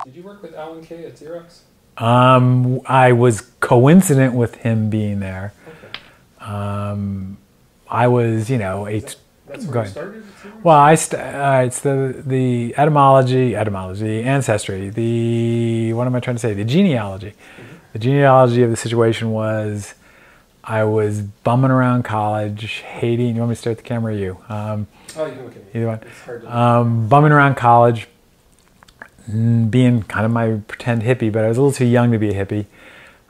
Did you work with Alan Kay at Xerox? I was coincident with him being there. Okay. I was, you know, That's where you started at Xerox? Well, it's the ancestry, what am I trying to say? The genealogy. Mm-hmm. The genealogy of the situation was I was bumming around college, hating, you want me to start the camera or you? Oh, you can look at me. Either one. It's hard to Bumming around college, being kind of my pretend hippie, but I was a little too young to be a hippie.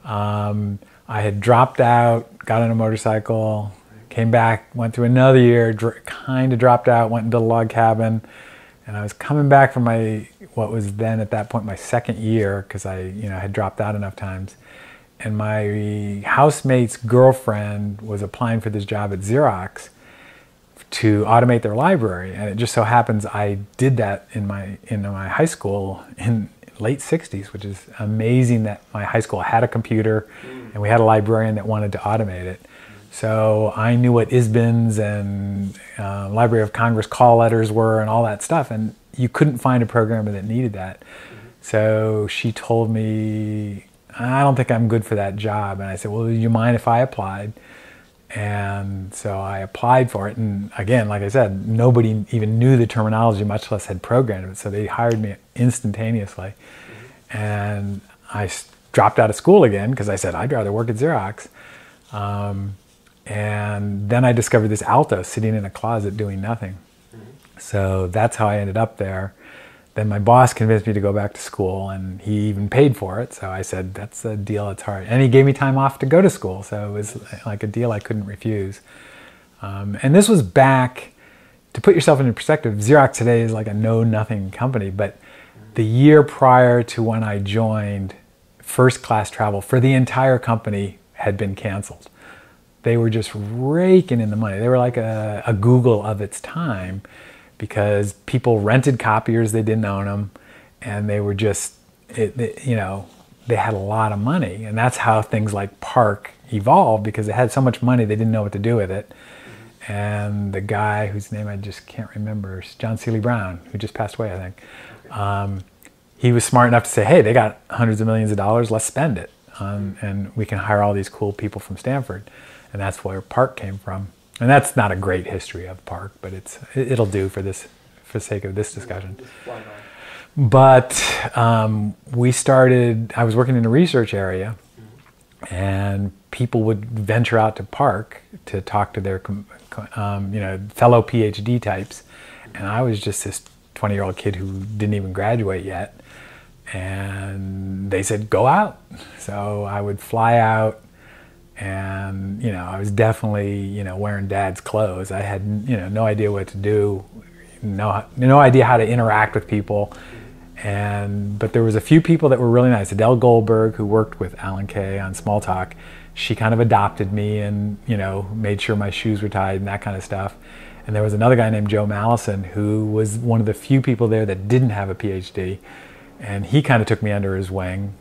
I had dropped out, got on a motorcycle, came back, went through another year, kind of dropped out, went into a log cabin, and I was coming back from what was then at that point my second year, because I had dropped out enough times. And my housemate's girlfriend was applying for this job at Xerox to automate their library, and it just so happens I did that in my high school in late 60s, which is amazing that my high school had a computer and we had a librarian that wanted to automate it. So I knew what ISBNs and Library of Congress call letters were and all that stuff, and you couldn't find a programmer that needed that. So she told me, I don't think I'm good for that job. And I said, well, do you mind if I applied? And so I applied for it. And again, like I said, nobody even knew the terminology, much less had programmed it. So they hired me instantaneously. And I dropped out of school again because I said, I'd rather work at Xerox. And then I discovered this Alto sitting in a closet doing nothing. So that's how I ended up there. Then my boss convinced me to go back to school, and he even paid for it. So I said, that's a deal, it's hard. And he gave me time off to go to school. So it was like a deal I couldn't refuse. And this was back, to put yourself into perspective, Xerox today is like a know-nothing company. But the year prior to when I joined, first class travel for the entire company had been canceled. They were just raking in the money. They were like a Google of its time, because people rented copiers, they didn't own them, and they were just, they had a lot of money. And that's how things like Park evolved, because they had so much money they didn't know what to do with it. And the guy whose name I just can't remember, John Seely Brown, who just passed away, I think, he was smart enough to say, hey, they got hundreds of millions of dollars, let's spend it. And we can hire all these cool people from Stanford. And that's where Park came from. And that's not a great history of Park, but it'll do for the sake of this discussion. But I was working in a research area, and people would venture out to Park to talk to their fellow PhD types. And I was just this 20-year-old kid who didn't even graduate yet. And they said, go out. So I would fly out. And, I was definitely, wearing dad's clothes. I had, no idea what to do, no idea how to interact with people. But there was a few people that were really nice. Adele Goldberg, who worked with Alan Kay on Smalltalk, she kind of adopted me and, made sure my shoes were tied and that kind of stuff. And there was another guy named Joe Mallison, who was one of the few people there that didn't have a PhD. And he kind of took me under his wing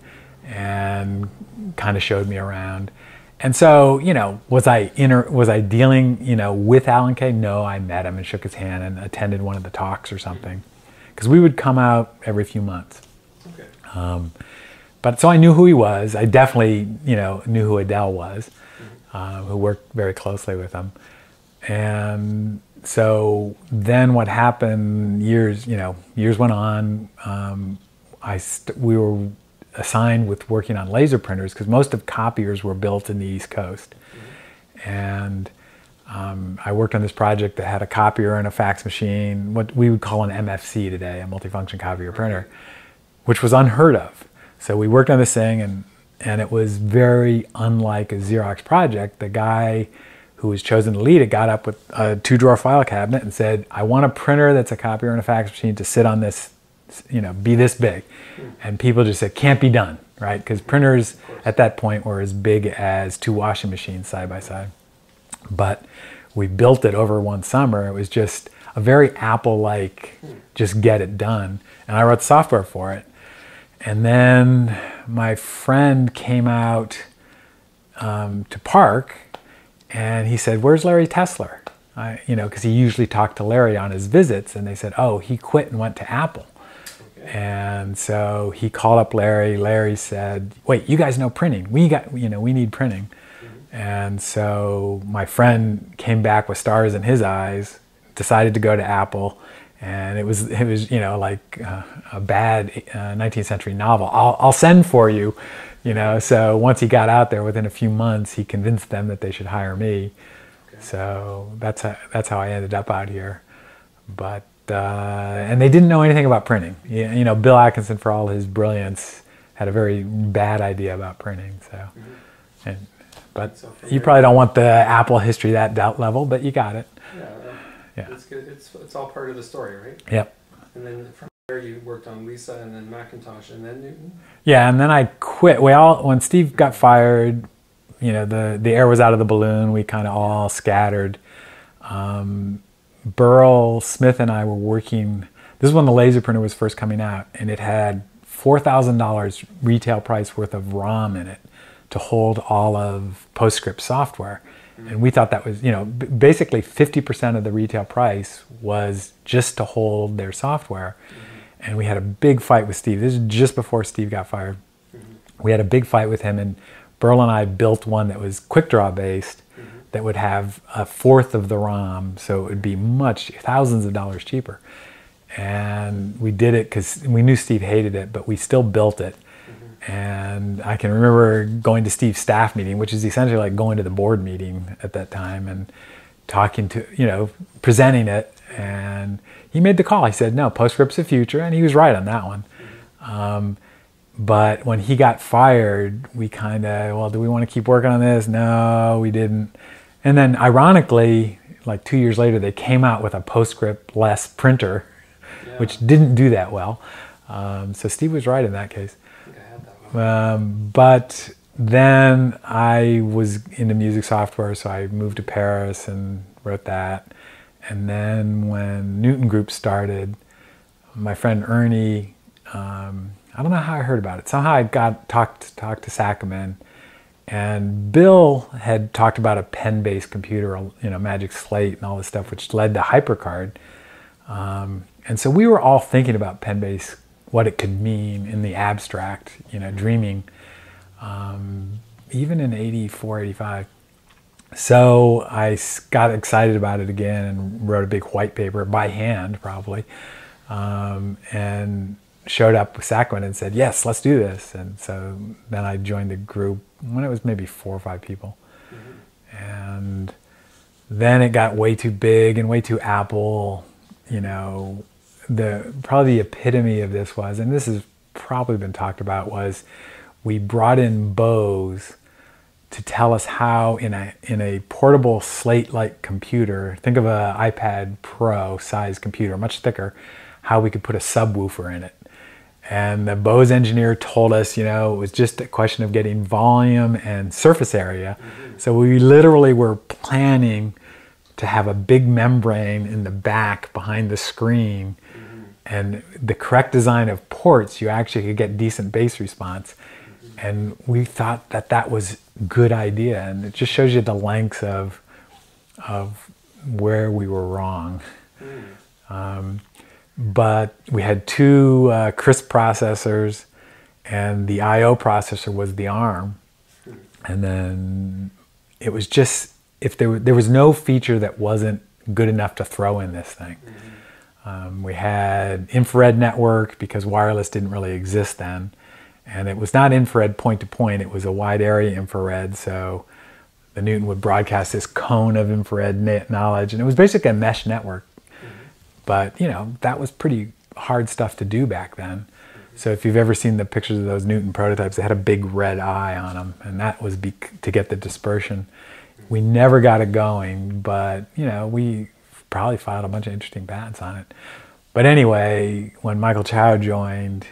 and kind of showed me around. And so, was I dealing, with Alan Kay? No, I met him and shook his hand and attended one of the talks or something, because we would come out every few months. Okay. But so I knew who he was. I definitely, knew who Adele was, who worked very closely with him. And so then what happened? Years went on. We were assigned with working on laser printers, because most of copiers were built in the East Coast. And I worked on this project that had a copier and a fax machine, what we would call an MFC today, a multifunction copier printer, which was unheard of. So we worked on this thing, and it was very unlike a Xerox project. The guy who was chosen to lead it got up with a 2-drawer file cabinet and said, I want a printer that's a copier and a fax machine to sit on this, be this big. And people just said, can't be done, right? Because printers at that point were as big as 2 washing machines side by side. But we built it over one summer. It was just a very Apple-like, just get it done. And I wrote the software for it. And then my friend came out to Park, and he said, where's Larry Tesler? Because he usually talked to Larry on his visits. And they said, oh, he quit and went to Apple. And so he called up Larry. Larry said, "Wait, you guys know printing? We need printing." And so my friend came back with stars in his eyes, decided to go to Apple, and it was like a bad 19th century novel. I'll send for you, So once he got out there, within a few months, he convinced them that they should hire me. Okay. So that's how I ended up out here. But and they didn't know anything about printing. Bill Atkinson, for all his brilliance, had a very bad idea about printing. So, but you probably don't want the Apple history that level, but you got it. Yeah. It's good. It's all part of the story, right? Yep. And then from there you worked on Lisa, and then Macintosh, and then Newton. Yeah, and then I quit. When Steve got fired, the air was out of the balloon. We kind of all scattered. Burl Smith and I were working. This is when the laser printer was first coming out, and it had $4,000 retail price worth of ROM in it to hold all of PostScript software. And we thought that was, basically 50% of the retail price was just to hold their software. And we had a big fight with Steve. This is just before Steve got fired. We had a big fight with him, and Burl and I built one that was QuickDraw based that would have a fourth of the ROM, so it would be thousands of dollars cheaper. And we did it because we knew Steve hated it, but we still built it. And I can remember going to Steve's staff meeting, which is essentially like going to the board meeting at that time, and talking to, presenting it. And he made the call. He said, no, PostScript's the future. And he was right on that one. But when he got fired, we kind of, do we want to keep working on this? No, we didn't. And then ironically, like 2 years later, they came out with a PostScript-less printer, which didn't do that well. So Steve was right in that case. But then I was into music software, so I moved to Paris and wrote that. And then when Newton Group started, my friend Ernie, I don't know how I heard about it. Somehow I talked to Sackerman, and Bill had talked about a pen-based computer, Magic Slate and all this stuff, which led to HyperCard. And so we were all thinking about pen-based, what it could mean in the abstract, dreaming, even in 84, 85. So I got excited about it again and wrote a big white paper by hand, probably, and showed up with Sackerman and said, yes, let's do this. And so then I joined the group when it was maybe 4 or 5 people. And then it got way too big and way too Apple. Probably the epitome of this was, and this has probably been talked about, was we brought in Bose to tell us how in a portable slate-like computer, think of an iPad Pro size computer, much thicker, how we could put a subwoofer in it. And the Bose engineer told us, it was just a question of getting volume and surface area. So we literally were planning to have a big membrane in the back behind the screen, and the correct design of ports, you actually could get decent bass response. And we thought that was a good idea, and it just shows you the lengths of where we were wrong. But we had 2 CRISP processors, and the I/O processor was the ARM. And then it was just, if there was no feature that wasn't good enough to throw in this thing. We had infrared network because wireless didn't really exist then. And it was not infrared point-to-point, it was a wide area infrared. So the Newton would broadcast this cone of infrared knowledge, and it was basically a mesh network. But, that was pretty hard stuff to do back then. So if you've ever seen the pictures of those Newton prototypes, they had a big red eye on them, and that was to get the dispersion. We never got it going, but, we probably filed a bunch of interesting patents on it. But anyway, when Michael Chow joined,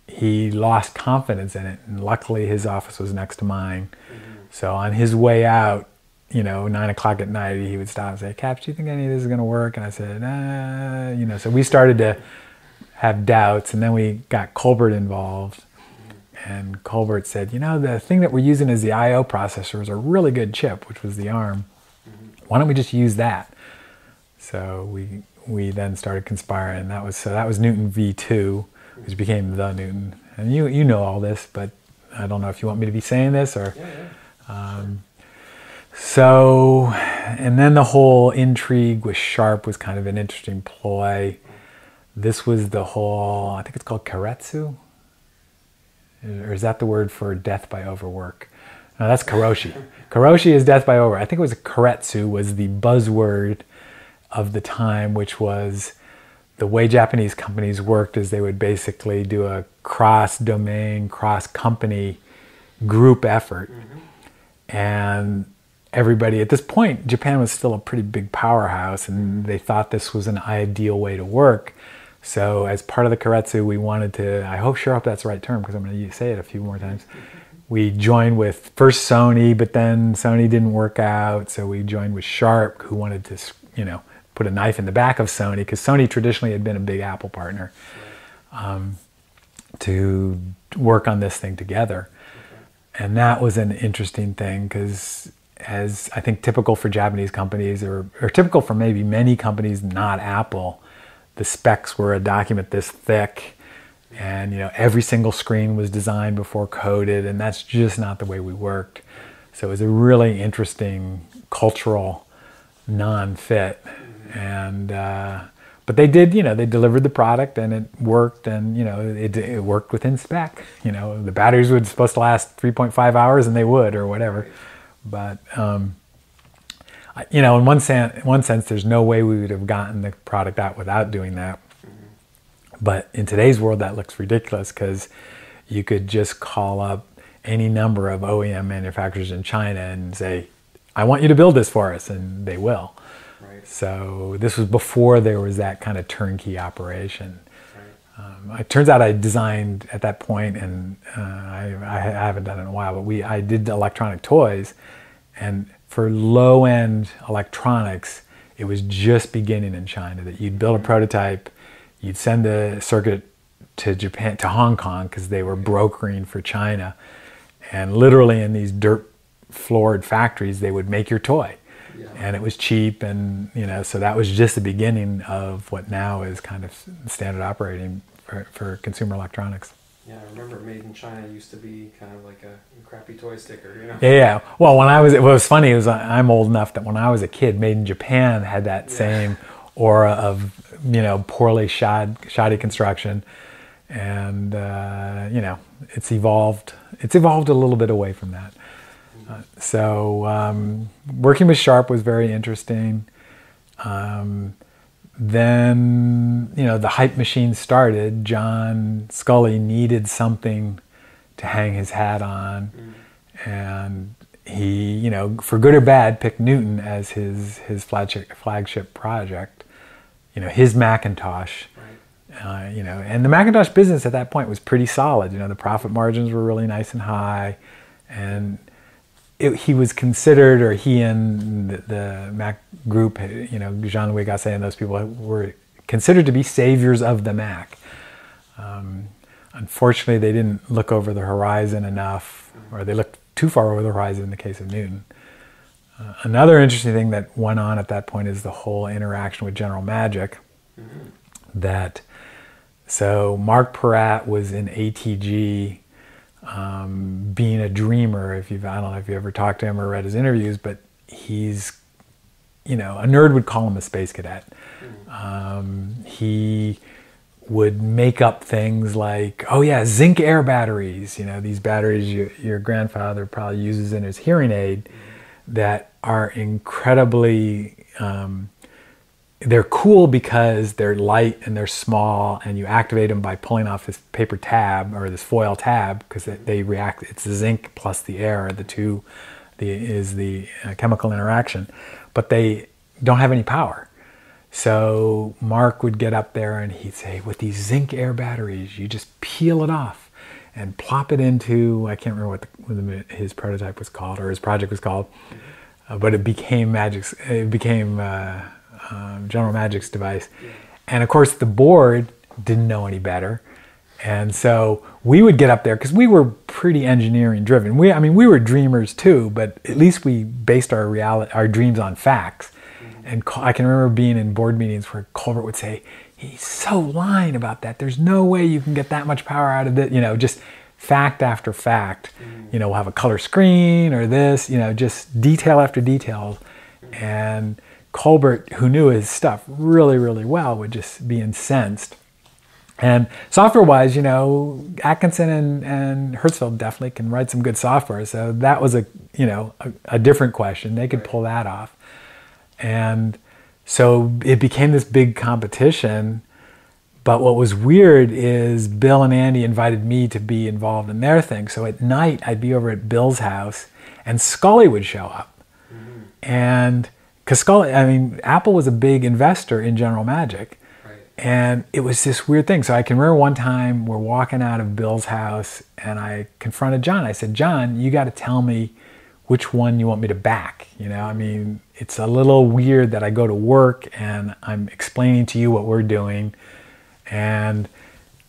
he lost confidence in it, and luckily his office was next to mine. So on his way out, 9 o'clock at night, he would stop and say, Caps, do you think any of this is going to work? And I said, so we started to have doubts, and then we got Colbert involved. And Colbert said, the thing that we're using as the I/O processor is a really good chip, which was the ARM. Why don't we just use that? So we then started conspiring. That was Newton V2, which became the Newton. And you know all this, but I don't know if you want me to be saying this or. Yeah. So, and then the whole intrigue with Sharp was kind of an interesting ploy. This was the whole, I think it's called karetsu. Or is that the word for death by overwork? No, that's karoshi. Karoshi is death by overwork. I think it was karetsu was the buzzword of the time, which was the way Japanese companies worked is they would basically do a cross-domain, cross-company group effort. And everybody, at this point, Japan was still a pretty big powerhouse, and they thought this was an ideal way to work. So as part of the karetsu, we wanted to, I sure hope that's the right term because I'm going to say it a few more times. We joined with first Sony, but then Sony didn't work out. So we joined with Sharp, who wanted to, put a knife in the back of Sony, because Sony traditionally had been a big Apple partner, to work on this thing together. And that was an interesting thing because, as I think typical for Japanese companies, or typical for maybe many companies not Apple, the specs were a document this thick, and every single screen was designed before coded, and that's just not the way we worked. So it was a really interesting cultural non-fit. And but they did, they delivered the product and it worked, and it worked within spec. The batteries were supposed to last 3.5 hours, and they would, or whatever. But in one sense, there's no way we would have gotten the product out without doing that. But in today's world, that looks ridiculous because you could just call up any number of OEM manufacturers in China and say, "I want you to build this for us," and they will. So this was before there was that kind of turnkey operation. It turns out I designed at that point, and I haven't done it in a while, but I did electronic toys, and for low-end electronics, it was just beginning in China that you'd build a prototype, you'd send the circuit to Japan, to Hong Kong, because they were brokering for China, and literally in these dirt-floored factories, they would make your toy. And it was cheap, and so that was just the beginning of what now is kind of standard operating for consumer electronics. Yeah, I remember Made in China used to be kind of like a crappy toy sticker, Yeah. Well, what was funny was I'm old enough that when I was a kid, Made in Japan had that same aura of poorly shoddy construction, and it's evolved. It's evolved a little bit away from that. So working with Sharp was very interesting. Then, the hype machine started. John Scully needed something to hang his hat on. And he, for good or bad, picked Newton as his flagship project. His Macintosh. And the Macintosh business at that point was pretty solid. The profit margins were really nice and high. And he was considered, or he and the Mac group, Jean-Louis Gasset and those people were considered to be saviors of the Mac. Unfortunately, they didn't look over the horizon enough, or they looked too far over the horizon in the case of Newton. Another interesting thing that went on at that point is the whole interaction with General Magic. So Mark Peratt was in ATG, being a dreamer. I don't know if you ever talked to him or read his interviews, but he's, a nerd would call him a space cadet. He would make up things like, zinc air batteries, these batteries your grandfather probably uses in his hearing aid, that are incredibly, they're cool because they're light and they're small, and you activate them by pulling off this paper tab, or this foil tab, because they react. It's the zinc plus the air, the two is the chemical interaction, but they don't have any power. So Mark would get up there and he'd say, with these zinc air batteries, you just peel it off and plop it into, I can't remember what his prototype was called, or his project was called, but it became General Magic's device. And of course the board didn't know any better, and so we would get up there, because we were pretty engineering driven. We were dreamers too, but at least we based our dreams on facts. And I can remember being in board meetings where Colbert would say, he's so lying about that. There's no way you can get that much power out of it. You know, just fact after fact. You know, we'll have a color screen or this, you know, just detail after detail. And Colbert, who knew his stuff really, really well, would just be incensed. And software-wise, you know, Atkinson and Hertzfeld definitely can write some good software. So that was a different question. They could pull that off. And so it became this big competition. But what was weird is Bill and Andy invited me to be involved in their thing. So at night, I'd be over at Bill's house, and Scully would show up. And because Scully, I mean, Apple was a big investor in General Magic. And it was this weird thing. So I can remember one time we're walking out of Bill's house, and I confronted John. I said, John, you got to tell me which one you want me to back. You know, I mean, it's a little weird that I go to work and I'm explaining to you what we're doing. And,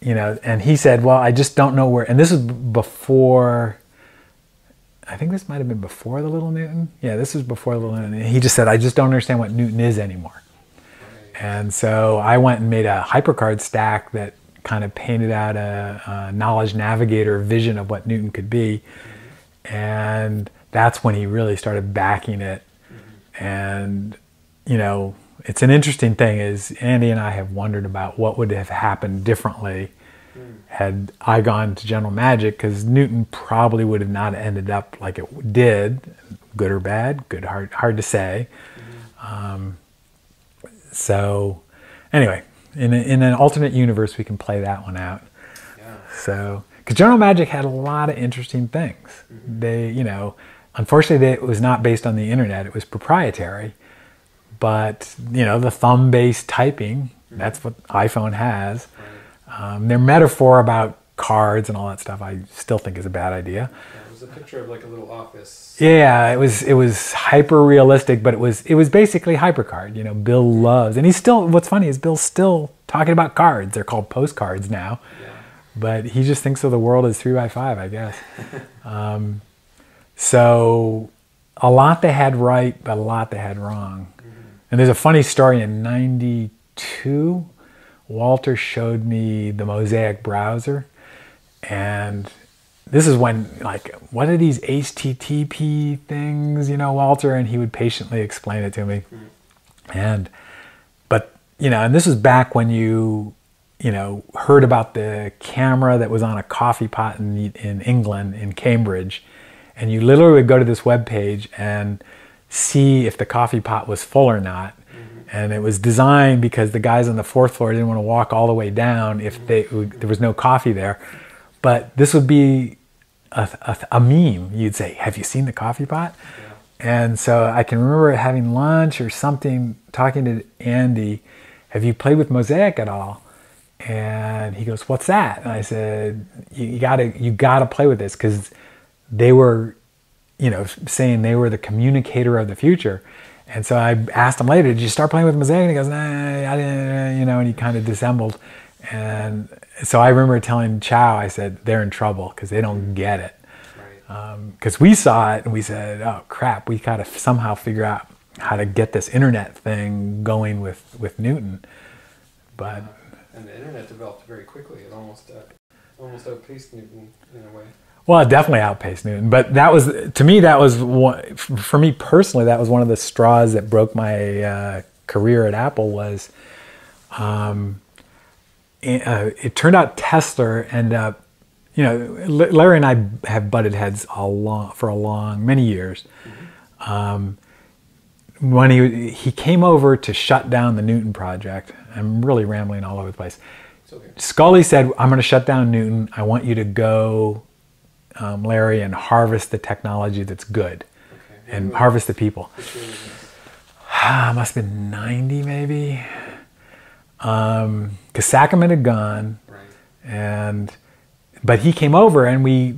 you know, and he said, well, I just don't know where, and this is before, I think this might have been before the Little Newton. Yeah, this was before the Little Newton. And he just said, I just don't understand what Newton is anymore. And so I went and made a HyperCard stack that kind of painted out a knowledge navigator vision of what Newton could be. And that's when he really started backing it. And, you know, it's an interesting thing is Andy and I have wondered about what would have happened differently had I gone to General Magic, because Newton probably would have not ended up like it did, good or bad, good, hard to say. So anyway, in an alternate universe, we can play that one out. Yeah. So, because General Magic had a lot of interesting things. They, you know, unfortunately, it was not based on the internet. It was proprietary. But, you know, the thumb-based typing, that's what iPhone has. Their metaphor about cards and all that stuff, I still think is a bad idea. Yeah, it was a picture of like a little office. Yeah, it was hyper realistic, but it was basically HyperCard. You know, Bill loves, and he's still. What's funny is Bill's still talking about cards. They're called postcards now, but he just thinks of the world as 3x5, I guess. So a lot they had right, but a lot they had wrong. And there's a funny story in '92. Walter showed me the Mosaic browser, and this is when, like, what are these HTTP things, you know, Walter? And he would patiently explain it to me. But, you know, and this was back when you know, heard about the camera that was on a coffee pot in England, in Cambridge. And you literally would go to this web page and see if the coffee pot was full or not. And it was designed because the guys on the 4th floor didn't want to walk all the way down if there was no coffee there. But this would be a meme. You'd say, have you seen the coffee pot? And so I can remember having lunch or something, talking to Andy, have you played with Mosaic at all? And he goes, what's that? And I said, you gotta play with this, because they were, you know, saying they were the communicator of the future. And so I asked him later, did you start playing with Mosaic? And he goes, nah, I didn't, you know, and he kind of dissembled. And so I remember telling Chow, I said, they're in trouble because they don't get it. Because we saw it and we said, oh crap, we got to somehow figure out how to get this internet thing going with Newton. But and the internet developed very quickly. It almost outpaced Newton in a way. Well, it definitely outpaced Newton, but that was, to me, that was one, for me personally, that was one of the straws that broke my career at Apple. Was it turned out Tesla ended up, you know, Larry and I have butted heads for many years. When he came over to shut down the Newton project, I'm really rambling all over the place. Okay. Scully said, I'm going to shut down Newton. I want you to go, Larry, and harvest the technology that's good, and harvest the people. Must have been 90 maybe, because Sackerman had gone, but he came over and we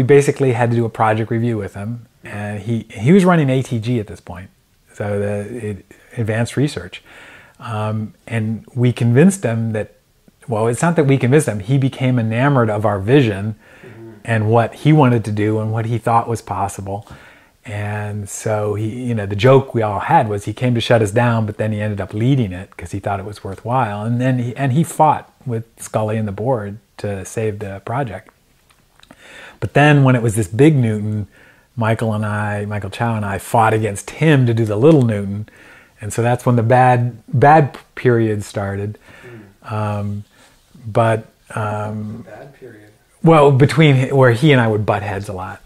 basically had to do a project review with him, and he was running ATG at this point, so the advanced research, and we convinced him that, well, it's not that we convinced him, he became enamored of our vision and what he wanted to do and what he thought was possible. And so the joke we all had was he came to shut us down, but then he ended up leading it because he thought it was worthwhile. And then he fought with Scully and the board to save the project. But then when it was this big Newton, Michael Chow and I fought against him to do the little Newton. And so that's when the bad period started. Bad period? Well, between where he and I would butt heads a lot.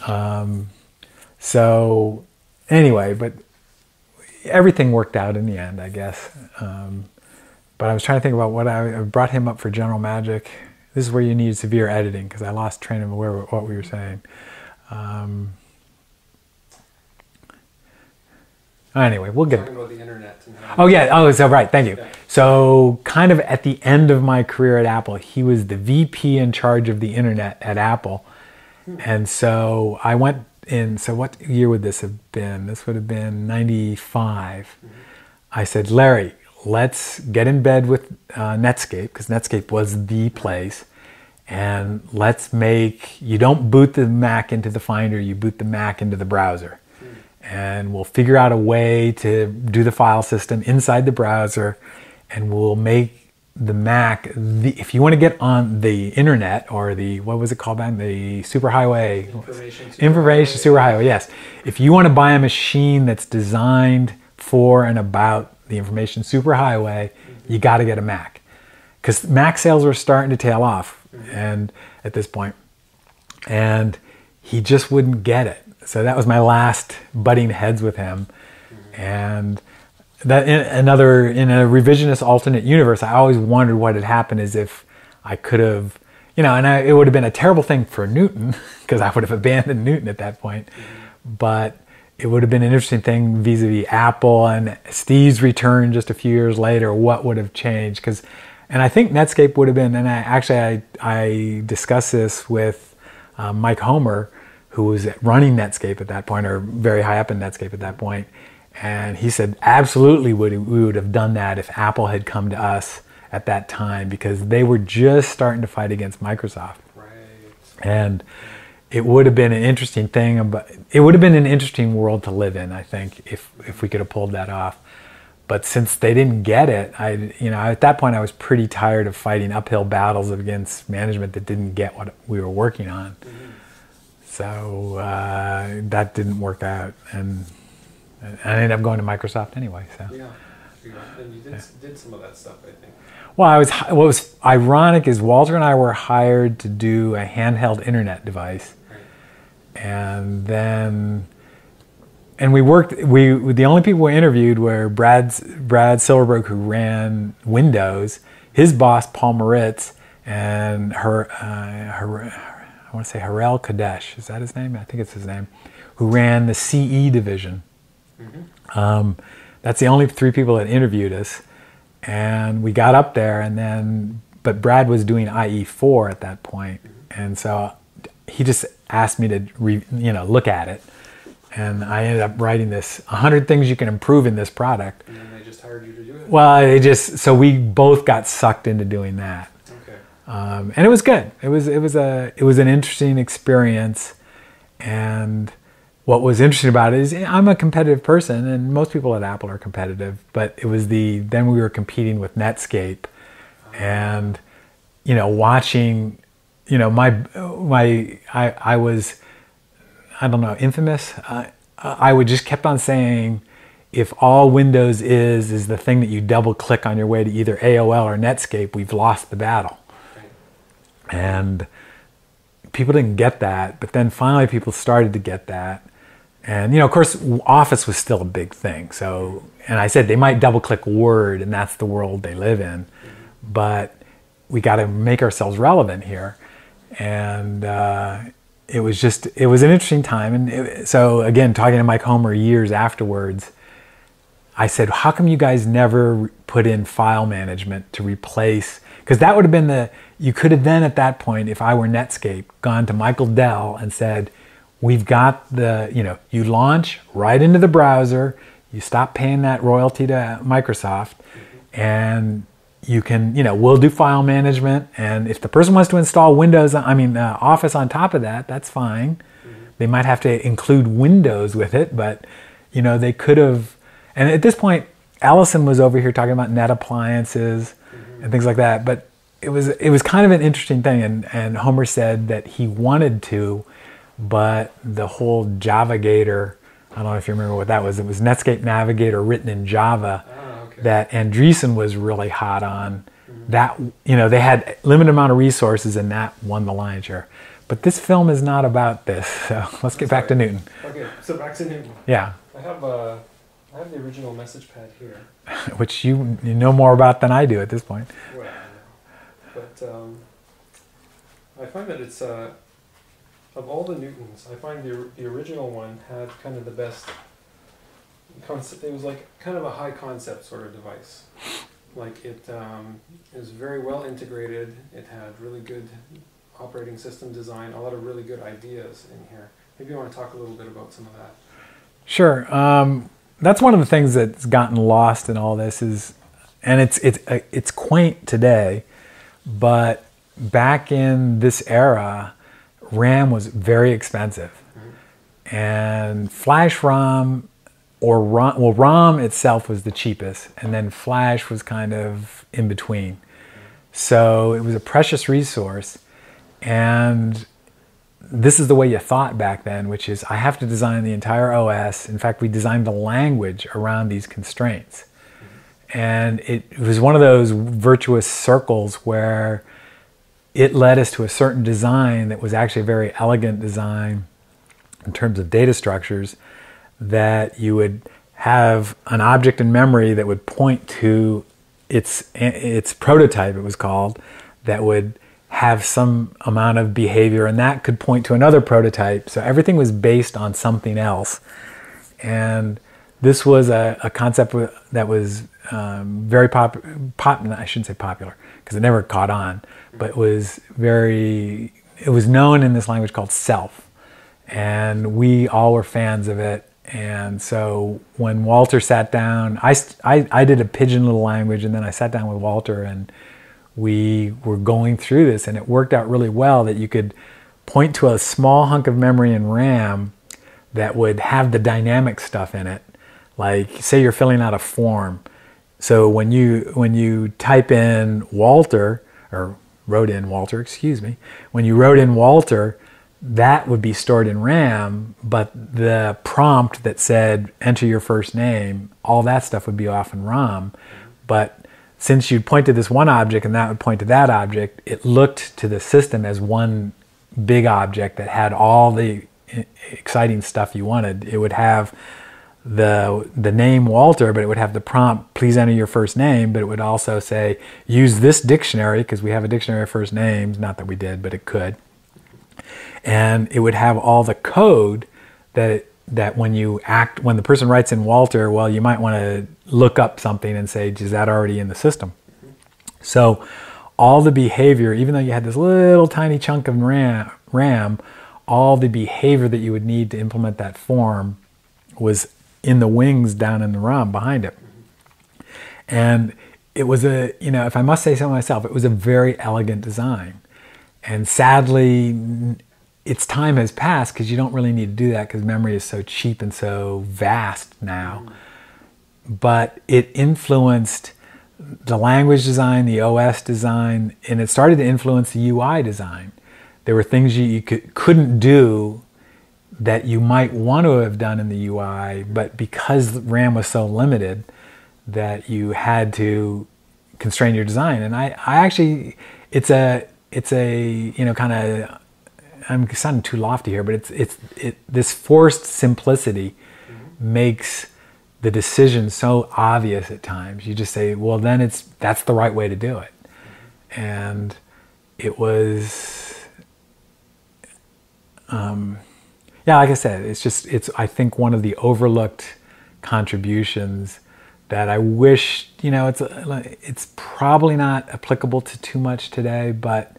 Okay. So anyway, but everything worked out in the end, I guess. But I was trying to think about what I brought him up for General Magic. This is where you need severe editing because I lost train of what we were saying. Anyway, we'll get. Talking about the internet. Oh yeah. Oh, so right. Thank you. Yeah. So kind of at the end of my career at Apple, he was the VP in charge of the internet at Apple, and so I went in. So what year would this have been? This would have been 95. I said, Larry, let's get in bed with Netscape because Netscape was the place, and let's make. You don't boot the Mac into the Finder. You boot the Mac into the browser. And we'll figure out a way to do the file system inside the browser, and we'll make the Mac, if you want to get on the internet or what was it called back? The superhighway. Information superhighway, yes. If you want to buy a machine that's designed for and about the information superhighway, you got to get a Mac. Because Mac sales were starting to tail off and at this point. And he just wouldn't get it. So that was my last butting heads with him. And that in a revisionist alternate universe, I always wondered what had happened as if I could have, it would have been a terrible thing for Newton because I would have abandoned Newton at that point. But it would have been an interesting thing vis-a-vis Apple and Steve's return just a few years later, what would have changed? And I think Netscape would have been, and I discussed this with Mike Homer, who was running Netscape at that point, or very high up in Netscape at that point. And he said, absolutely we would have done that if Apple had come to us at that time, because they were just starting to fight against Microsoft. Right. And it would have been an interesting thing, but it would have been an interesting world to live in, I think, if we could have pulled that off. But since they didn't get it, at that point I was pretty tired of fighting uphill battles against management that didn't get what we were working on. So that didn't work out, and I ended up going to Microsoft anyway. So yeah, and you did some of that stuff, I think. Well, what was ironic is Walter and I were hired to do a handheld internet device, and we worked. The only people we interviewed were Brad Silverberg, who ran Windows, his boss Paul Moritz, and I want to say Harel Kadesh, is that his name? I think it's his name, who ran the CE division. That's the only three people that interviewed us. And we got up there, but Brad was doing IE4 at that point. And so he just asked me to look at it. And I ended up writing this 100 things you can improve in this product. And then they just hired you to do it? Well, so we both got sucked into doing that. And it was good. It was an interesting experience, and what was interesting about it is I'm a competitive person, and most people at Apple are competitive. But it was then we were competing with Netscape, and watching, I was, I don't know, infamous. I would just kept on saying, if all Windows is the thing that you double click on your way to either AOL or Netscape, we've lost the battle. And people didn't get that, but then finally people started to get that. And, of course, Office was still a big thing. So, and I said they might double click Word, and that's the world they live in. But we got to make ourselves relevant here. And it was an interesting time. And so, again, talking to Mike Homer years afterwards, I said, how come you guys never put in file management to replace? Because that would have been you could have then at that point, if I were Netscape, gone to Michael Dell and said, we've got you launch right into the browser, you stop paying that royalty to Microsoft, and you can, we'll do file management. And if the person wants to install Office on top of that, that's fine. They might have to include Windows with it, but you know, they could have. And at this point, Allison was over here talking about net appliances and things like that. But it was kind of an interesting thing. And Homer said that he wanted to, but the whole JavaGator, I don't know if you remember what that was. It was Netscape Navigator written in Java that Andreessen was really hot on. That, you know, they had limited amount of resources and that won the lion's share. But this film is not about this, so let's get back to Newton. Okay, so back to Newton. Yeah. I have the original message pad here. Which you know more about than I do at this point. Well, I know. But I find that it's, of all the Newtons, I find the original one had kind of the best concept. It was like kind of a high concept sort of device. Like it was very well integrated. It had really good operating system design, a lot of really good ideas in here. Maybe you want to talk a little bit about some of that. Sure. That's one of the things that's gotten lost in all this is, and it's quaint today, but back in this era, RAM was very expensive. And Flash ROM or ROM, well, ROM itself was the cheapest, and then Flash was kind of in between. So it was a precious resource, and this is the way you thought back then, which is I have to design the entire OS. In fact, we designed the language around these constraints. And it was one of those virtuous circles where it led us to a certain design that was actually a very elegant design in terms of data structures, that you would have an object in memory that would point to its prototype, it was called, that would have some amount of behavior, and that could point to another prototype. So everything was based on something else. And this was a concept that was very I shouldn't say popular, because it never caught on, but it was known in this language called Self. And we all were fans of it. And so when Walter sat down, I did a Pigeon little language, and then I sat down with Walter, and we were going through this, and it worked out really well that you could point to a small hunk of memory in RAM that would have the dynamic stuff in it. Like, say you're filling out a form. So when you type in Walter, or wrote in Walter, excuse me, when you wrote in Walter, that would be stored in RAM, but the prompt that said enter your first name, all that stuff would be off in ROM. But since you'd point to this one object and that would point to that object, it looked to the system as one big object that had all the exciting stuff you wanted. It would have the name Walter, but it would have the prompt, please enter your first name, but it would also say, use this dictionary, because we have a dictionary of first names, not that we did, but it could. And it would have all the code that when the person writes in Walter, well, you might want to look up something and say, is that already in the system? So all the behavior, even though you had this little tiny chunk of RAM, all the behavior that you would need to implement that form was in the wings down in the ROM behind it. And it was if I must say so myself, it was a very elegant design. And sadly, its time has passed, because you don't really need to do that because memory is so cheap and so vast now. But it influenced the language design, the OS design, and it started to influence the UI design. There were things you couldn't do that you might want to have done in the UI, but because RAM was so limited that you had to constrain your design. And I actually, it's a kind of, I'm sounding too lofty here, but this forced simplicity makes the decision so obvious at times. You just say, well, then that's the right way to do it. And it was, like I said, it's I think one of the overlooked contributions that I wish, it's probably not applicable to too much today, but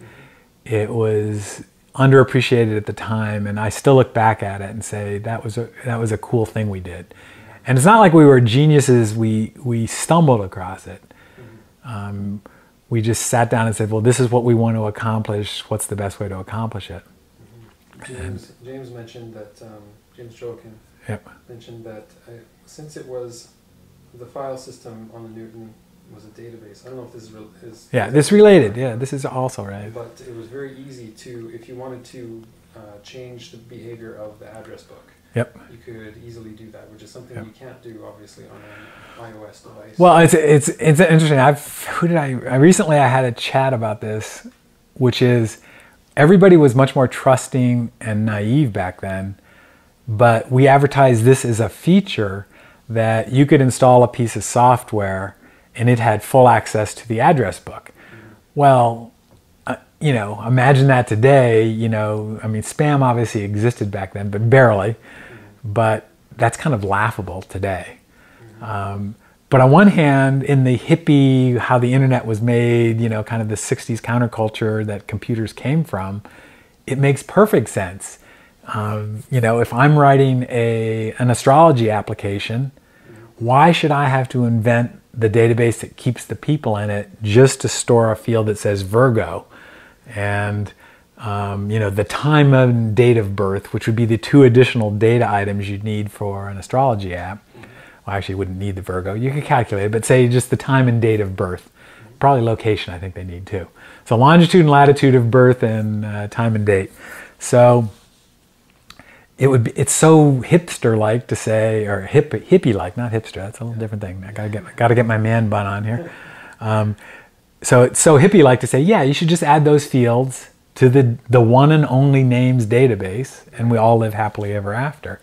it was underappreciated at the time, and I still look back at it and say that was a cool thing we did. And it's not like we were geniuses. We stumbled across it. We just sat down and said, well, this is what we want to accomplish. What's the best way to accomplish it? James mentioned that, James Jokin Yep. mentioned that since it was, the file system on the Newton was a database, I don't know if this is Yeah, this related. Yeah, this is also right. but it was very easy to, if you wanted to change the behavior of the address book, Yep. you could easily do that, which is something you can't do obviously on an iOS device. Well, it's interesting. I recently I had a chat about this, which is everybody was much more trusting and naive back then, but we advertised this as a feature that you could install a piece of software and it had full access to the address book. Well, imagine that today. I mean, spam obviously existed back then, but barely. But that's kind of laughable today. But on one hand, in the hippie, how the internet was made, kind of the 60s counterculture that computers came from, it makes perfect sense. If I'm writing an astrology application, why should I have to invent the database that keeps the people in it just to store a field that says Virgo? And the time and date of birth, which would be the 2 additional data items you'd need for an astrology app. Well, actually, you wouldn't need the Virgo. You could calculate it, but say just the time and date of birth. Probably location, I think they need too. So longitude and latitude of birth and time and date. So it's so hipster-like to say, or hippie-like, not hipster. That's a little different thing. I gotta get my man bun on here. So it's so hippie-like to say, yeah, you should just add those fields to the one and only names database, and we all live happily ever after.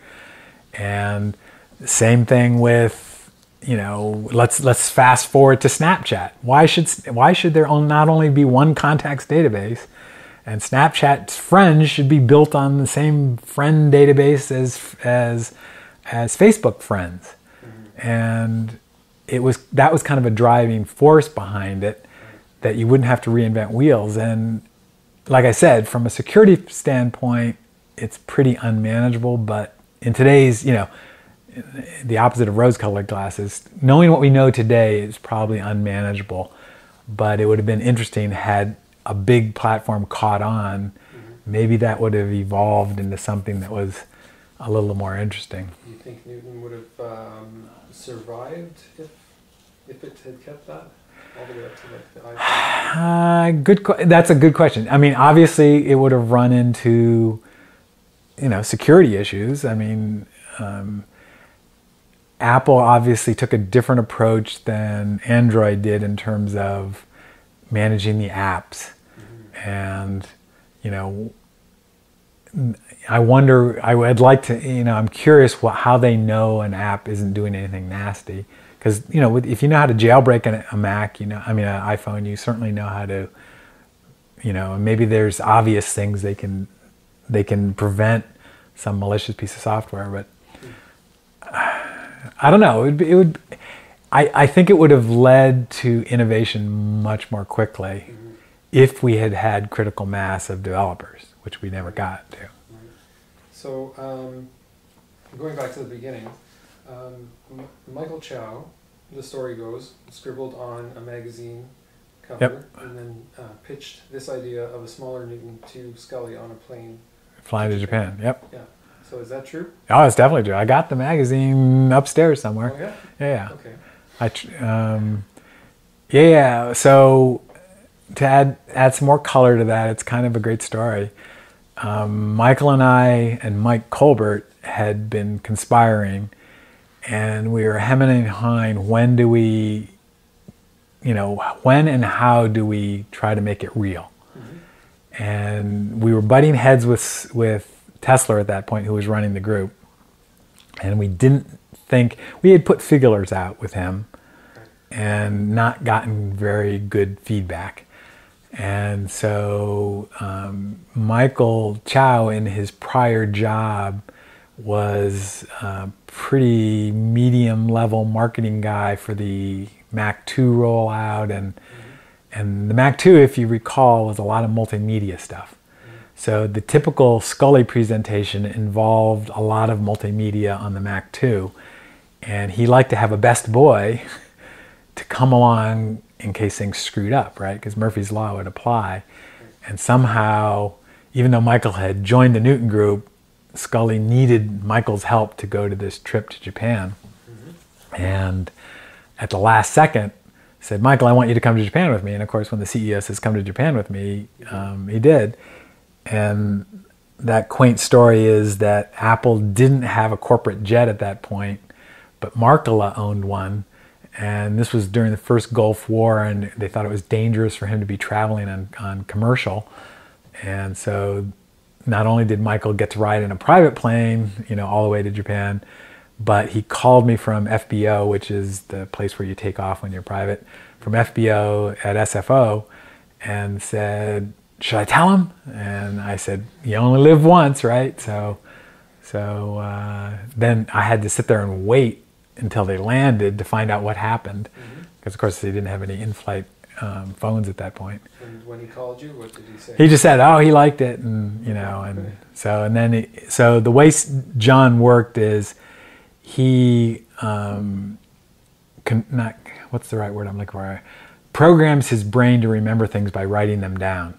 And same thing with, let's fast forward to Snapchat. Why should there not only be one contacts database, and Snapchat's friends should be built on the same friend database as Facebook friends? And that was kind of a driving force behind it, that you wouldn't have to reinvent wheels. And like I said, from a security standpoint, it's pretty unmanageable. But in today's, the opposite of rose-colored glasses, knowing what we know today is probably unmanageable. But it would have been interesting had a big platform caught on. Maybe that would have evolved into something that was a little more interesting. Do you think Newton would have survived if it had kept that all the way up to the iPhone? That's a good question. I mean, obviously, it would have run into security issues. I mean, Apple obviously took a different approach than Android did in terms of managing the apps. And, I wonder, I'm curious how they know an app isn't doing anything nasty. Because, if you know how to jailbreak a Mac, an iPhone, you certainly know how to, and maybe there's obvious things they can prevent some malicious piece of software, but I don't know. I think it would have led to innovation much more quickly if we had had critical mass of developers, which we never got to. Right. So, going back to the beginning, Michael Chow, the story goes, scribbled on a magazine cover and then pitched this idea of a smaller Newton to Scully on a plane. Flying to Japan, yep. Yeah. So is that true? Oh, it's definitely true. I got the magazine upstairs somewhere. Oh, yeah? Yeah. Okay. Yeah. So to add some more color to that, it's kind of a great story. Michael and I and Mike Colbert had been conspiring, and we were hemming and hawing. When and how do we try to make it real? And we were butting heads with Tesla at that point, who was running the group. And we had put figures out with him and not gotten very good feedback. And so Michael Chow, in his prior job, was a pretty medium level marketing guy for the Mac 2 rollout. And the Mac 2, if you recall, was a lot of multimedia stuff. So the typical Scully presentation involved a lot of multimedia on the Mac 2. And he liked to have a best boy to come along in case things screwed up, right? Because Murphy's Law would apply. And somehow even though Michael had joined the Newton group, Scully needed Michael's help to go to this trip to Japan. And at the last second, said, Michael, I want you to come to Japan with me. And of course, when the CEO says, come to Japan with me, he did. And that quaint story is that Apple didn't have a corporate jet at that point, but Markkula owned one. And this was during the first Gulf War, and they thought it was dangerous for him to be traveling on commercial. And so not only did Michael get to ride in a private plane, all the way to Japan, but he called me from FBO, which is the place where you take off when you're private, from FBO at SFO, and said, should I tell him? And I said, you only live once, right? So then I had to sit there and wait until they landed to find out what happened, because of course they didn't have any in-flight phones at that point. And when he called you, what did he say? He just said, oh, he liked it, and so the way John worked is he what's the right word I'm looking for? Programs his brain to remember things by writing them down.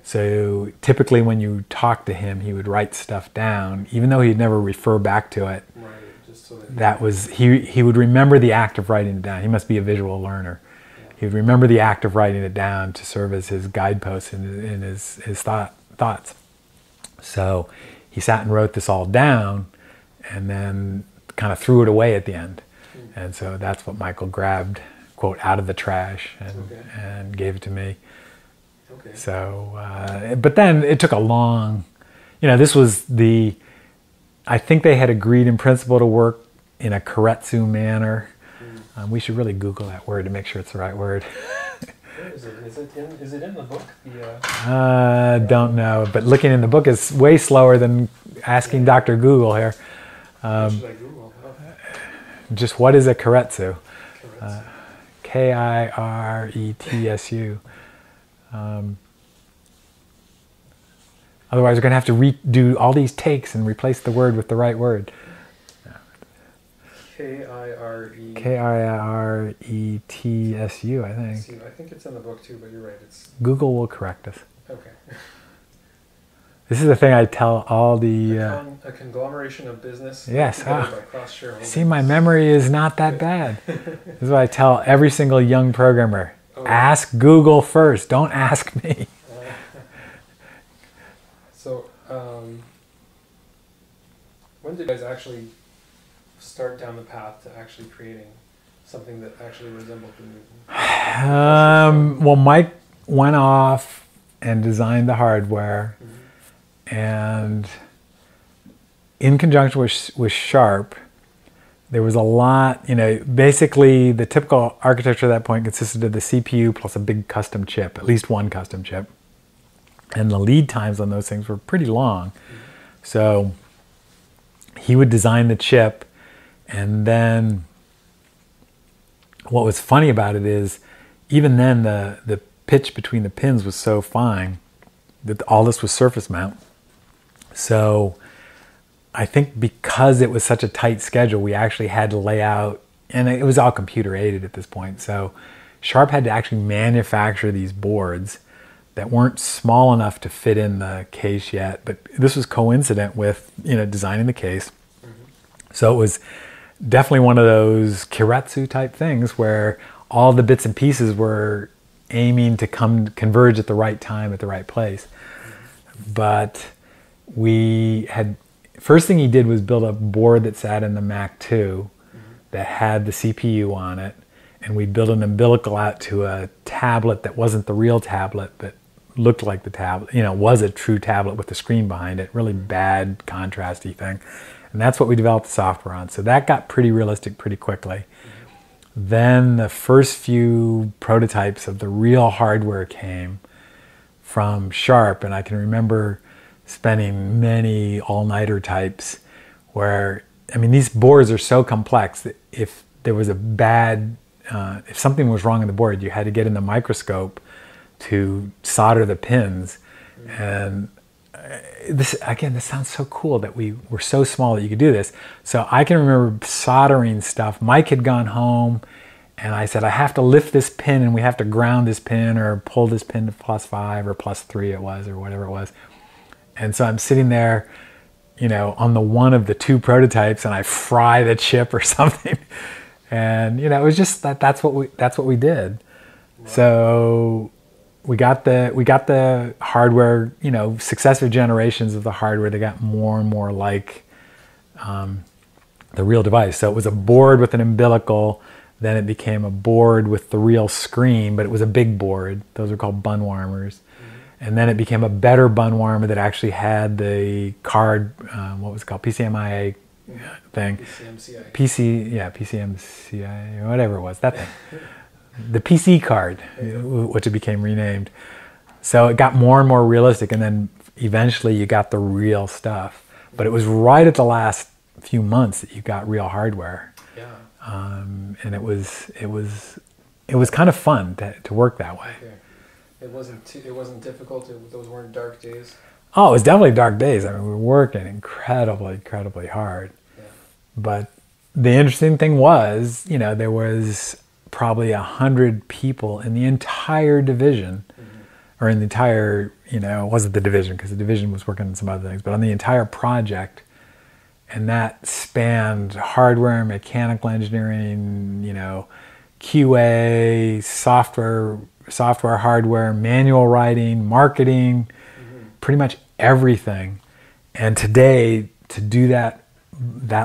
So typically when you talk to him, he would write stuff down, even though he'd never refer back to it. Right, just so that he would remember the act of writing it down. He must be a visual learner. Yeah. He would remember the act of writing it down to serve as his guideposts in his thoughts. So he sat and wrote this all down, and then kind of threw it away at the end. And so that's what Michael grabbed, quote, out of the trash and gave it to me. Okay. So, but then it took a long, this was I think they had agreed in principle to work in a keiretsu manner. We should really Google that word to make sure it's the right word. Where is it? Is it in the book? Don't know, but looking in the book is way slower than asking Dr. Google here. What should I Google? Just what is a keiretsu? Keiretsu. Otherwise, we're going to have to redo all these takes and replace the word with the right word. Keiretsu, I think. I think it's in the book too, but you're right. Google will correct us. Okay. This is the thing I tell all the... a conglomeration of business. Yes. By cross-shareholding. See, my memory is not that bad. This is what I tell every single young programmer. Ask Google first. Don't ask me. So, when did you guys actually start down the path to actually creating something that actually resembled the Newton? Well, Mike went off and designed the hardware. And in conjunction with Sharp, there was a lot, basically the typical architecture at that point consisted of the CPU plus a big custom chip, at least one custom chip. And the lead times on those things were pretty long. So he would design the chip, and then what was funny about it is even then the pitch between the pins was so fine that all this was surface mount. So I think because it was such a tight schedule, we actually had to lay out, and it was all computer aided at this point. So Sharp had to actually manufacture these boards that weren't small enough to fit in the case yet, but this was coincident with, designing the case. So it was definitely one of those keiretsu type things where all the bits and pieces were aiming to converge at the right time at the right place. But first thing he did was build a board that sat in the Mac 2 that had the CPU on it, and we built an umbilical out to a tablet that wasn't the real tablet but looked like the tablet, was a true tablet with the screen behind it, really bad contrasty thing. And that's what we developed the software on. So that got pretty realistic pretty quickly. Then the first few prototypes of the real hardware came from Sharp, and I can remember spending many all-nighter types where, these boards are so complex that if there was if something was wrong in the board, you had to get in the microscope to solder the pins. And this sounds so cool that we were so small that you could do this. So I can remember soldering stuff. Mike had gone home, and I said, I have to lift this pin, and we have to ground this pin or pull this pin to +5 or +3 it was, or whatever it was. And so I'm sitting there, you know, on the one of the two prototypes, and I fry the chip or something. And you know, it was just that's what we did. Wow. So we got the hardware, you know, successive generations of the hardware. They got more and more like the real device. So it was a board with an umbilical, then it became a board with the real screen, but it was a big board. Those are called bun warmers. Mm-hmm. And then it became a better bun warmer that actually had the card, what was it called, PCMIA thing. PCMCI, or whatever it was, that thing. The PC card, which it became renamed. So it got more and more realistic, and then eventually you got the real stuff. But it was right at the last few months that you got real hardware. Yeah. And it was kind of fun to work that way. Okay. It wasn't difficult. Those weren't dark days. Oh, it was definitely dark days. I mean, we were working incredibly hard. Yeah. But the interesting thing was, you know, there was probably 100 people in the entire division, or in the entire, you know, it wasn't the division because the division was working on some other things, but on the entire project. And that spanned hardware, mechanical engineering, you know, QA, software, hardware, manual writing, marketing, pretty much everything. And today, to do that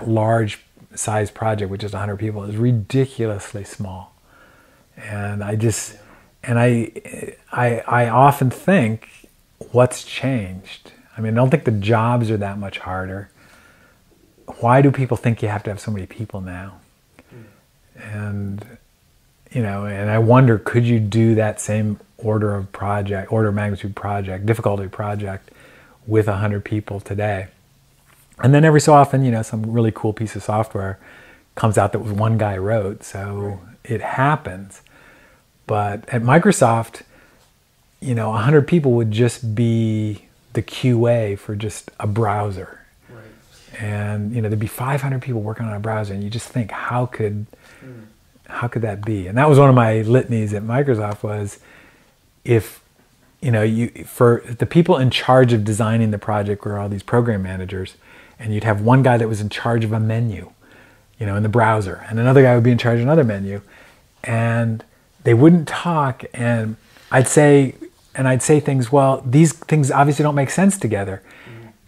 large size project with just 100 people is ridiculously small. And I often think, what's changed? I mean, I don't think the jobs are that much harder. Why do people think you have to have so many people now? And, you know, and I wonder, could you do that same order of magnitude project, difficulty project with 100 people today? And then every so often, you know, some really cool piece of software comes out that one guy wrote, so it happens. But at Microsoft, you know, 100 people would just be the QA for just a browser. And you know, there'd be 500 people working on a browser, and you just think, how could that be? And that was one of my litanies at Microsoft, was if, you know, for the people in charge of designing the project were all these program managers, and you'd have one guy that was in charge of a menu, you know, in the browser, and another guy would be in charge of another menu, and they wouldn't talk, and I'd say things, well, these things obviously don't make sense together.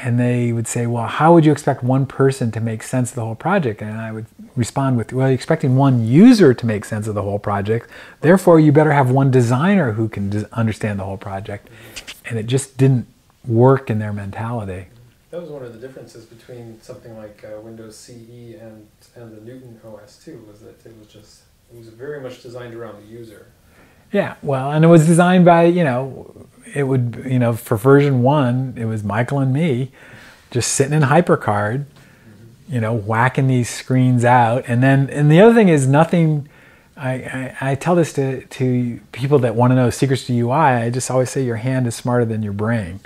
And they would say, well, how would you expect one person to make sense of the whole project? And I would respond with, well, you're expecting one user to make sense of the whole project. Therefore, you better have one designer who can understand the whole project. And it just didn't work in their mentality. That was one of the differences between something like Windows CE and the Newton OS too, was that it was very much designed around the user. Yeah, well, and it was designed by, you know, it would, you know, for version 1, it was Michael and me just sitting in HyperCard, you know, whacking these screens out. And the other thing is nothing, I tell this to people that want to know secrets to UI, I just always say your hand is smarter than your brain.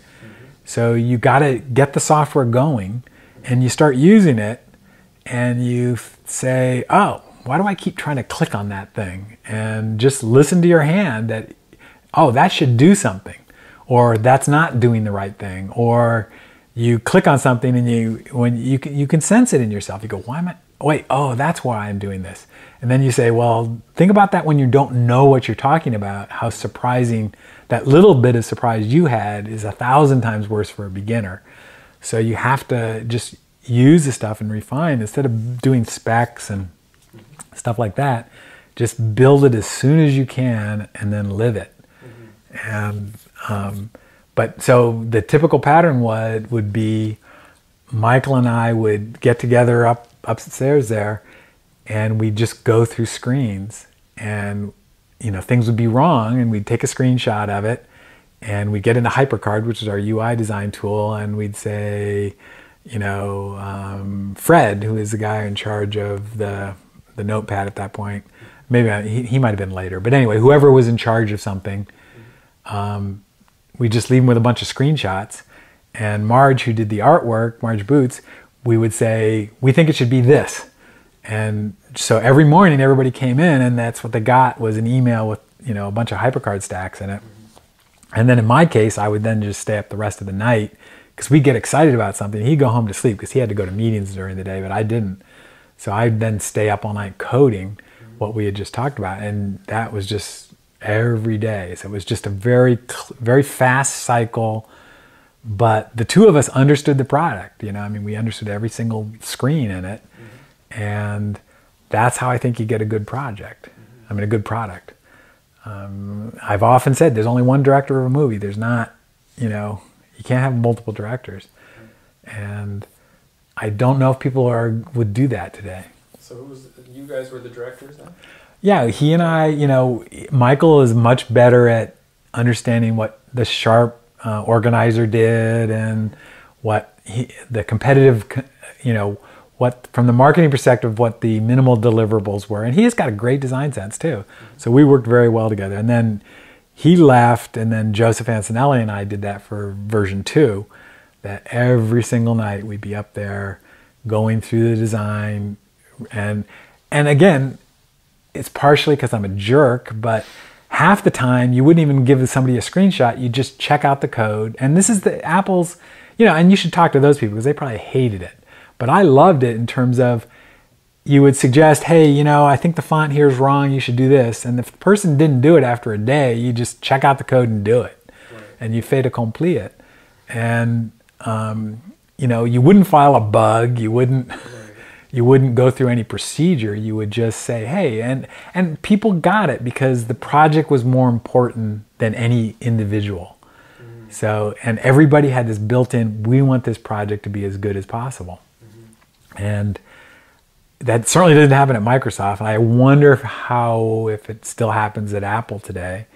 So you got to get the software going, and you start using it, and you say, oh, why do I keep trying to click on that thing? And just listen to your hand that, oh, that should do something, or that's not doing the right thing. Or you click on something and you can sense it in yourself. You go, oh, that's why I'm doing this. And then you say, well, think about that when you don't know what you're talking about, how surprising that little bit of surprise you had is 1,000 times worse for a beginner. So you have to just use the stuff and refine instead of doing specs and stuff like that. Just build it as soon as you can and then live it. And but so the typical pattern would be Michael and I would get together upstairs there, and we'd just go through screens, and you know, things would be wrong, and we'd take a screenshot of it, and we'd get into HyperCard, which is our UI design tool, and we'd say, you know, Fred, who is the guy in charge of the notepad at that point, maybe he might have been later, but anyway, whoever was in charge of something, we just leave him with a bunch of screenshots. And Marge, who did the artwork, Marge Boots, we would say, we think it should be this. And so every morning everybody came in, and that's what they got, was an email with, you know, a bunch of HyperCard stacks in it. And then in my case, I would then just stay up the rest of the night because we'd get excited about something. He'd go home to sleep because he had to go to meetings during the day, but I didn't. So I'd then stay up all night coding what we had just talked about. And that was just every day. So it was just a very, very fast cycle. But the two of us understood the product. I mean, we understood every single screen in it. And that's how I think you get a good project. I mean, a good product. I've often said there's only one director of a movie. There's not, you can't have multiple directors. And I don't know if people would do that today. So you guys were the directors then? Yeah, he and I, Michael is much better at understanding what the Sharp organizer did and what the competitive, what from the marketing perspective, what the minimal deliverables were. And he's got a great design sense too. So we worked very well together. And then he left, and then Joseph Antonelli and I did that for version 2, that every single night we'd be up there going through the design. And again, it's partially because I'm a jerk, but half the time you wouldn't even give somebody a screenshot. You just check out the code. And this is the Apple's, and you should talk to those people because they probably hated it. But I loved it in terms of you would suggest, hey, I think the font here is wrong. You should do this. And if the person didn't do it after a day, you just check out the code and do it. Right. And you fait accompli it. And, you wouldn't file a bug. You wouldn't... Right. You wouldn't go through any procedure. You would just say, hey, and people got it because the project was more important than any individual. So, and everybody had this built in, we want this project to be as good as possible. And that certainly didn't happen at Microsoft. And I wonder if it still happens at Apple today.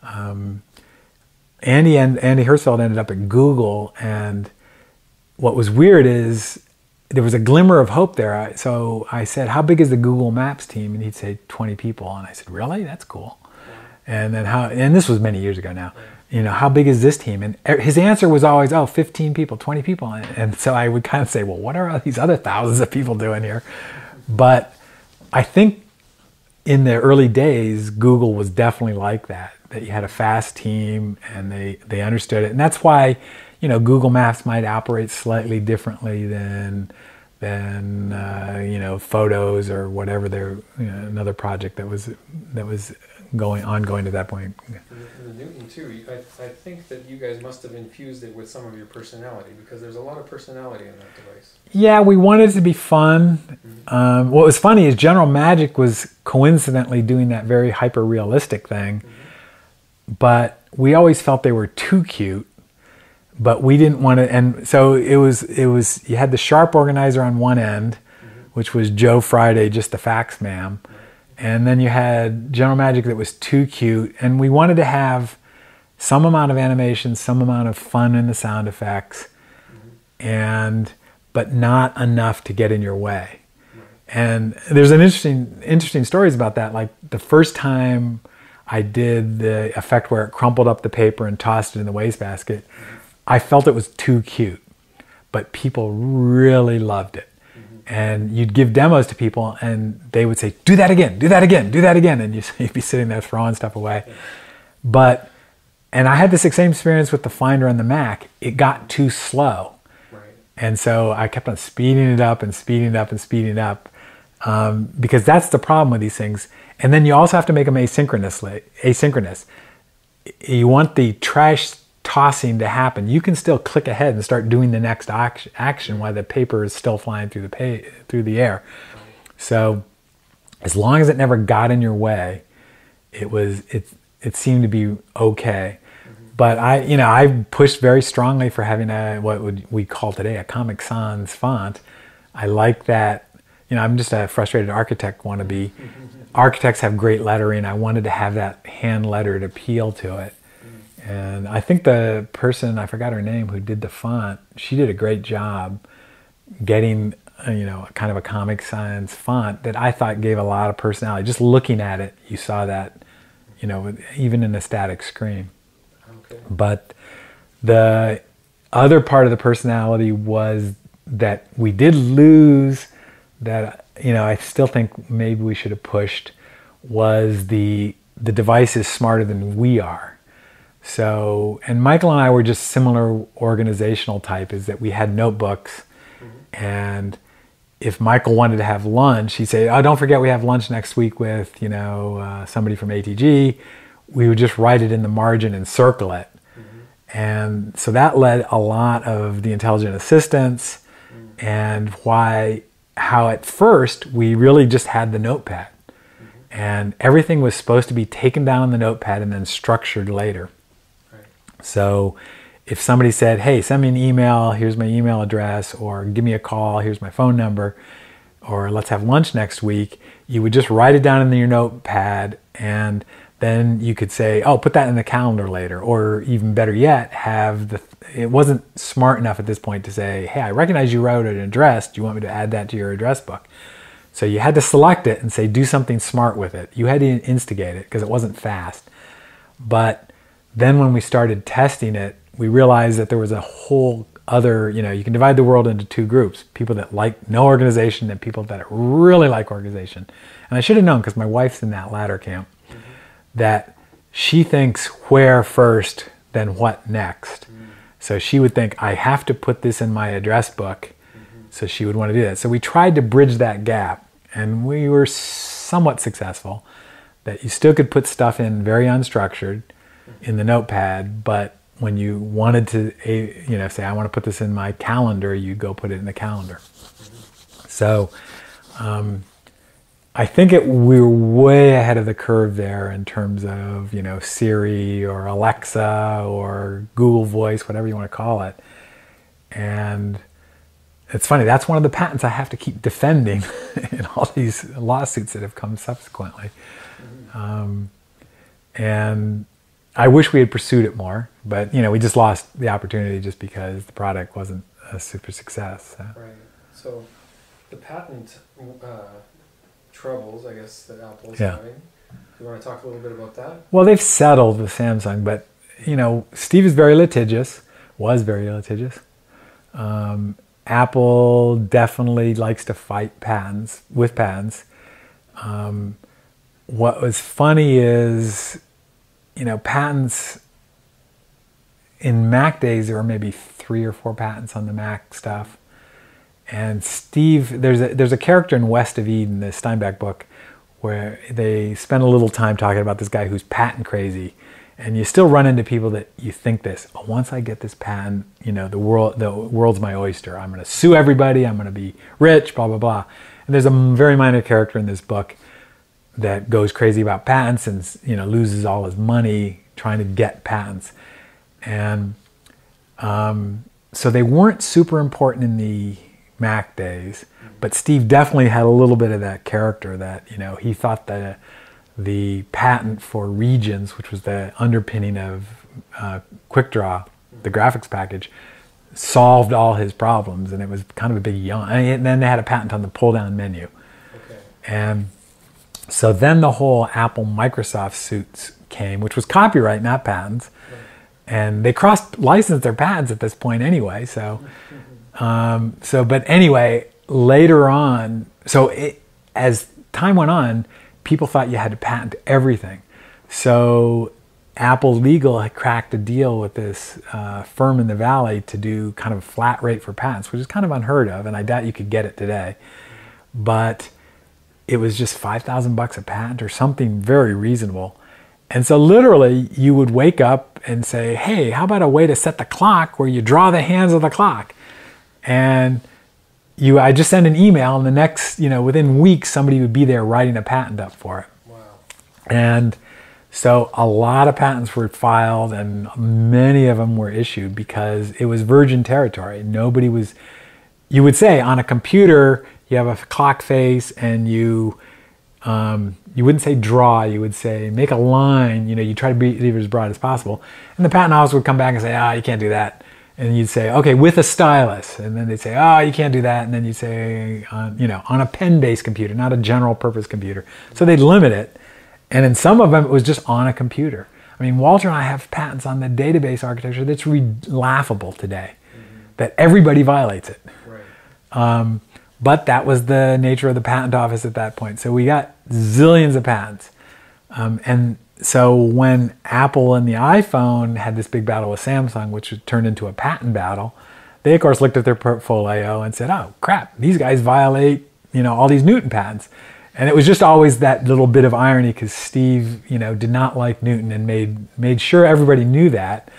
Andy Hertzfeld ended up at Google, and what was weird is there was a glimmer of hope there. So I said, how big is the Google Maps team? And he'd say 20 people. And I said, really? That's cool. And then and this was many years ago now, how big is this team? And his answer was always, 15 people, 20 people. And so I would kind of say, well, what are all these other thousands of people doing here? But I think in the early days, Google was definitely like that you had a fast team and they understood it. And that's why, Google Maps might operate slightly differently than Photos or whatever another project that was ongoing to that point. And the Newton too. I think that you guys must have infused it with some of your personality, because there's a lot of personality in that device. Yeah, we wanted it to be fun. What was funny is General Magic was coincidentally doing that very hyper realistic thing, but we always felt they were too cute. But we didn't want to, and so it was. You had the Sharp organizer on one end, which was Joe Friday, just the fax ma'am, and then you had General Magic that was too cute, and we wanted to have some amount of animation, some amount of fun in the sound effects, but not enough to get in your way. And there's an interesting stories about that. Like the first time I did the effect where it crumpled up the paper and tossed it in the wastebasket, I felt it was too cute, but people really loved it. And you'd give demos to people and they would say, do that again, do that again, do that again. And you'd be sitting there throwing stuff away. And I had this same experience with the Finder on the Mac. It got too slow. And so I kept on speeding it up and speeding it up and speeding it up, because that's the problem with these things. And then you also have to make them asynchronous. You want the trash tossing to happen. You can still click ahead and start doing the next action while the paper is still flying through the air. So as long as it never got in your way, it seemed to be okay. But I pushed very strongly for having what we call today a Comic Sans font. I like that. I'm just a frustrated architect wannabe. Architects have great lettering. I wanted to have that hand lettered appeal to it. And I think the person, I forgot her name, who did the font, she did a great job getting, kind of a Comic Sans font that I thought gave a lot of personality. Just looking at it, you saw that, even in a static screen. Okay. But the other part of the personality was that we did lose that, I still think maybe we should have pushed, was the device is smarter than we are. So, and Michael and I were just similar organizational type, is that we had notebooks, and if Michael wanted to have lunch, he'd say, oh, don't forget we have lunch next week with, you know, somebody from ATG. We would just write it in the margin and circle it. And so that led a lot of the intelligent assistants, and how at first we really just had the notepad, and everything was supposed to be taken down on the notepad and then structured later. Right. So if somebody said, hey, send me an email, here's my email address, or give me a call, here's my phone number, or let's have lunch next week, you would just write it down in your notepad, and then you could say, oh, put that in the calendar later. Or even better yet, it wasn't smart enough at this point to say, hey, I recognize you wrote an address, do you want me to add that to your address book? So you had to select it and say, do something smart with it. You had to instigate it because it wasn't fast. But then when we started testing it, we realized that there was a whole other, you know, you can divide the world into two groups: people that like no organization and people that really like organization. And I should have known, because my wife's in that latter camp, that she thinks where first, then what next. So she would think, I have to put this in my address book. So she would want to do that. So we tried to bridge that gap, and we were somewhat successful, that you still could put stuff in very unstructured in the notepad, but when you wanted to, you know, say, I want to put this in my calendar, you go put it in the calendar. So I think we were way ahead of the curve there in terms of, you know, Siri or Alexa or Google Voice, whatever you want to call it. And it's funny, that's one of the patents I have to keep defending in all these lawsuits that have come subsequently. And I wish we had pursued it more, but, you know, we just lost the opportunity just because the product wasn't a super success. So. Right. So the patent troubles, I guess, that Apple's having. Do you want to talk a little bit about that? Well, they've settled with Samsung, but, you know, Steve is very litigious, was very litigious. Apple definitely likes to fight patents. What was funny is, you know, patents in Mac days, there were maybe 3 or 4 patents on the Mac stuff. And Steve, there's a character in West of Eden, the Steinbeck book, where they spend a little time talking about this guy who's patent crazy. And you still run into people that you think this, oh, once I get this patent, you know, the world's my oyster. I'm going to sue everybody. I'm going to be rich, blah, blah, blah. And there's a very minor character in this book that goes crazy about patents and, you know, loses all his money trying to get patents. And so they weren't super important in the Mac days, but Steve definitely had a little bit of that character that, you know, he thought that the patent for regions, which was the underpinning of QuickDraw, the graphics package, solved all his problems, and it was kind of a big yawn. And then they had a patent on the pull-down menu. Okay. And so then the whole Apple-Microsoft suits came, which was copyright, not patents. Right. And they cross-licensed their patents at this point anyway. So, but anyway, later on, as time went on, people thought you had to patent everything. So Apple Legal had cracked a deal with this firm in the Valley to do kind of a flat rate for patents, which is kind of unheard of, and I doubt you could get it today. But it was just $5,000 a patent or something very reasonable. And so literally you would wake up and say, hey, how about a way to set the clock where you draw the hands of the clock? And I just send an email, and the next, you know, within weeks, somebody would be there writing a patent up for it. Wow. And so a lot of patents were filed, and many of them were issued because it was virgin territory. Nobody was, you would say on a computer, you have a clock face, and you wouldn't say draw, you would say make a line, you know, you try to be as broad as possible. And the patent office would come back and say, you can't do that. And you'd say, okay, with a stylus. And then they'd say, you can't do that. And then you'd say, you know, on a pen-based computer, not a general purpose computer. So they'd limit it. And in some of them, it was just on a computer. I mean, Walter and I have patents on the database architecture that's laughable today, that everybody violates it. Right. But that was the nature of the patent office at that point. So we got zillions of patents. And so when Apple and the iPhone had this big battle with Samsung, which turned into a patent battle, they of course looked at their portfolio and said, "Oh crap, these guys violate, all these Newton patents." And it was just always that little bit of irony because Steve, did not like Newton and made sure everybody knew that.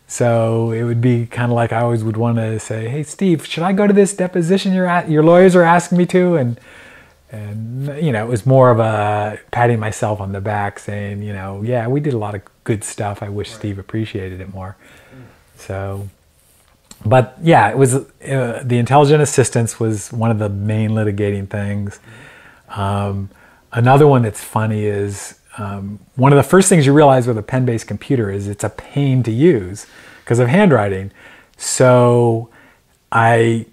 So it would be kind of like I always would want to say, "Hey Steve, should I go to this deposition your lawyers are asking me to?" And it was more of a patting myself on the back saying, yeah, we did a lot of good stuff. I wish Steve appreciated it more. So, but yeah, it was the intelligent assistance was one of the main litigating things. Another one that's funny is one of the first things you realize with a pen-based computer is it's a pain to use because of handwriting. So I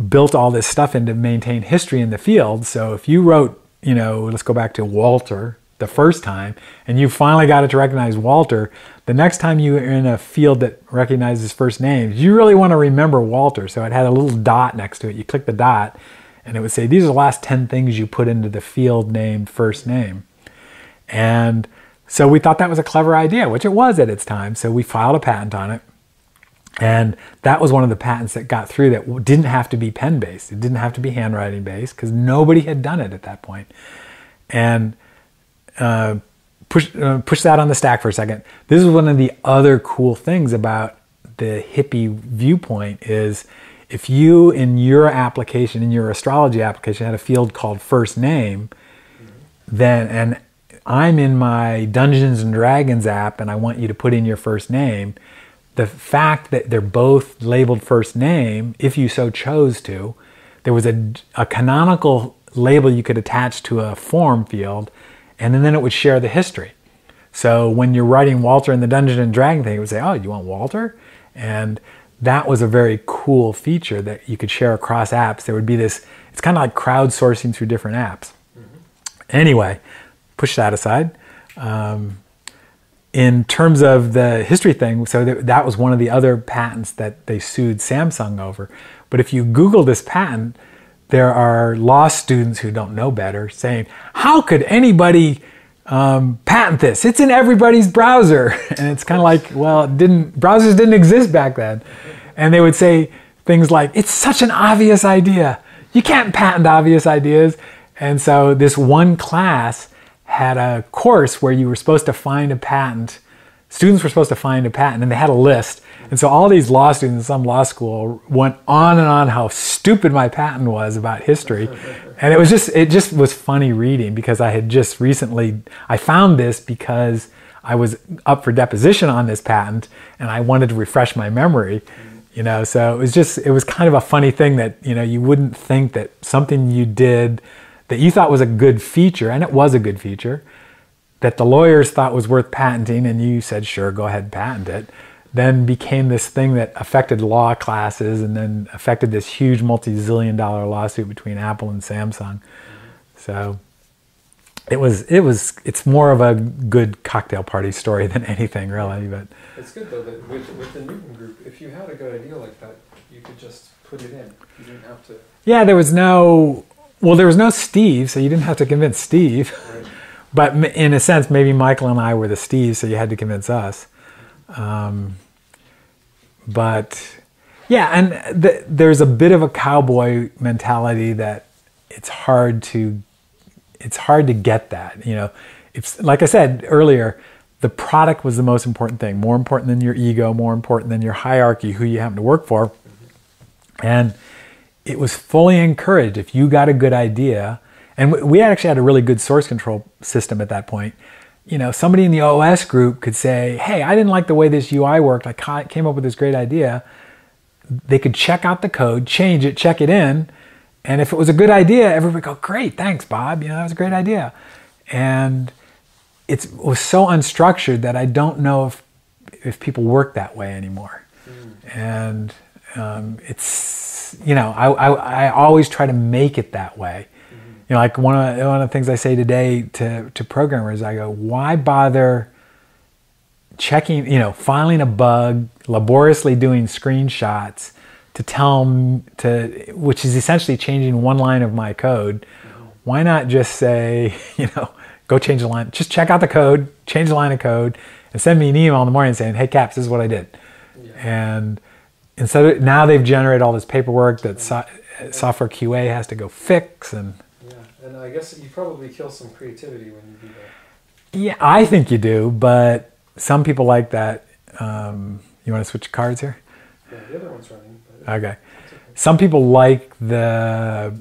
built all this stuff in to maintain history in the field. So if you wrote, let's go back to Walter the first time, and you finally got it to recognize Walter, the next time you're in a field that recognizes first names, you really want to remember Walter. So it had a little dot next to it. You click the dot, and it would say, these are the last 10 things you put into the field named first name. And so we thought that was a clever idea, which it was at its time. So we filed a patent on it. And that was one of the patents that got through that didn't have to be pen-based. It didn't have to be handwriting-based because nobody had done it at that point. And push that on the stack for a second. This is one of the other cool things about the hippie viewpoint is if you, in your application, in your astrology application, had a field called first name, then, and I'm in my Dungeons and Dragons app and I want you to put in your first name, the fact that they're both labeled first name, if you so chose to, there was a canonical label you could attach to a form field, and then it would share the history. So when you're writing Walter in the Dungeon and Dragon thing, it would say, "Oh, you want Walter?" And that was a very cool feature that you could share across apps. There would be this, it's kind of like crowdsourcing through different apps. Anyway, push that aside. In terms of the history thing, so that was one of the other patents that they sued Samsung over. But if you Google this patent, there are law students who don't know better saying, how could anybody patent this? It's in everybody's browser. And it's kind of like, well, browsers didn't exist back then. And they would say things like, it's such an obvious idea. You can't patent obvious ideas. And so this one class had a course where you were supposed to find a patent. Students were supposed to find a patent, and they had a list. And so all these law students in some law school went on and on how stupid my patent was about history. And it just was funny reading because I had just recently, I found this because I was up for deposition on this patent and I wanted to refresh my memory, so it was kind of a funny thing that, you wouldn't think that something you did that you thought was a good feature, and it was a good feature, that the lawyers thought was worth patenting, and you said, sure, go ahead and patent it, then became this thing that affected law classes and then affected this huge multi-zillion-dollar lawsuit between Apple and Samsung. So it's more of a good cocktail party story than anything, really. But it's good, though, that with the Newton group, if you had a good idea like that, you could just put it in. You didn't have to... Yeah, there was no Steve, so you didn't have to convince Steve. Right. But in a sense, maybe Michael and I were the Steves, so you had to convince us. But yeah, and there's a bit of a cowboy mentality that it's hard to get that. It's like I said earlier, the product was the most important thing, more important than your ego, more important than your hierarchy, who you happen to work for. And it was fully encouraged if you got a good idea, and we actually had a really good source control system at that point. Somebody in the OS group could say, hey, I didn't like the way this UI worked. I came up with this great idea. They could check out the code, change it, check it in. And if it was a good idea, everybody would go, great, thanks, Bob. That was a great idea. And it was so unstructured that I don't know if people work that way anymore. And it's, I always try to make it that way. Like one of the things I say today to programmers, I go, why bother checking, filing a bug, laboriously doing screenshots to tell them which is essentially changing one line of my code. Why not just say, go change the line. Just check out the code, change the line of code, and send me an email in the morning saying, hey, Caps, this is what I did. Yeah. And instead of, now they've generated all this paperwork that software QA has to go fix. And and I guess you probably kill some creativity when you do that. Yeah, I think you do, but some people like that. You want to switch cards here? Yeah, the other one's running. But okay. Some people like the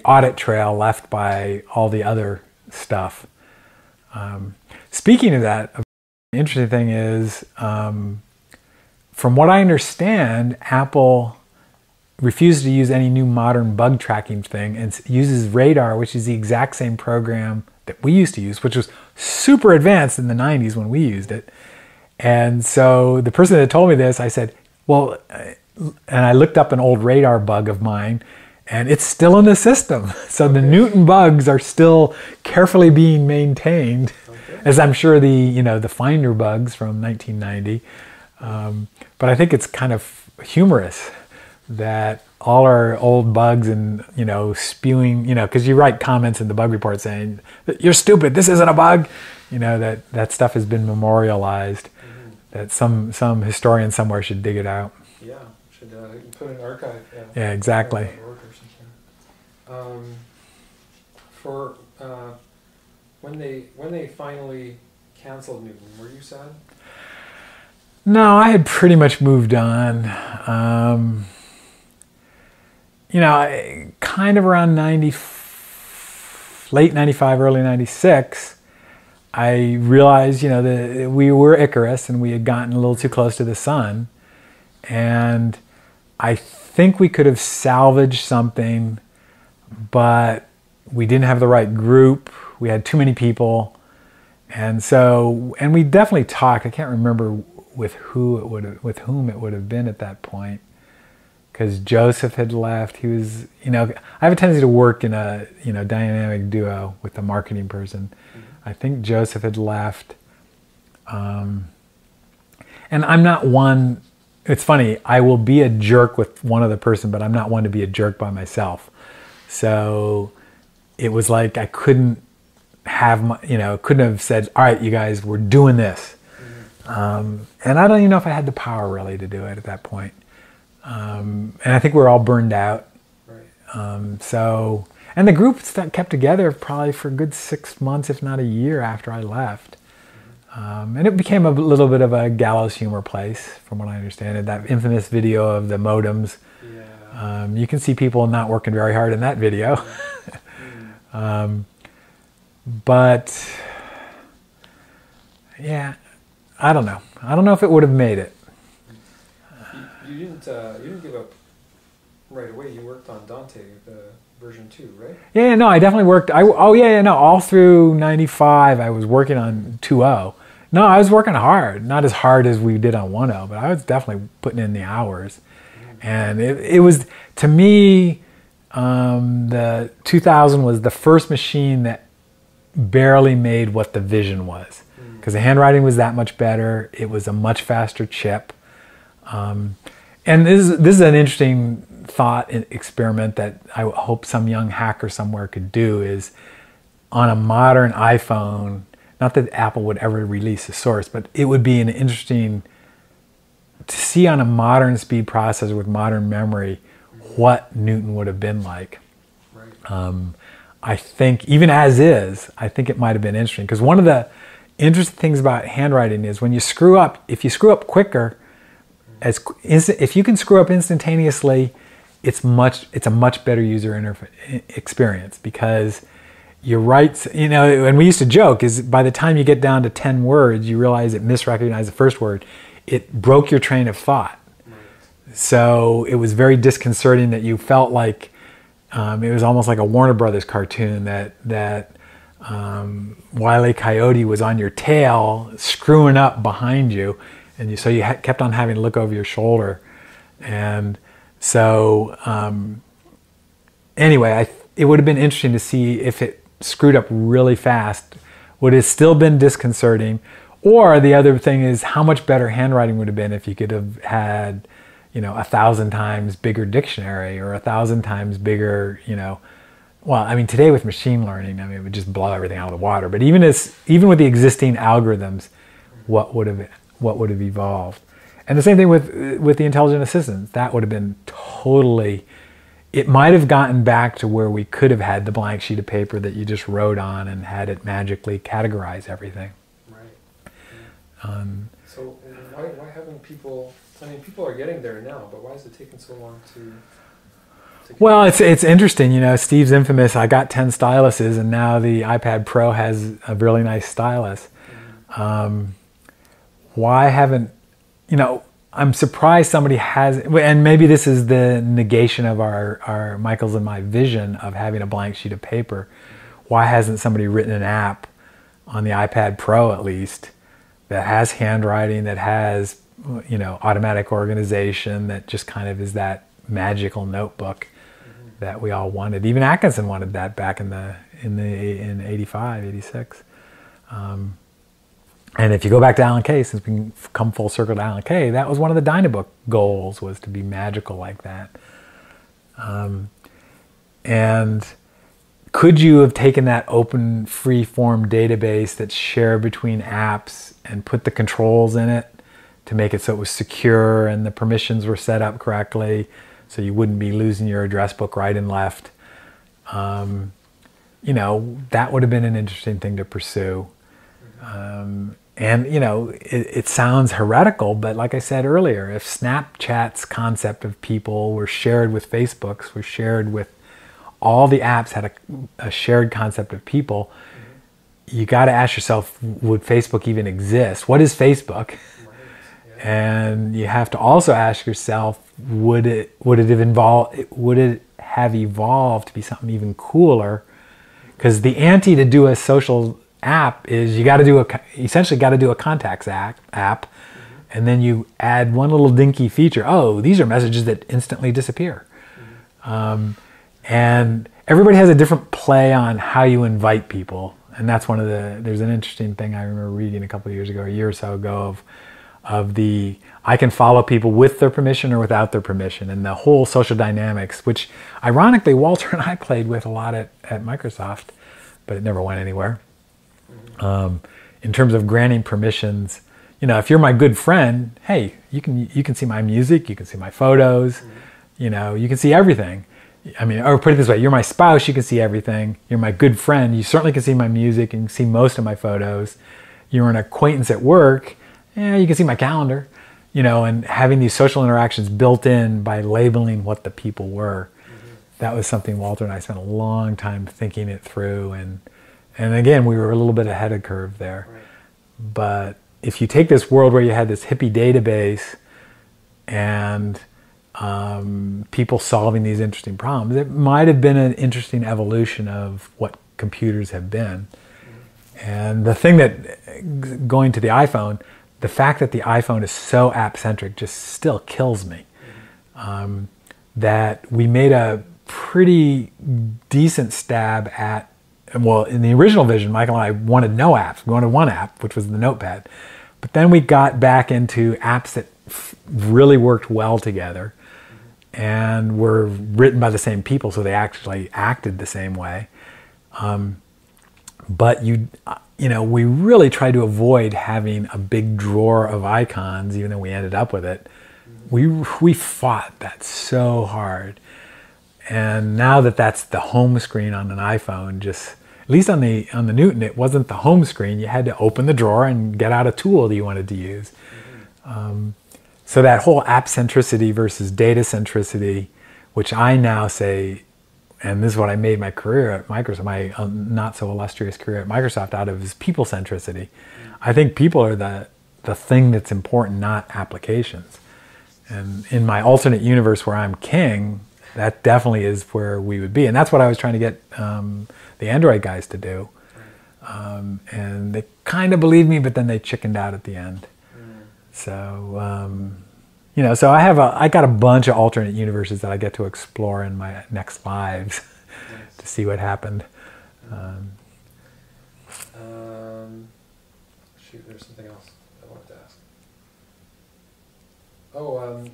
audit trail left by all the other stuff. Speaking of that, the interesting thing is, from what I understand, Apple refuses to use any new modern bug tracking thing and uses Radar, which is the exact same program that we used to use, which was super advanced in the 90s when we used it. And so the person that told me this, I said, well, and I looked up an old Radar bug of mine, and it's still in the system. So the Newton bugs are still carefully being maintained, as I'm sure the Finder bugs from 1990. But I think it's kind of humorous that all our old bugs and, spewing, because you write comments in the bug report saying, you're stupid, this isn't a bug, that stuff has been memorialized, that some historian somewhere should dig it out. Yeah, should put an archive. Yeah, exactly. For when they finally canceled Newton, were you sad? No, I had pretty much moved on. Kind of around late 95, early 96, I realized, that we were Icarus and we had gotten a little too close to the sun. And I think we could have salvaged something, but we didn't have the right group. We had too many people. And we definitely talked. I can't remember with whom it would have been at that point, because Joseph had left. He was, I have a tendency to work in a, dynamic duo with the marketing person. I think Joseph had left. And I'm not one, it's funny, I will be a jerk with one other person, but I'm not one to be a jerk by myself. So it was like I couldn't have, couldn't have said, all right, you guys, we're doing this. And I don't even know if I had the power really to do it at that point. And I think we were all burned out. Right. And the group kept together probably for a good 6 months, if not a year after I left. And it became a little bit of a gallows humor place, from what I understand it. That infamous video of the modems. Yeah. You can see people not working very hard in that video. But yeah, I don't know. I don't know if it would have made it. You didn't give up right away. You worked on Dante, the version 2, right? Yeah, no, I definitely worked. All through 95, I was working on 2.0. No, I was working hard. Not as hard as we did on 1.0, but I was definitely putting in the hours. And it was, to me, the 2000 was the first machine that barely made what the vision was. Because the handwriting was that much better. It was a much faster chip. And this is an interesting thought experiment that I hope some young hacker somewhere could do, is on a modern iPhone, not that Apple would ever release a source, but it would be an interesting to see on a modern speed processor with modern memory what Newton would have been like. Right. I think, even as is, I think it might have been interesting, because one of the interesting things about handwriting is when you screw up, if you screw up quicker, if you can screw up instantaneously, it's a much better user experience, because you write, and we used to joke, is by the time you get down to 10 words, you realize it misrecognized the first word. It broke your train of thought. Right. So it was very disconcerting that you felt like it was almost like a Warner Brothers cartoon that Wile E. Coyote was on your tail, screwing up behind you, and so you kept on having to look over your shoulder. And so anyway, it would have been interesting to see if it screwed up really fast. Would it have still been disconcerting? Or the other thing is, how much better handwriting would have been if you could have had, 1,000 times bigger dictionary, or 1,000 times bigger, well, I mean, today with machine learning, I mean, it would just blow everything out of the water. But even with the existing algorithms, what would have evolved? And the same thing with the intelligent assistants. That would have been totally. It might have gotten back to where we could have had the blank sheet of paper that you just wrote on and had it magically categorize everything. Right. Yeah. So why haven't people? I mean, people are getting there now, but why is it taking so long to well, it's interesting. You know, Steve's infamous, I got 10 styluses, and now the iPad Pro has a really nice stylus. Mm-hmm. Why haven't, you know, I'm surprised somebody has, and maybe this is the negation of our Michael's and my vision of having a blank sheet of paper. Why hasn't somebody written an app on the iPad Pro at least that has handwriting, that has, you know, automatic organization, that just kind of is that magical notebook that we all wanted. Even Atkinson wanted that back in 85, 86. And if you go back to Alan Kay, since we can come full circle to Alan Kay, that was one of the Dynabook goals, was to be magical like that. And could you have taken that open free-form database that's shared between apps and put the controls in it to make it so it was secure and the permissions were set up correctly, so you wouldn't be losing your address book right and left? You know, that would have been an interesting thing to pursue. And, you know, it sounds heretical, but like I said earlier, if Snapchat's concept of people were shared with Facebook's, were shared with all the apps, had a shared concept of people, you got to ask yourself, would Facebook even exist? What is Facebook? Right. Yeah. And you have to also ask yourself, would it have evolved to be something even cooler? Because the ante to do a social app is you essentially got to do a contacts app, and then you add one little dinky feature. Oh, these are messages that instantly disappear. And everybody has a different play on how you invite people. And that's there's an interesting thing I remember reading a year or so ago of the, I can follow people with their permission or without their permission, and the whole social dynamics, which ironically Walter and I played with a lot at Microsoft, but it never went anywhere. In terms of granting permissions, you know, if you're my good friend, hey, you can see my music, you can see my photos, you know, you can see everything. I mean, or put it this way, you're my spouse, you can see everything. You're my good friend, you certainly can see my music and you can see most of my photos. You're an acquaintance at work, you can see my calendar, you know, and having these social interactions built in by labeling what the people were. That was something Walter and I spent a long time thinking it through, and again, we were a little bit ahead of curve there. Right. But if you take this world where you had this hippie database and people solving these interesting problems, it might have been an interesting evolution of what computers have been. And the thing that, going to the iPhone, the fact that the iPhone is so app-centric just still kills me. That we made a pretty decent stab at, well, in the original vision, Michael and I wanted no apps. We wanted one app, which was the Notepad. But then we got back into apps that really worked well together and were written by the same people, so they actually acted the same way. But you know, we really tried to avoid having a big drawer of icons, even though we ended up with it. We fought that so hard. And now that that's the home screen on an iPhone, just at least on the Newton, it wasn't the home screen. You had to open the drawer and get out a tool that you wanted to use. So that whole app centricity versus data centricity, which I now say, and this is what I made my career at Microsoft, my not so illustrious career at Microsoft out of, is people centricity. I think people are the thing that's important, not applications. And in my alternate universe where I'm king, that definitely is where we would be. And that's what I was trying to get the Android guys to do. And they kind of believed me, but then they chickened out at the end. So, you know, so I got a bunch of alternate universes that I get to explore in my next lives to see what happened. Shoot, there's something else I wanted to ask. Oh,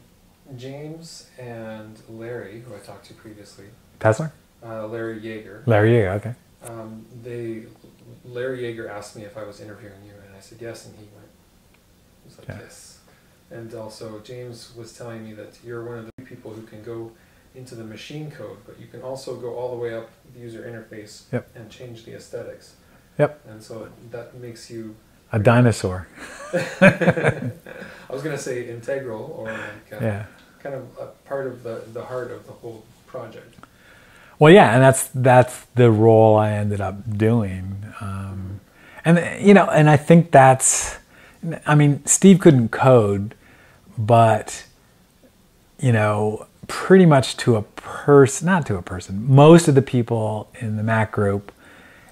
James and Larry, who I talked to previously. Tesla? Larry Yeager. Larry Yeager, okay. Larry Yeager asked me if I was interviewing you, and I said yes, and he was like, Yeah. yes. And also James was telling me that you're one of the people who can go into the machine code, but you can also go all the way up the user interface and change the aesthetics. Yep. And so that makes you a dinosaur. I was going to say integral, or like kind of a part of the heart of the whole project. Well, yeah, and that's the role I ended up doing. And you know, and I think that's, I mean, Steve couldn't code, but you know, pretty much to a person, not to a person, most of the people in the Mac group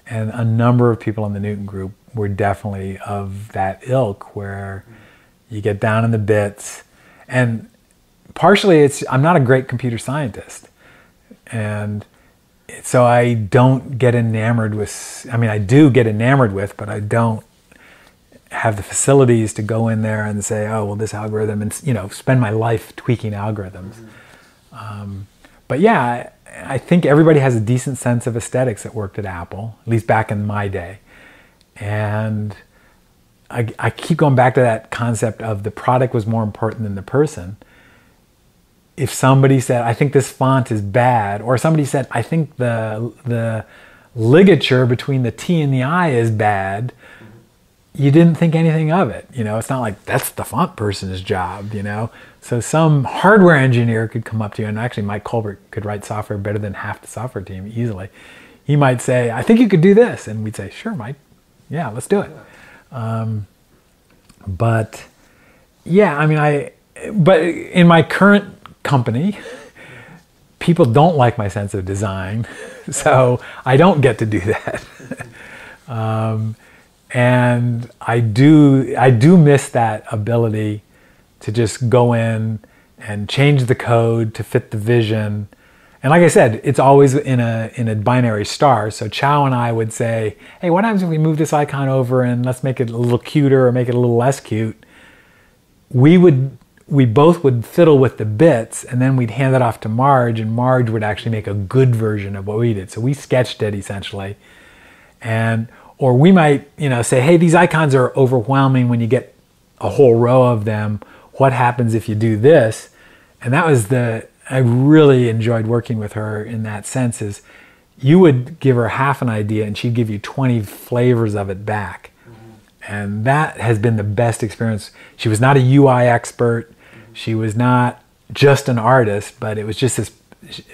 and a number of people in the Newton group were definitely of that ilk, where you get down in the bits. And partially I'm not a great computer scientist, and so I don't get enamored with, I mean, I do get enamored with, but I don't have the facilities to go in there and say, oh, well, this algorithm, and, you know, spend my life tweaking algorithms. But yeah, I think everybody has a decent sense of aesthetics that worked at Apple, at least back in my day. And I keep going back to that concept of the product was more important than the person. If somebody said, I think this font is bad, or somebody said, I think the ligature between the T and the I is bad, you didn't think anything of it. You know, it's not like that's the font person's job, you know. So some hardware engineer could come up to you, and actually Mike Colbert could write software better than half the software team easily. He might say, I think you could do this. And we'd say, sure, Mike. Yeah, let's do it. But yeah, I mean, but in my current company, people don't like my sense of design, so I don't get to do that. And I do miss that ability to just go in and change the code to fit the vision. And like I said, it's always in a binary star. So Chow and I would say, hey, what happens if we move this icon over and let's make it a little cuter or make it a little less cute? We both would fiddle with the bits, and then we'd hand it off to Marge, and Marge would actually make a good version of what we did. So we sketched it essentially. Or we might, you know, say, hey, these icons are overwhelming when you get a whole row of them. What happens if you do this? And that was I really enjoyed working with her in that sense, is you would give her half an idea and she'd give you 20 flavors of it back. And that has been the best experience. She was not a UI expert. She was not just an artist, but it was just this,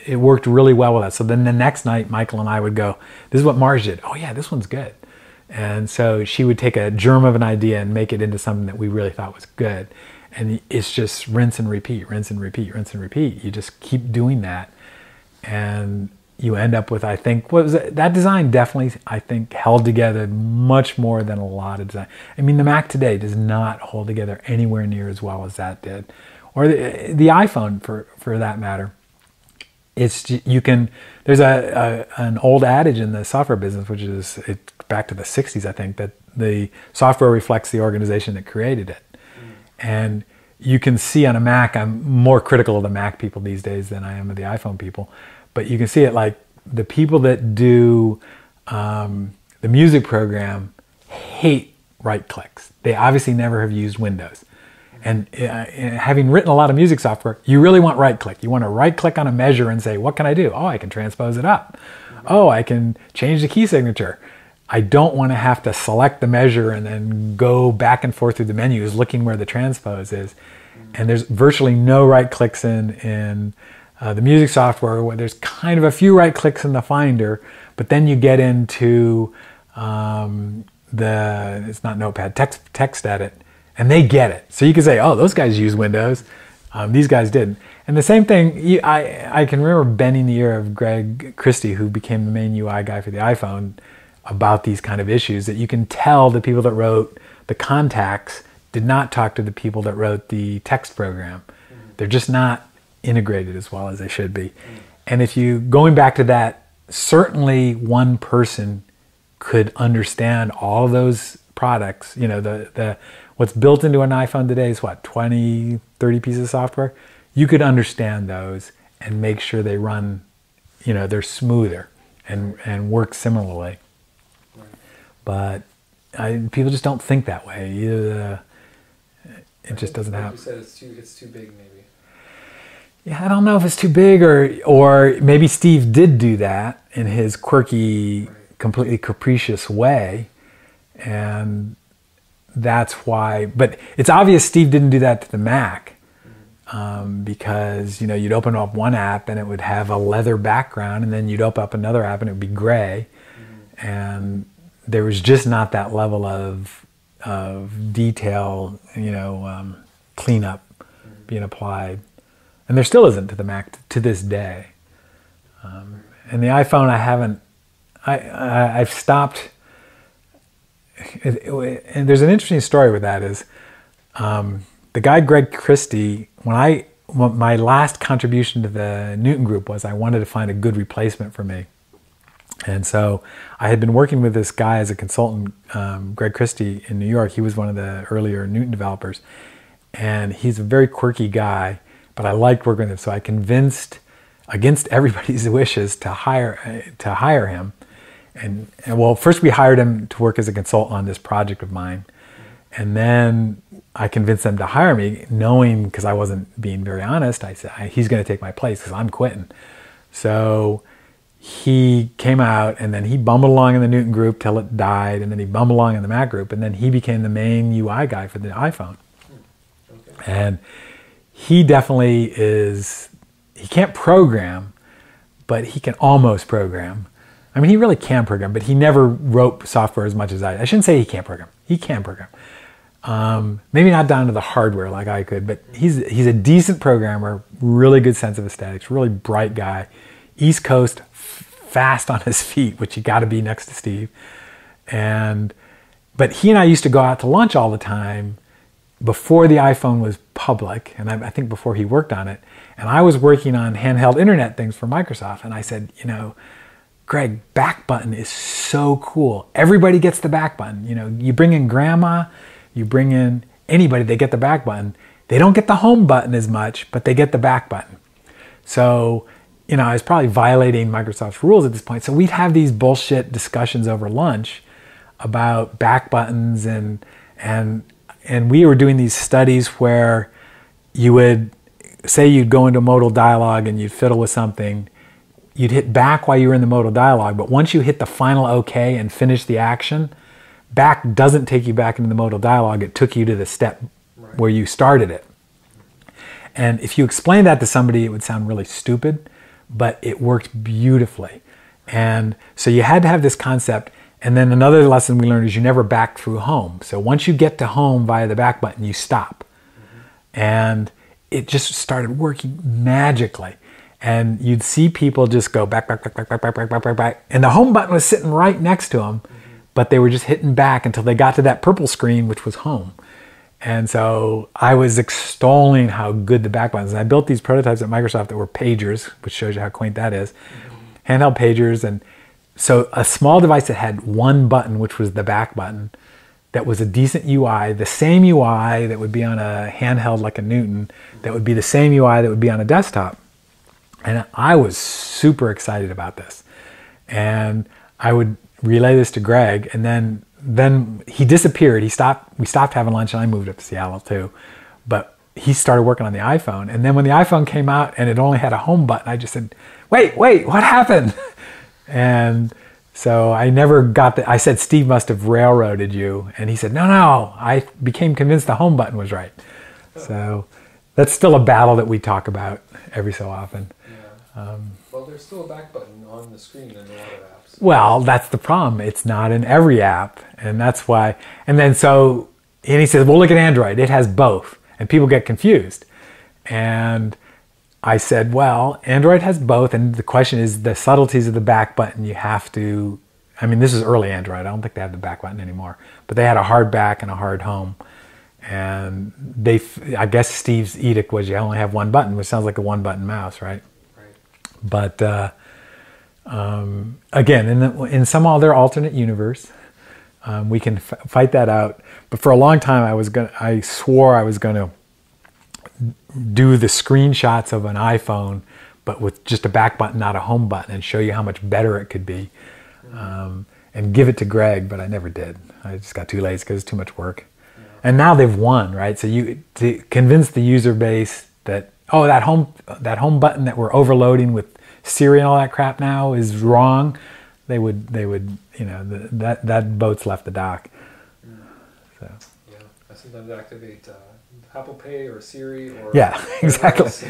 it worked really well with us. So then the next night, Michael and I would go, this is what Marge did. Oh yeah, this one's good. And so she would take a germ of an idea and make it into something that we really thought was good. And it's just rinse and repeat, rinse and repeat, rinse and repeat. You just keep doing that. And you end up with, I think, that design definitely, I think, held together much more than a lot of design. I mean, the Mac today does not hold together anywhere near as well as that did. Or the iPhone, for that matter. It's, you can, there's an old adage in the software business, which is back to the 60s, I think, that the software reflects the organization that created it. And you can see on a Mac, I'm more critical of the Mac people these days than I am of the iPhone people, but you can see it like the people that do the music program hate right clicks. They obviously never have used Windows. And having written a lot of music software, you really want right click. You want to right click on a measure and say, what can I do? Oh, I can transpose it up. Oh, I can change the key signature. I don't want to have to select the measure and then go back and forth through the menus looking where the transpose is. And there's virtually no right clicks in the music software. Where there's kind of a few right clicks in the Finder, but then you get into it's not Notepad, text edit, and they get it. So you can say, oh, those guys use Windows. These guys didn't. And the same thing, I can remember bending the ear of Greg Christie, who became the main UI guy for the iPhone, about these kind of issues, that you can tell the people that wrote the contacts did not talk to the people that wrote the text program. They're just not integrated as well as they should be. And if you, going back to that, certainly one person could understand all of those products. You know, what's built into an iPhone today is what, 20, 30 pieces of software? You could understand those and make sure they run they're smoother and work similarly. Right. But people just don't think that way. It just doesn't like happen. You said it's too big, maybe. Yeah, I don't know if it's too big or maybe Steve did do that in his quirky, completely capricious way, and that's why. But it's obvious Steve didn't do that to the Mac, because you'd open up one app and it would have a leather background, and then you'd open up another app and it would be gray, and there was just not that level of detail, cleanup being applied. And there still isn't to the Mac to this day. And the iPhone, I've stopped. And there's an interesting story with that is the guy Greg Christie, when my last contribution to the Newton Group was I wanted to find a good replacement for me. And so I had been working with this guy as a consultant, Greg Christie in New York. He was one of the earlier Newton developers. And he's a very quirky guy, but I liked working with him. So I convinced, against everybody's wishes, to hire him. And well, first we hired him to work as a consultant on this project of mine. And then I convinced them to hire me, knowing, because I wasn't being very honest, I said, he's going to take my place because I'm quitting. So he came out, and then he bumbled along in the Newton Group till it died, and then he bumbled along in the Mac Group, and then he became the main UI guy for the iPhone. Okay. And he definitely he can't program, but he can almost program. I mean, he really can program, but he never wrote software as much as I shouldn't say he can't program. He can program. Maybe not down to the hardware like I could, but he's a decent programmer, really good sense of aesthetics, really bright guy, East Coast, fast on his feet, which you got to be next to Steve. But he and I used to go out to lunch all the time before the iPhone was public, and I think before he worked on it. And I was working on handheld internet things for Microsoft, and I said, Greg, back button is so cool. Everybody gets the back button. You bring in grandma, you bring in anybody, they get the back button. They don't get the home button as much, but they get the back button. So, I was probably violating Microsoft's rules at this point. So we'd have these bullshit discussions over lunch about back buttons, and we were doing these studies where you would say you'd go into modal dialogue and you'd fiddle with something. You'd hit back while you were in the modal dialogue, but once you hit the final OK and finish the action, back doesn't take you back into the modal dialogue. It took you to the step where you started it. And if you explained that to somebody, it would sound really stupid, but it worked beautifully. And so you had to have this concept. And then another lesson we learned is you never back through home. So once you get to home via the back button, you stop. And it just started working magically. And you'd see people just go back. And the home button was sitting right next to them, but they were just hitting back until they got to that purple screen, which was home. And so I was extolling how good the back buttons. And I built these prototypes at Microsoft that were pagers, which shows you how quaint that is. Handheld pagers. And so a small device that had one button, which was the back button, that was a decent UI, the same UI that would be on a handheld like a Newton, that would be the same UI that would be on a desktop. And I was super excited about this. And I would relay this to Greg, and then he disappeared. We stopped having lunch, and I moved up to Seattle too. But he started working on the iPhone. And then when the iPhone came out and it only had a home button, I just said, wait, what happened? And so I never got I said, Steve must have railroaded you. And he said, no, I became convinced the home button was right. So that's still a battle that we talk about every so often. Well, there's still a back button on the screen in a lot of apps. Well, that's the problem. It's not in every app. And that's why. And he says, well, look at Android. It has both. And people get confused. And I said, well, Android has both. And the question is the subtleties of the back button. You have to, this is early Android. I don't think they have the back button anymore. But they had a hard back and a hard home. And I guess Steve's edict was you only have one button, which sounds like a one button mouse, right? But again, in some other alternate universe, we can fight that out. But for a long time, I swore I was going to do the screenshots of an iPhone but with just a back button, not a home button, and show you how much better it could be. And give it to Greg, but I never did. I just got too lazy because it's too much work. Yeah. And now they've won, right? So to convince the user base that, oh, that home button that we're overloading with Siri and all that crap now is wrong, they would, that boat's left the dock. So. Yeah, I sometimes activate Apple Pay or Siri or yeah, exactly. Else,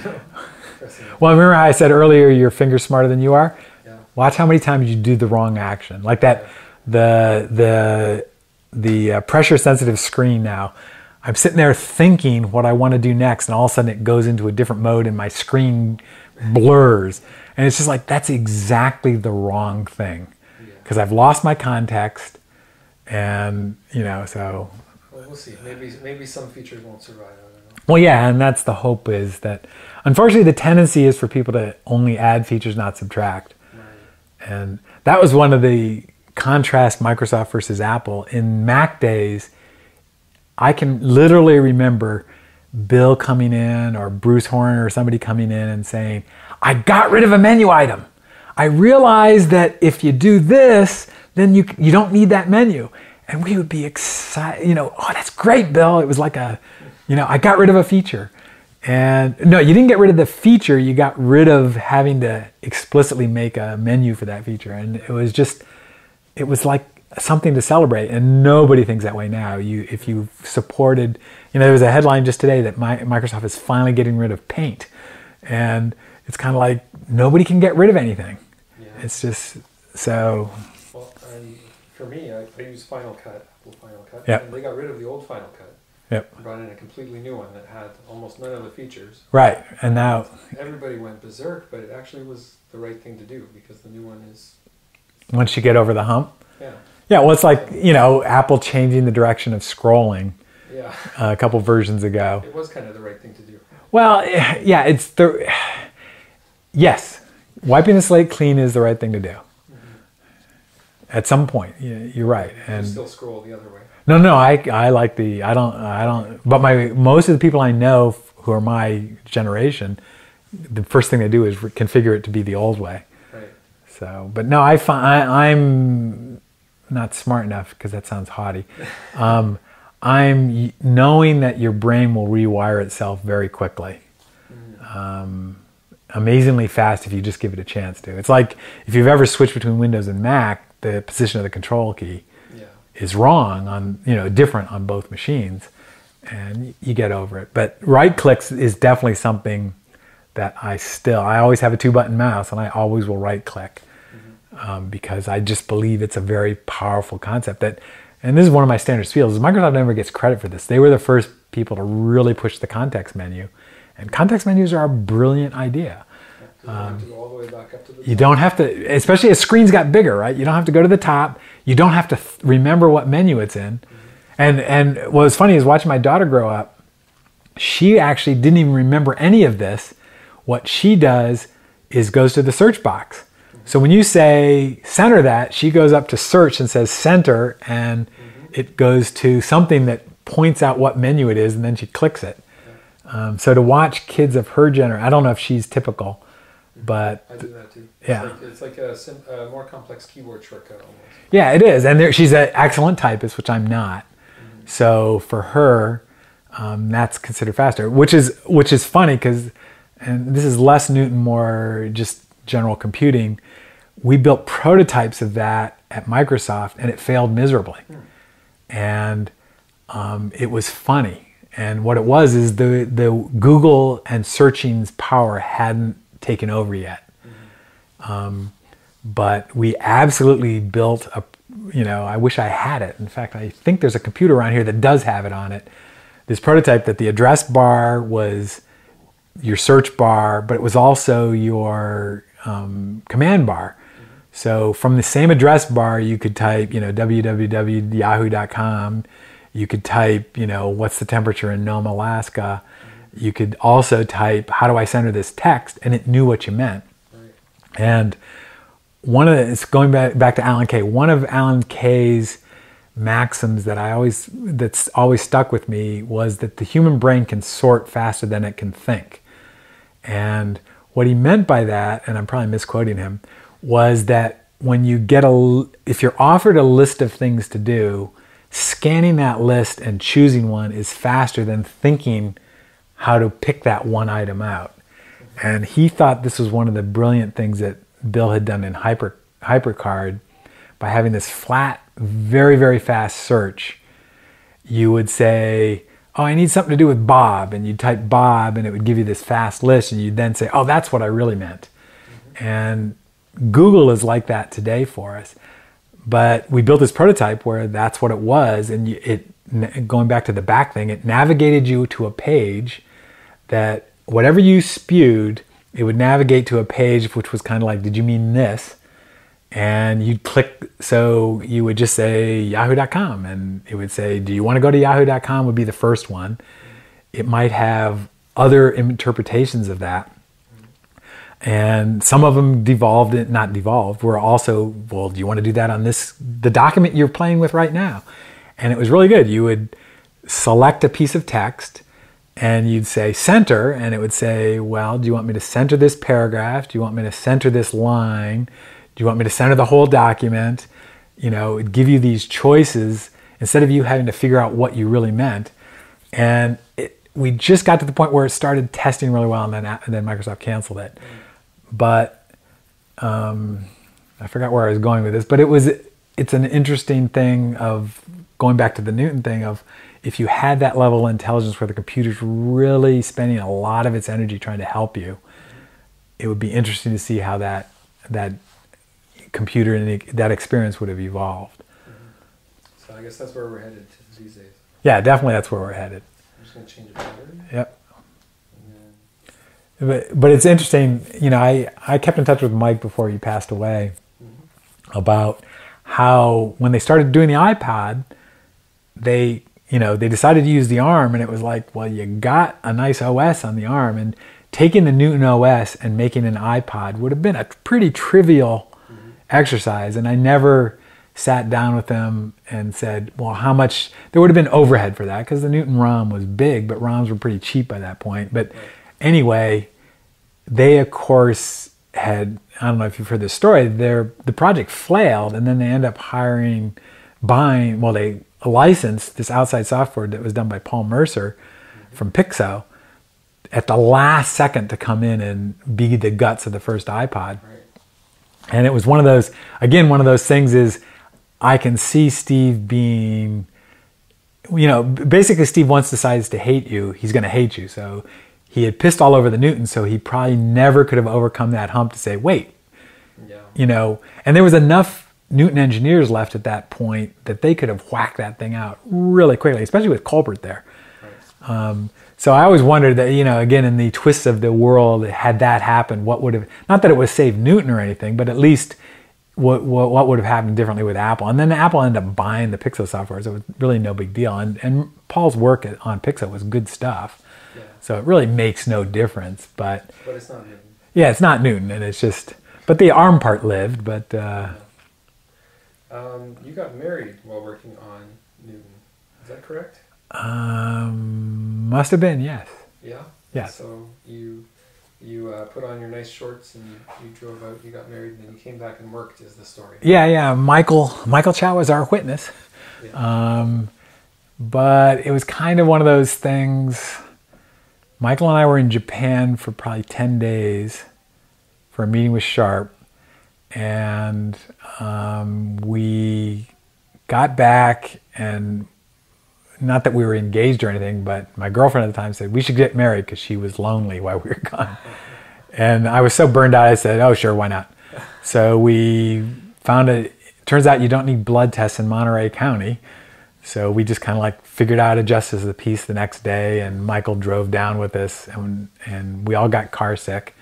Well, remember how I said earlier your finger's smarter than you are? Yeah. Watch how many times you do the wrong action. Like that, the pressure sensitive screen now. I'm sitting there thinking what I want to do next, and all of a sudden it goes into a different mode and my screen blurs. And it's just like, that's exactly the wrong thing. Because I've lost my context, and so. Well, we'll see. Maybe some features won't survive. I don't know. Well, yeah, and that's the hope, is that unfortunately the tendency is for people to only add features, not subtract. Right. And that was one of the contrast Microsoft versus Apple. In Mac days, I can literally remember Bill coming in, or Bruce Horner or somebody coming in and saying, I got rid of a menu item. I realized that if you do this, then you don't need that menu. And we would be excited, oh, that's great, Bill. It was like I got rid of a feature. And no, you didn't get rid of the feature. You got rid of having to explicitly make a menu for that feature. And it was like something to celebrate. And nobody thinks that way now. If you supported, there was a headline just today that Microsoft is finally getting rid of Paint. And it's kind of like nobody can get rid of anything. Yeah. It's just so. Well, and for me, I use Final Cut, Apple Final Cut. Yep. And they got rid of the old Final Cut. Yep. And brought in a completely new one that had almost none of the features. Right, and now everybody went berserk, but it actually was the right thing to do, because the new one is. Once you get over the hump. Yeah. Yeah. Well, it's like Apple changing the direction of scrolling. Yeah. A couple versions ago. It was kind of the right thing to do. Well, yeah, yes, wiping the slate clean is the right thing to do. Mm-hmm. At some point, you're right. And you still scroll the other way. No, I like I don't, but most of the people I know who are my generation, the first thing they do is configure it to be the old way. Right. So, but no, I'm not smart enough, because that sounds haughty. I'm knowing that your brain will rewire itself very quickly. Amazingly fast if you just give it a chance to. It's like if you've ever switched between Windows and Mac, the position of the control key is wrong on, different on both machines, and you get over it. But right clicks is definitely something that I always have a 2-button mouse, and I always will right click, because I just believe it's a very powerful concept and this is one of my standard spiels, is Microsoft never gets credit for this. They were the first people to really push the context menu, and context menus are a brilliant idea. You don't have to go all the way back up to the top. You don't have to, especially as screens got bigger, right? You don't have to go to the top. You don't have to remember what menu it's in. And what was funny is watching my daughter grow up, she actually didn't even remember any of this. What she does is goes to the search box. So when you say center that, she goes up to search and says center, and it goes to something that points out what menu it is, and then she clicks it. So to watch kids of her generation, I don't know if she's typical, but I do that too. Yeah, it's like a more complex keyboard shortcut almost. Yeah, it is, and she's an excellent typist, which I'm not. So for her, that's considered faster, which is funny, because, and this is less Newton, more just general computing. We built prototypes of that at Microsoft, and it failed miserably. And it was funny. And what it was is the Google and searching's power hadn't taken over yet. But we absolutely built I wish I had it. In fact, I think there's a computer around here that does have it on it. This prototype that the address bar was your search bar, but it was also your command bar. So from the same address bar, you could type, www.yahoo.com. You could type, what's the temperature in Nome, Alaska. You could also type, how do I send her this text? And it knew what you meant. Right. And it's going back to Alan Kay. One of Alan Kay's maxims that's always stuck with me was that the human brain can sort faster than it can think. And what he meant by that, and I'm probably misquoting him, was that when you get if you're offered a list of things to do, scanning that list and choosing one is faster than thinking how to pick that one item out. And he thought this was one of the brilliant things that Bill had done in HyperCard by having this flat, very, very fast search. You would say, oh, I need something to do with Bob, and you'd type Bob, and it would give you this fast list, and you'd then say, oh, that's what I really meant. And Google is like that today for us. But we built this prototype where that's what it was, and going back to the back thing, it navigated you to a page that whatever you spewed, it would navigate to a page which was kind of like, did you mean this? And you'd click, so you would just say yahoo.com, and it would say, do you want to go to yahoo.com would be the first one. It might have other interpretations of that. And some of them were also, well, do you want to do that on the document you're playing with right now? And it was really good. You would select a piece of text and you'd say center, and it would say, well, do you want me to center this paragraph? Do you want me to center this line? Do you want me to center the whole document? You know, it'd give you these choices instead of you having to figure out what you really meant. And we just got to the point where it started testing really well, and then Microsoft canceled it. But I forgot where I was going with this, but it's an interesting thing of going back to the Newton thing of if you had that level of intelligence where the computer's really spending a lot of its energy trying to help you, it would be interesting to see how that computer and that experience would have evolved. So I guess that's where we're headed these days. Yeah, definitely that's where we're headed. I'm just going to change the battery. Yep. But it's interesting, you know, I kept in touch with Mike before he passed away about how when they started doing the iPod, they decided to use the ARM, and it was like, well, you got a nice OS on the ARM, and taking the Newton OS and making an iPod would have been a pretty trivial exercise. And I never sat down with them and said, well, how much, there would have been overhead for that because the Newton ROM was big, but ROMs were pretty cheap by that point. But anyway, they of course had, I don't know if you've heard this story, the project flailed, and then they end up they licensed this outside software that was done by Paul Mercer from Pixo at the last second to come in and be the guts of the first iPod. And it was one of those things is I can see Steve being, you know, basically Steve once decides to hate you, he's going to hate you. So he had pissed all over the Newton, so he probably never could have overcome that hump to say, wait, you know, and there was enough Newton engineers left at that point that they could have whacked that thing out really quickly, especially with Colbert there. So I always wondered that, you know, again, in the twists of the world, had that happened, what would have, not that it would save Newton or anything, but at least what would have happened differently with Apple. And then Apple ended up buying the Pixo software, so it was really no big deal. And Paul's work on Pixo was good stuff. Yeah. So it really makes no difference. But it's not Newton. Yeah, it's not Newton, and it's just, but the ARM part lived, but... you got married while working on Newton. Is that correct? Must have been, yes. Yeah? Yeah. So you put on your nice shorts and you drove out, you got married, and then you came back and worked, is the story. Yeah. Michael Chow was our witness. Yeah. But it was kind of one of those things. Michael and I were in Japan for probably 10 days for a meeting with Sharp. And we got back, and not that we were engaged or anything, but my girlfriend at the time said we should get married because she was lonely while we were gone. And I was so burned out, I said, oh, sure, why not? So we found turns out you don't need blood tests in Monterey County. So we just kind of like figured out a justice of the peace the next day, and Michael drove down with us, and we all got car sick.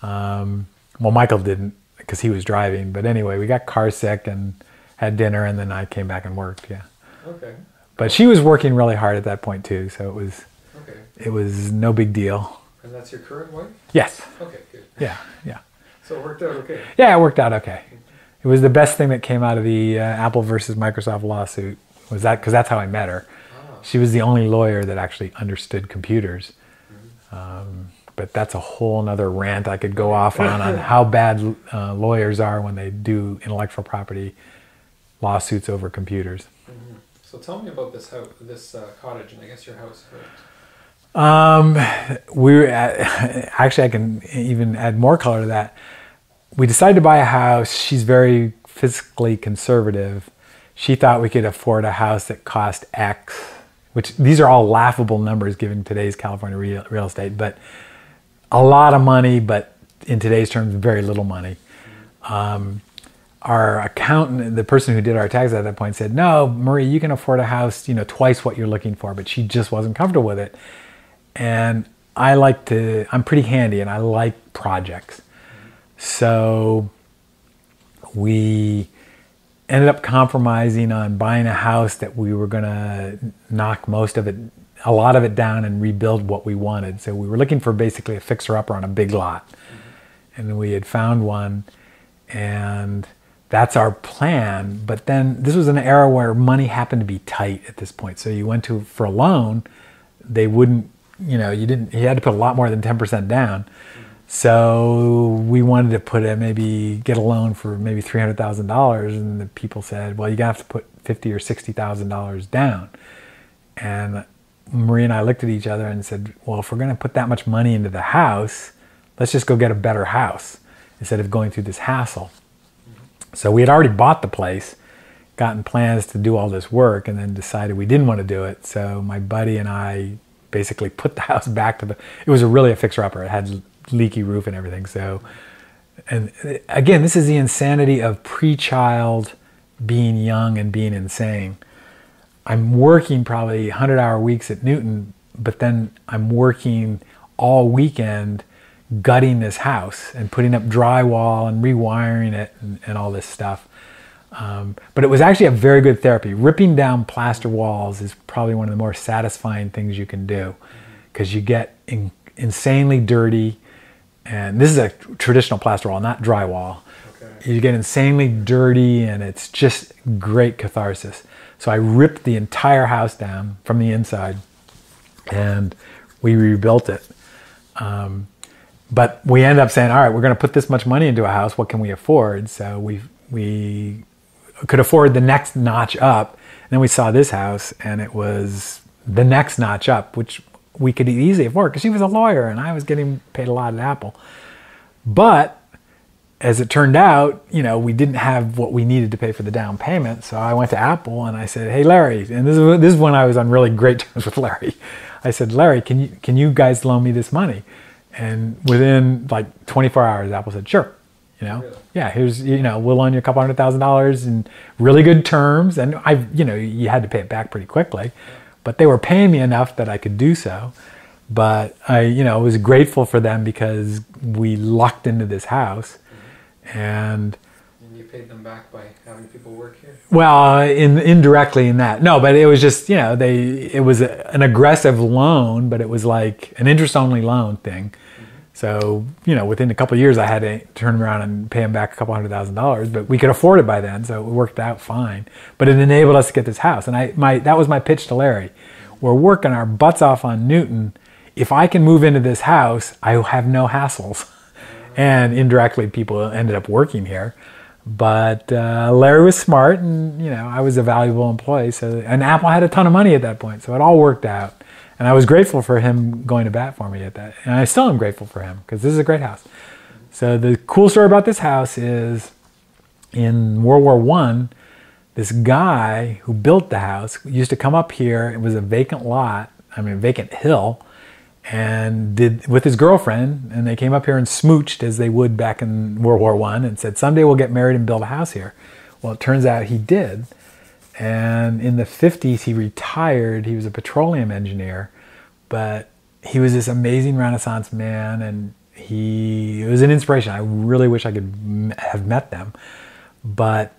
Well, Michael didn't, because he was driving. But anyway, we got car sick and had dinner, and then I came back and worked, yeah. Okay. But she was working really hard at that point too, so it was no big deal. And that's your current wife? Yes. Okay, good. Yeah. So it worked out okay? Yeah, it worked out okay. It was the best thing that came out of the Apple versus Microsoft lawsuit, was that, because that's how I met her. She was the only lawyer that actually understood computers. but that's a whole nother rant I could go off on how bad lawyers are when they do intellectual property lawsuits over computers. Mm-hmm. So tell me about this house, this cottage, and I guess your house first. Actually, I can even add more color to that. We decided to buy a house. She's very fiscally conservative. She thought we could afford a house that cost X, which these are all laughable numbers given today's California real estate, but a lot of money, but in today's terms, very little money. Our accountant, the person who did our taxes at that point, said, "No, Marie, you can afford a house, twice what you're looking for," but she just wasn't comfortable with it. And I'm pretty handy and I like projects. So we ended up compromising on buying a house that we were going to knock a lot of it down and rebuild what we wanted. So we were looking for basically a fixer-upper on a big lot. And we had found one, and that's our plan. But then this was an era where money happened to be tight at this point. So you went for a loan, they wouldn't, you had to put a lot more than 10% down. So we wanted to get a loan for maybe $300,000, and the people said, "Well, you're gonna have to put $50,000 or $60,000 down." And Marie and I looked at each other and said, "Well, if we're gonna put that much money into the house, let's just go get a better house instead of going through this hassle." So we had already bought the place, gotten plans to do all this work, and then decided we didn't want to do it. So my buddy and I basically put the house back it was really a fixer-upper. It had leaky roof and everything. So, and again, this is the insanity of pre-child being young and being insane. I'm working probably 100-hour weeks at Newton, but then I'm working all weekend gutting this house and putting up drywall and rewiring it and all this stuff. But it was actually a very good therapy. Ripping down plaster walls is probably one of the more satisfying things you can do, because you get insanely dirty. And this is a traditional plaster wall, not drywall. Okay. You get insanely dirty, and it's just great catharsis. So I ripped the entire house down from the inside, and we rebuilt it. But we ended up saying, all right, we're going to put this much money into a house. What can we afford? So we could afford the next notch up. And then we saw this house, and it was the next notch up, which we could easily afford, because she was a lawyer and I was getting paid a lot at Apple. But as it turned out, we didn't have what we needed to pay for the down payment. So I went to Apple and I said, "Hey, Larry," and this is when I was on really great terms with Larry. I said, "Larry, can you guys loan me this money?" And within like 24 hours, Apple said, "Sure." Really? Yeah, here's, we'll loan you a couple $100,000 in really good terms. And you had to pay it back pretty quickly. Yeah. But they were paying me enough that I could do so. But I was grateful for them, because we lucked into this house. And you paid them back by having people work here? Well, indirectly in that. No, but it was just, it was an aggressive loan, but it was like an interest-only loan thing. So, within a couple of years, I had to turn around and pay them back a couple $100,000, but we could afford it by then, so it worked out fine. But it enabled us to get this house, and that was my pitch to Larry. We're working our butts off on Newton. If I can move into this house, I have no hassles. And indirectly, people ended up working here. But Larry was smart, and I was a valuable employee. And Apple had a ton of money at that point, so it all worked out. And I was grateful for him going to bat for me at that. And I still am grateful for him, because this is a great house. So the cool story about this house is, in World War I, this guy who built the house used to come up here. It was a vacant vacant hill, and did with his girlfriend. And they came up here and smooched, as they would back in World War I, and said, "Someday we'll get married and build a house here." Well, it turns out he did. And in the 50s, he retired. He was a petroleum engineer, but he was this amazing Renaissance man, and he was an inspiration. I really wish I could have met them. But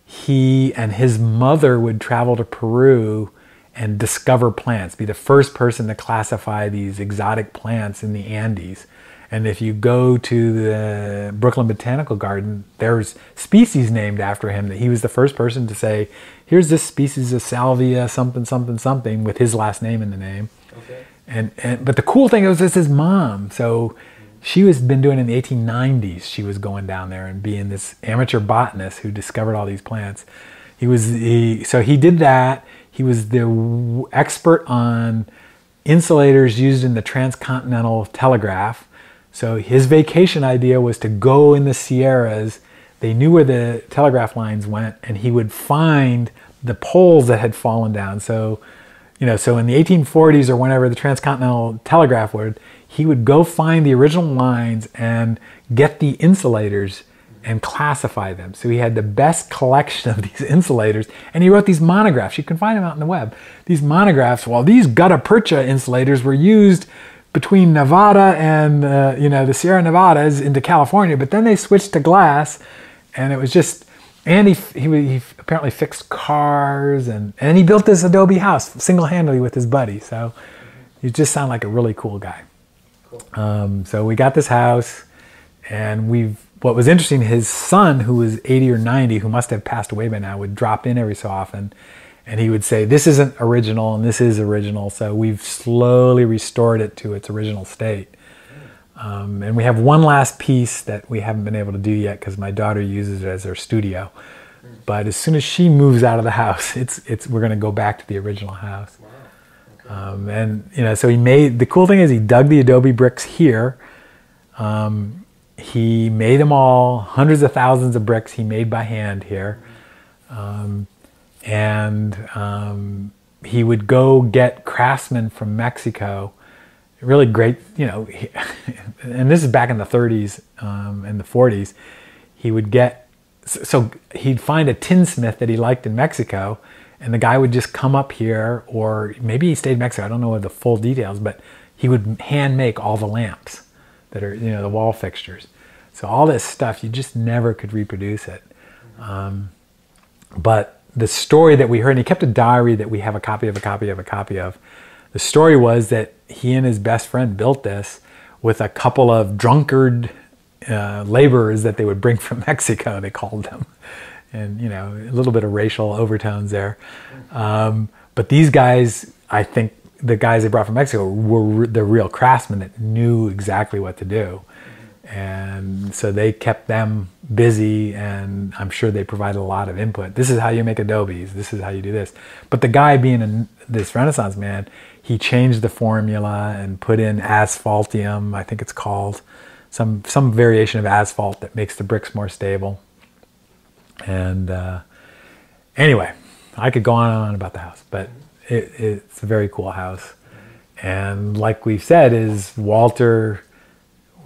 he and his mother would travel to Peru and discover plants, be the first person to classify these exotic plants in the Andes. And if you go to the Brooklyn Botanical Garden, there's species named after him that he was the first person to say, "Here's this species of salvia, something, something, something," with his last name in the name. Okay. But the cool thing was this his mom. So she was been doing it in the 1890s. She was going down there and being this amateur botanist who discovered all these plants. So he did that. He was the expert on insulators used in the transcontinental telegraph. So his vacation idea was to go in the Sierras. They knew where the telegraph lines went, and he would find the poles that had fallen down. So, so in the 1840s or whenever the transcontinental telegraph he would go find the original lines and get the insulators and classify them. So he had the best collection of these insulators, and he wrote these monographs. You can find them out on the web. These monographs, these gutta percha insulators were used between Nevada and the Sierra Nevadas into California, but then they switched to glass, and it was just. And he apparently fixed cars, and he built this adobe house single-handedly with his buddy. So he just sounded like a really cool guy. Cool. So we got this house, and what was interesting, his son, who was 80 or 90, who must have passed away by now, would drop in every so often, and he would say, this isn't original, and this is original. So we've slowly restored it to its original state. And we have one last piece that we haven't been able to do yet because my daughter uses it as her studio. But as soon as she moves out of the house, we're going to go back to the original house. Wow. Okay. So the cool thing is he dug the adobe bricks here. He made them all, hundreds of thousands of bricks he made by hand here. He would go get craftsmen from Mexico. Really great, and this is back in the 30s and the 40s. He'd find a tinsmith that he liked in Mexico, and the guy would just come up here, or maybe he stayed in Mexico. I don't know the full details, but he would hand make all the lamps that are, the wall fixtures. So all this stuff, you just never could reproduce it. But the story that we heard, and he kept a diary that we have a copy of. The story was that he and his best friend built this with a couple of drunkard laborers that they would bring from Mexico, they called them. And, a little bit of racial overtones there. But these guys, I think the guys they brought from Mexico were the real craftsmen that knew exactly what to do. And so they kept them busy, and I'm sure they provided a lot of input. This is how you make adobes. This is how you do this. But the guy being this Renaissance man, he changed the formula and put in asphaltium, I think it's called, some variation of asphalt that makes the bricks more stable. And anyway, I could go on and on about the house, but it's a very cool house. And like we've said, is Walter,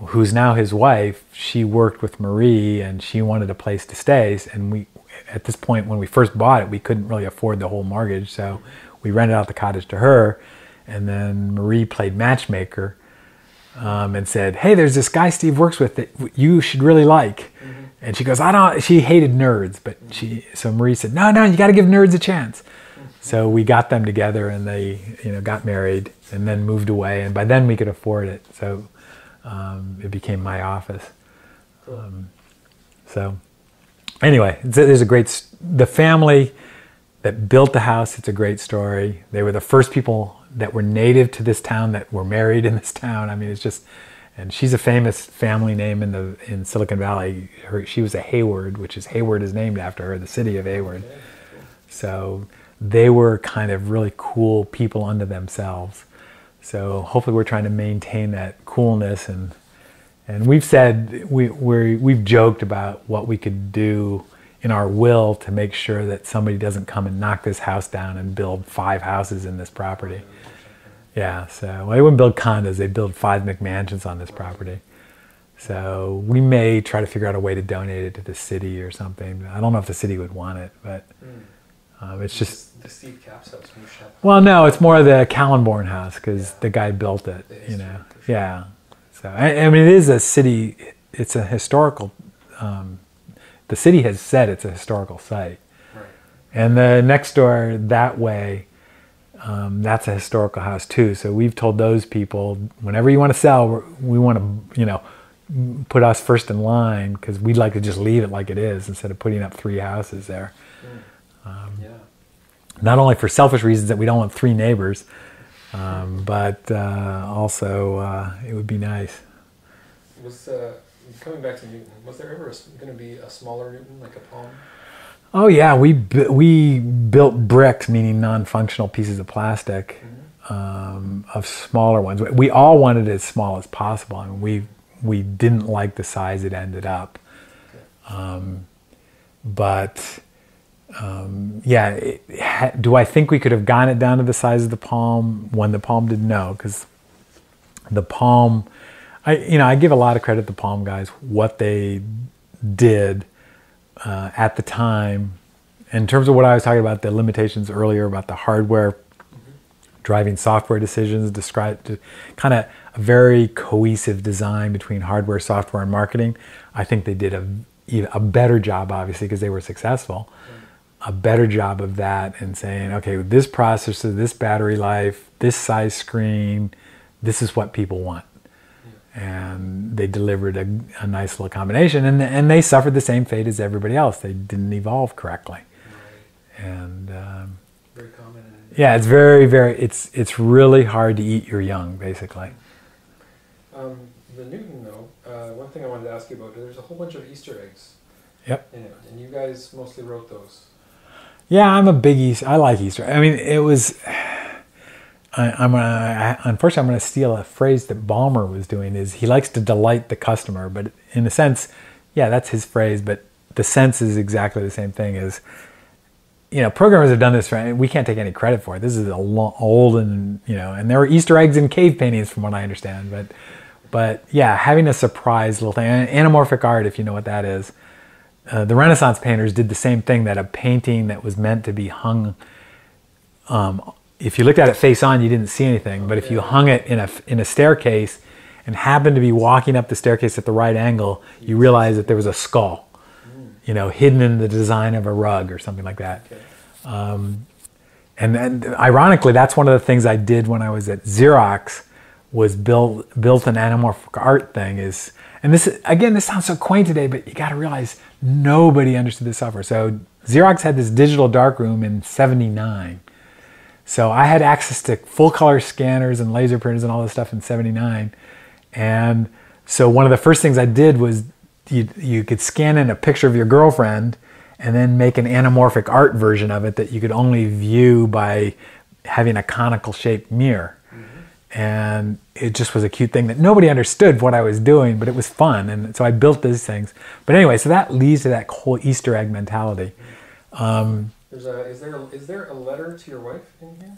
who's now his wife, she worked with Marie, and she wanted a place to stay. And at this point, when we first bought it, we couldn't really afford the whole mortgage, so we rented out the cottage to her. And then Marie played matchmaker and said, hey, there's this guy Steve works with that you should really like. And she goes, she hated nerds, but so Marie said, no, you got to give nerds a chance. So we got them together, and they, got married and then moved away. And by then we could afford it. So it became my office. So anyway, there's the family that built the house, it's a great story. They were the first people that were native to this town that were married in this town. I mean, it's just, and she's a famous family name in Silicon Valley. She was a Hayward, Hayward is named after her, the city of Hayward. So they were kind of really cool people unto themselves. So hopefully we're trying to maintain that coolness, and we've said, we've joked about what we could do in our will to make sure that somebody doesn't come and knock this house down and build 5 houses in this property. Yeah, so they wouldn't build condos, they build 5 McMansions on this property. So we may try to figure out a way to donate it to the city or something. I don't know if the city would want it, but it's just... The Steve Capps house. Well, no, it's more the Kallenborn house, because the guy built it, Yeah. So, I mean, it is a city, it's a historical... the city has said it's a historical site. Right. And the next door that way, that's a historical house too. So we've told those people, whenever you want to sell, we want to, put us first in line, because we'd like to just leave it like it is instead of putting up 3 houses there. Not only for selfish reasons that we don't want 3 neighbors, But also it would be nice. Was coming back to Newton, was there ever going to be a smaller Newton, like a Palm? Oh yeah, we built bricks, meaning non-functional pieces of plastic, of smaller ones. We all wanted it as small as possible. I mean, we didn't like the size it ended up, but yeah. Do I think we could have gotten it down to the size of the Palm when the Palm didn't know? Because the Palm, I give a lot of credit to the Palm guys, what they did at the time, in terms of what I was talking about, the limitations earlier about the hardware driving software decisions, described kind of a very cohesive design between hardware, software, and marketing. I think they did a better job, obviously, because they were successful, a better job of that, and saying, okay, with this processor, this battery life, this size screen, this is what people want. And they delivered a nice little combination, and they suffered the same fate as everybody else. They didn't evolve correctly. Right. And very common. Yeah, it's very, very. It's really hard to eat your young, basically. The Newton, though, one thing I wanted to ask you about, there's a whole bunch of Easter eggs. Yep. In it, and you guys mostly wrote those. Yeah, I'm a big Easter. I like Easter. I mean, it was. Unfortunately, I'm going to steal a phrase that Ballmer was doing. Is he likes to delight the customer, but in a sense, yeah, that's his phrase. But the sense is exactly the same thing. As programmers have done this. We can't take any credit for it. This is old, and and there were Easter eggs in cave paintings, from what I understand. But yeah, having a surprise little thing, anamorphic art, if you know what that is. The Renaissance painters did the same thing. That a painting that was meant to be hung. If you looked at it face on, you didn't see anything. But if you hung it in a staircase and happened to be walking up the staircase at the right angle, you realize that there was a skull, hidden in the design of a rug or something like that. Okay. And ironically, that's one of the things I did when I was at Xerox, was built an anamorphic art thing. And this sounds so quaint today, but you got to realize nobody understood this software. So Xerox had this digital darkroom in '79. So I had access to full color scanners and laser printers and all this stuff in '79. And so one of the first things I did was you could scan in a picture of your girlfriend and then make an anamorphic art version of it that you could only view by having a conical shaped mirror. And it just was a cute thing that nobody understood what I was doing, but it was fun. And so I built these things. But anyway, so that leads to that whole Easter egg mentality. Is there a letter to your wife in here?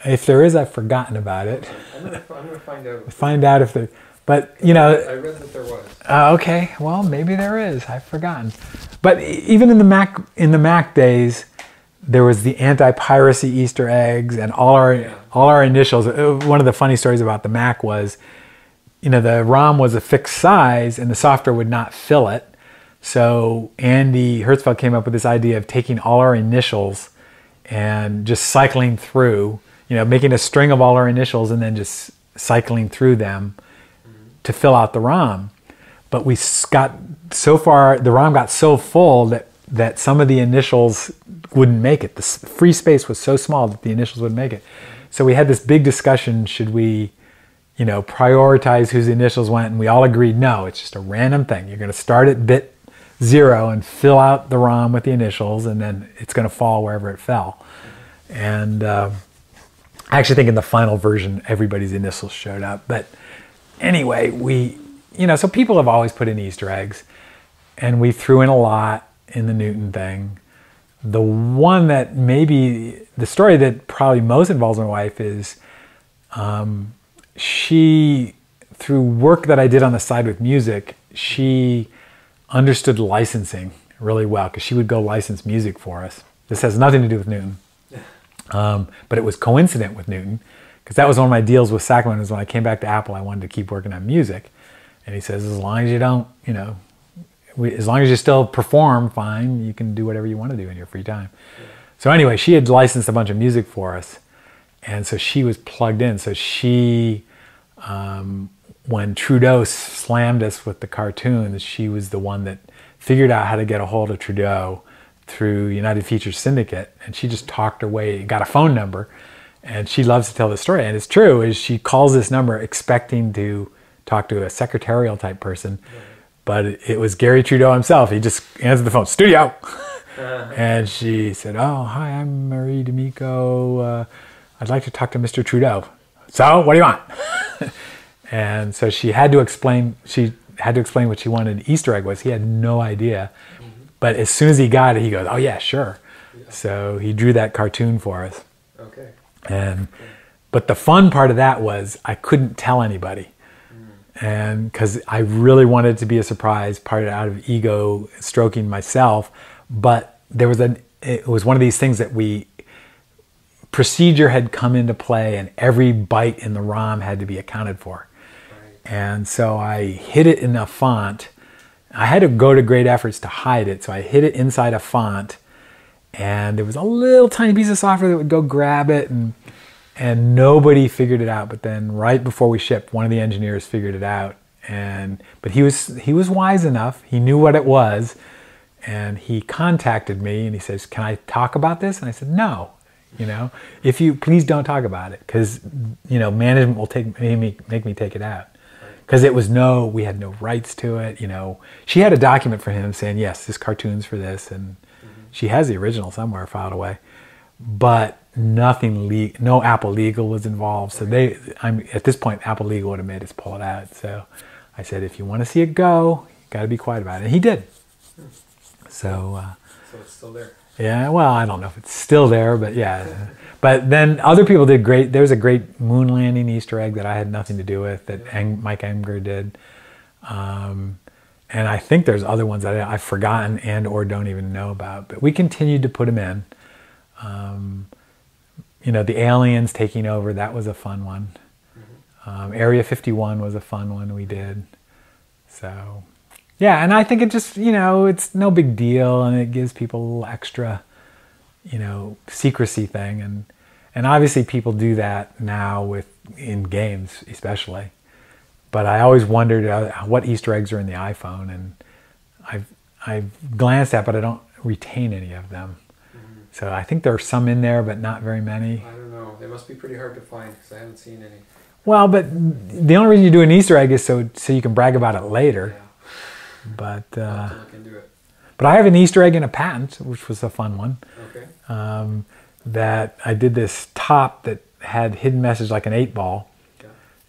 If there is, I've forgotten about it. I'm gonna find out. Find out if there, but I read that there was. Okay, well maybe there is. I've forgotten. But even in the Mac days, there was the anti-piracy Easter eggs and all our initials. One of the funny stories about the Mac was, the ROM was a fixed size and the software would not fill it. So Andy Hertzfeld came up with this idea of taking all our initials and just cycling through, making a string of all our initials and then just cycling through them to fill out the ROM. But we got so far, the ROM got so full that some of the initials wouldn't make it. The free space was so small that the initials wouldn't make it. So we had this big discussion, should we prioritize whose initials went, and we all agreed, no, it's just a random thing. You're going to start at bit 0 and fill out the ROM with the initials, and then it's going to fall wherever it fell. And I actually think in the final version, everybody's initials showed up. But anyway, so people have always put in Easter eggs, and we threw in a lot in the Newton thing. The one that the story that probably most involves my wife is she, through work that I did on the side with music, she understood licensing really well, because she would go license music for us. This has nothing to do with Newton. But it was coincident with Newton, because that was one of my deals with Sacramento. Is when I came back to Apple, I wanted to keep working on music. And he says, as long as you don't, as long as you still perform fine, you can do whatever you want to do in your free time. Yeah. So anyway, she had licensed a bunch of music for us. And so she was plugged in. So she, when Trudeau slammed us with the cartoons, she was the one that figured out how to get a hold of Trudeau through United Features Syndicate. And she just talked her way, got a phone number, And she loves to tell the story. And it's true, is she calls this number expecting to talk to a secretarial type person. Right. But it was Gary Trudeau himself. He just answered the phone, studio. And she said, oh, hi, I'm Marie D'Amico. I'd like to talk to Mr. Trudeau. So what do you want? And so she had to explain what she wanted an Easter egg was. He had no idea. Mm-hmm. But as soon as he got it, he goes, oh yeah, sure. Yeah. So he drew that cartoon for us. Okay. But the fun part of that was I couldn't tell anybody. And because I really wanted it to be a surprise, part out of ego stroking myself. But it was one of these things that procedure had come into play, and every byte in the ROM had to be accounted for. Right. And so I hid it in a font. I had to go to great efforts to hide it. So I hid it inside a font, and there was a little tiny piece of software that would go grab it, and nobody figured it out. But then right before we shipped, one of the engineers figured it out. But he was wise enough. He knew what it was. And he contacted me and he says, can I talk about this? And I said, no, if you please don't talk about it, because, management will make me take it out. Because we had no rights to it. She had a document for him saying, yes, this cartoon's for this. And she has the original somewhere filed away. But no Apple Legal was involved. So at this point, Apple Legal would have made us pull it out. So I said, if you want to see it go, you got to be quiet about it. And he did. So it's still there. Yeah, well, I don't know if it's still there, but yeah. But then other people did great. There was a great moon landing Easter egg that I had nothing to do with that Mike Enger did. And I think there's other ones that I've forgotten and or don't even know about. But we continued to put them in. The aliens taking over, that was a fun one. Area 51 was a fun one we did. So, yeah, and I think it just, it's no big deal, and it gives people a little extra, secrecy thing. And obviously people do that now in games especially. But I always wondered what Easter eggs are in the iPhone, and I've glanced at, but I don't retain any of them. So I think there are some in there, but not very many. I don't know. They must be pretty hard to find because I haven't seen any. Well, but the only reason you do an Easter egg is so you can brag about it later. Yeah. But I'll have to look into it. But I have an Easter egg in a patent, which was a fun one. Okay. That I did this top that had hidden message like an 8-ball,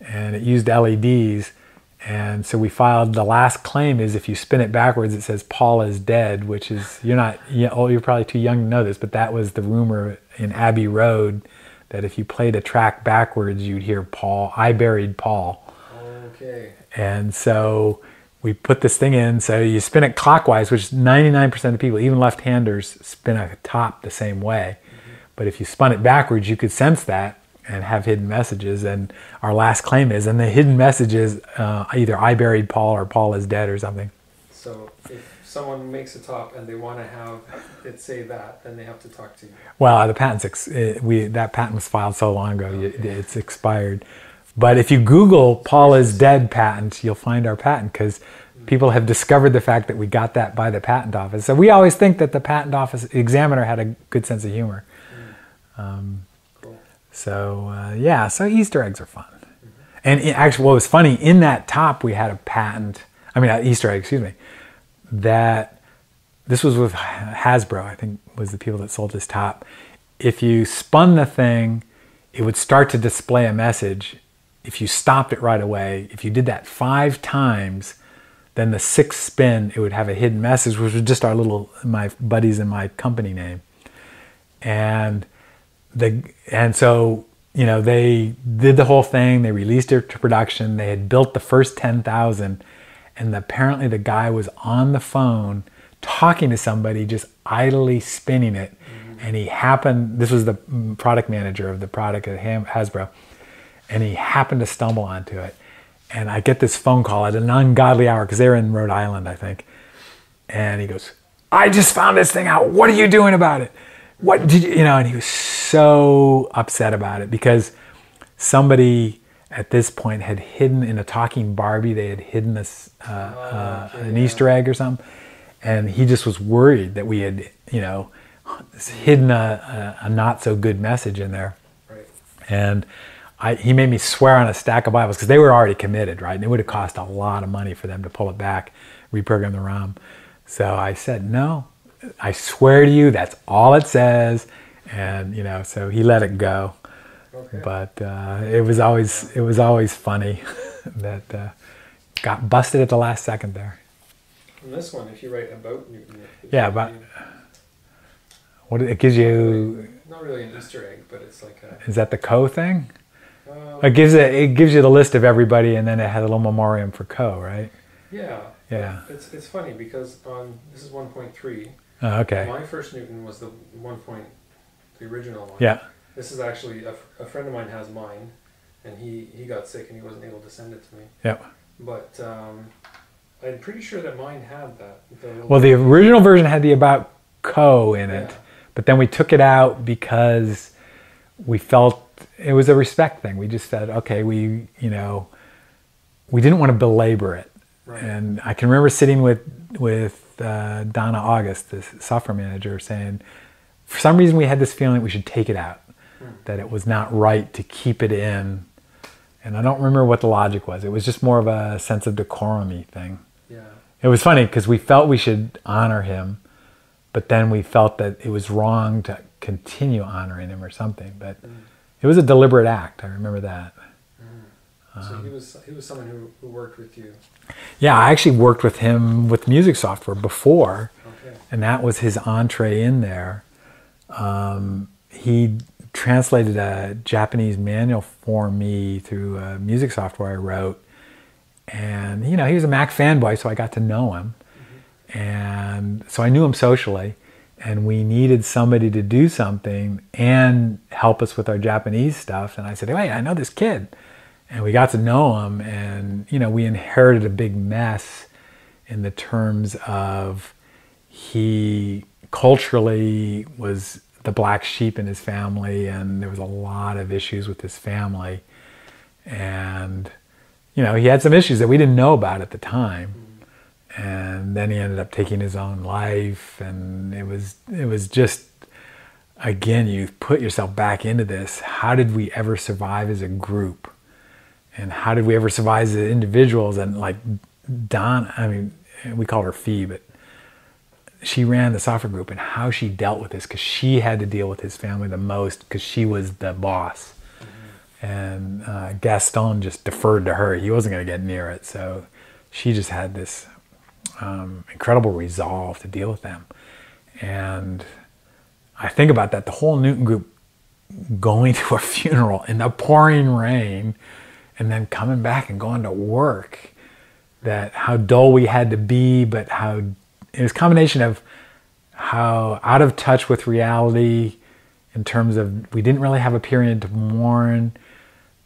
and it used LEDs. And so we filed, the last claim is if you spin it backwards, it says Paul is dead, which is, you're probably too young to know this, but that was the rumor in Abbey Road, that if you played a track backwards, you'd hear Paul, I buried Paul. Okay. And so we put this thing in, so you spin it clockwise, which 99% of people, even left-handers, spin a top the same way. Mm-hmm. But if you spun it backwards, you could sense that and have hidden messages. And our last claim is, and the hidden message is either I buried Paul or Paul is dead or something. So if someone makes a top and they want to have it say that, then they have to talk to you. Well, the patent's that patent was filed so long ago, it's expired. But if you Google Paul is dead patent, you'll find our patent, because people have discovered the fact that we got that by the patent office. So we always think that the patent office examiner had a good sense of humor. So so Easter eggs are fun. Mm-hmm. And actually, what was funny, in that top we had a patent, Easter egg, excuse me, that this was with Hasbro, I think was the people that sold this top. If you spun the thing, it would start to display a message. If you stopped it right away, if you did that 5 times, then the 6th spin, it would have a hidden message, which was just my buddies and my company name. And so, they did the whole thing. They released it to production. They had built the first 10,000, and apparently the guy was on the phone talking to somebody, just idly spinning it. Mm-hmm. And this was the product manager of the product at Hasbro, and he happened to stumble onto it. And I get this phone call at an ungodly hour, because they're in Rhode Island, I think. And he goes, I just found this thing out. What are you doing about it? What did you, and he was so upset about it, because somebody at this point had hidden in a talking Barbie, they had hidden this, an Easter egg or something. And he just was worried that we had, hidden a not so good message in there. Right. And he made me swear on a stack of Bibles because they were already committed, right? And it would have cost a lot of money for them to pull it back, reprogram the ROM. So I said, no, I swear to you, that's all it says. And, you know, so he let it go. Okay. But it was always funny that got busted at the last second there. And this one, if you write about Newton, but what it gives you, not really an Easter egg, but it's like a, is that the Co thing? It gives you the list of everybody, and then it had a little memoriam for Co, right? Yeah. Yeah. It's funny because this is 1.3. Oh, okay. My first Newton was the original one. Yeah. This is actually a friend of mine has mine, and he got sick and he wasn't able to send it to me. Yep. But I'm pretty sure that mine had that. Well, the original version had the About Co in it, but then we took it out because we felt it was a respect thing. We just said, okay, we didn't want to belabor it. Right. And I can remember sitting with Donna August, the software manager, saying, for some reason we had this feeling that we should take it out, that it was not right to keep it in. And I don't remember what the logic was. It was just more of a sense of decorum-y thing. Yeah. It was funny because we felt we should honor him, but then we felt that it was wrong to continue honoring him or something. But it was a deliberate act. I remember that. So he was someone who worked with you. Yeah, I actually worked with him with music software before, and that was his entree in there. He translated a Japanese manual for me through music software I wrote, and he was a Mac fanboy, so I got to know him, and so I knew him socially, and we needed somebody to do something and help us with our Japanese stuff, and I said, hey, I know this kid. And we got to know him, and we inherited a big mess in the terms of he culturally was the black sheep in his family, and there was a lot of issues with his family. And he had some issues that we didn't know about at the time. And then he ended up taking his own life, and it was just, again, you put yourself back into this. How did we ever survive as a group? And how did we ever survive as individuals? And like Don, we called her Fee, but she ran the software group, and how she dealt with this, because she had to deal with his family the most because she was the boss. And Gaston just deferred to her. He wasn't going to get near it. So she just had this incredible resolve to deal with them. And I think about that, the whole Newton group going to a funeral in the pouring rain, and then coming back and going to work, that how dull we had to be, but how it was a combination of how out of touch with reality in terms of we didn't really have a period to mourn,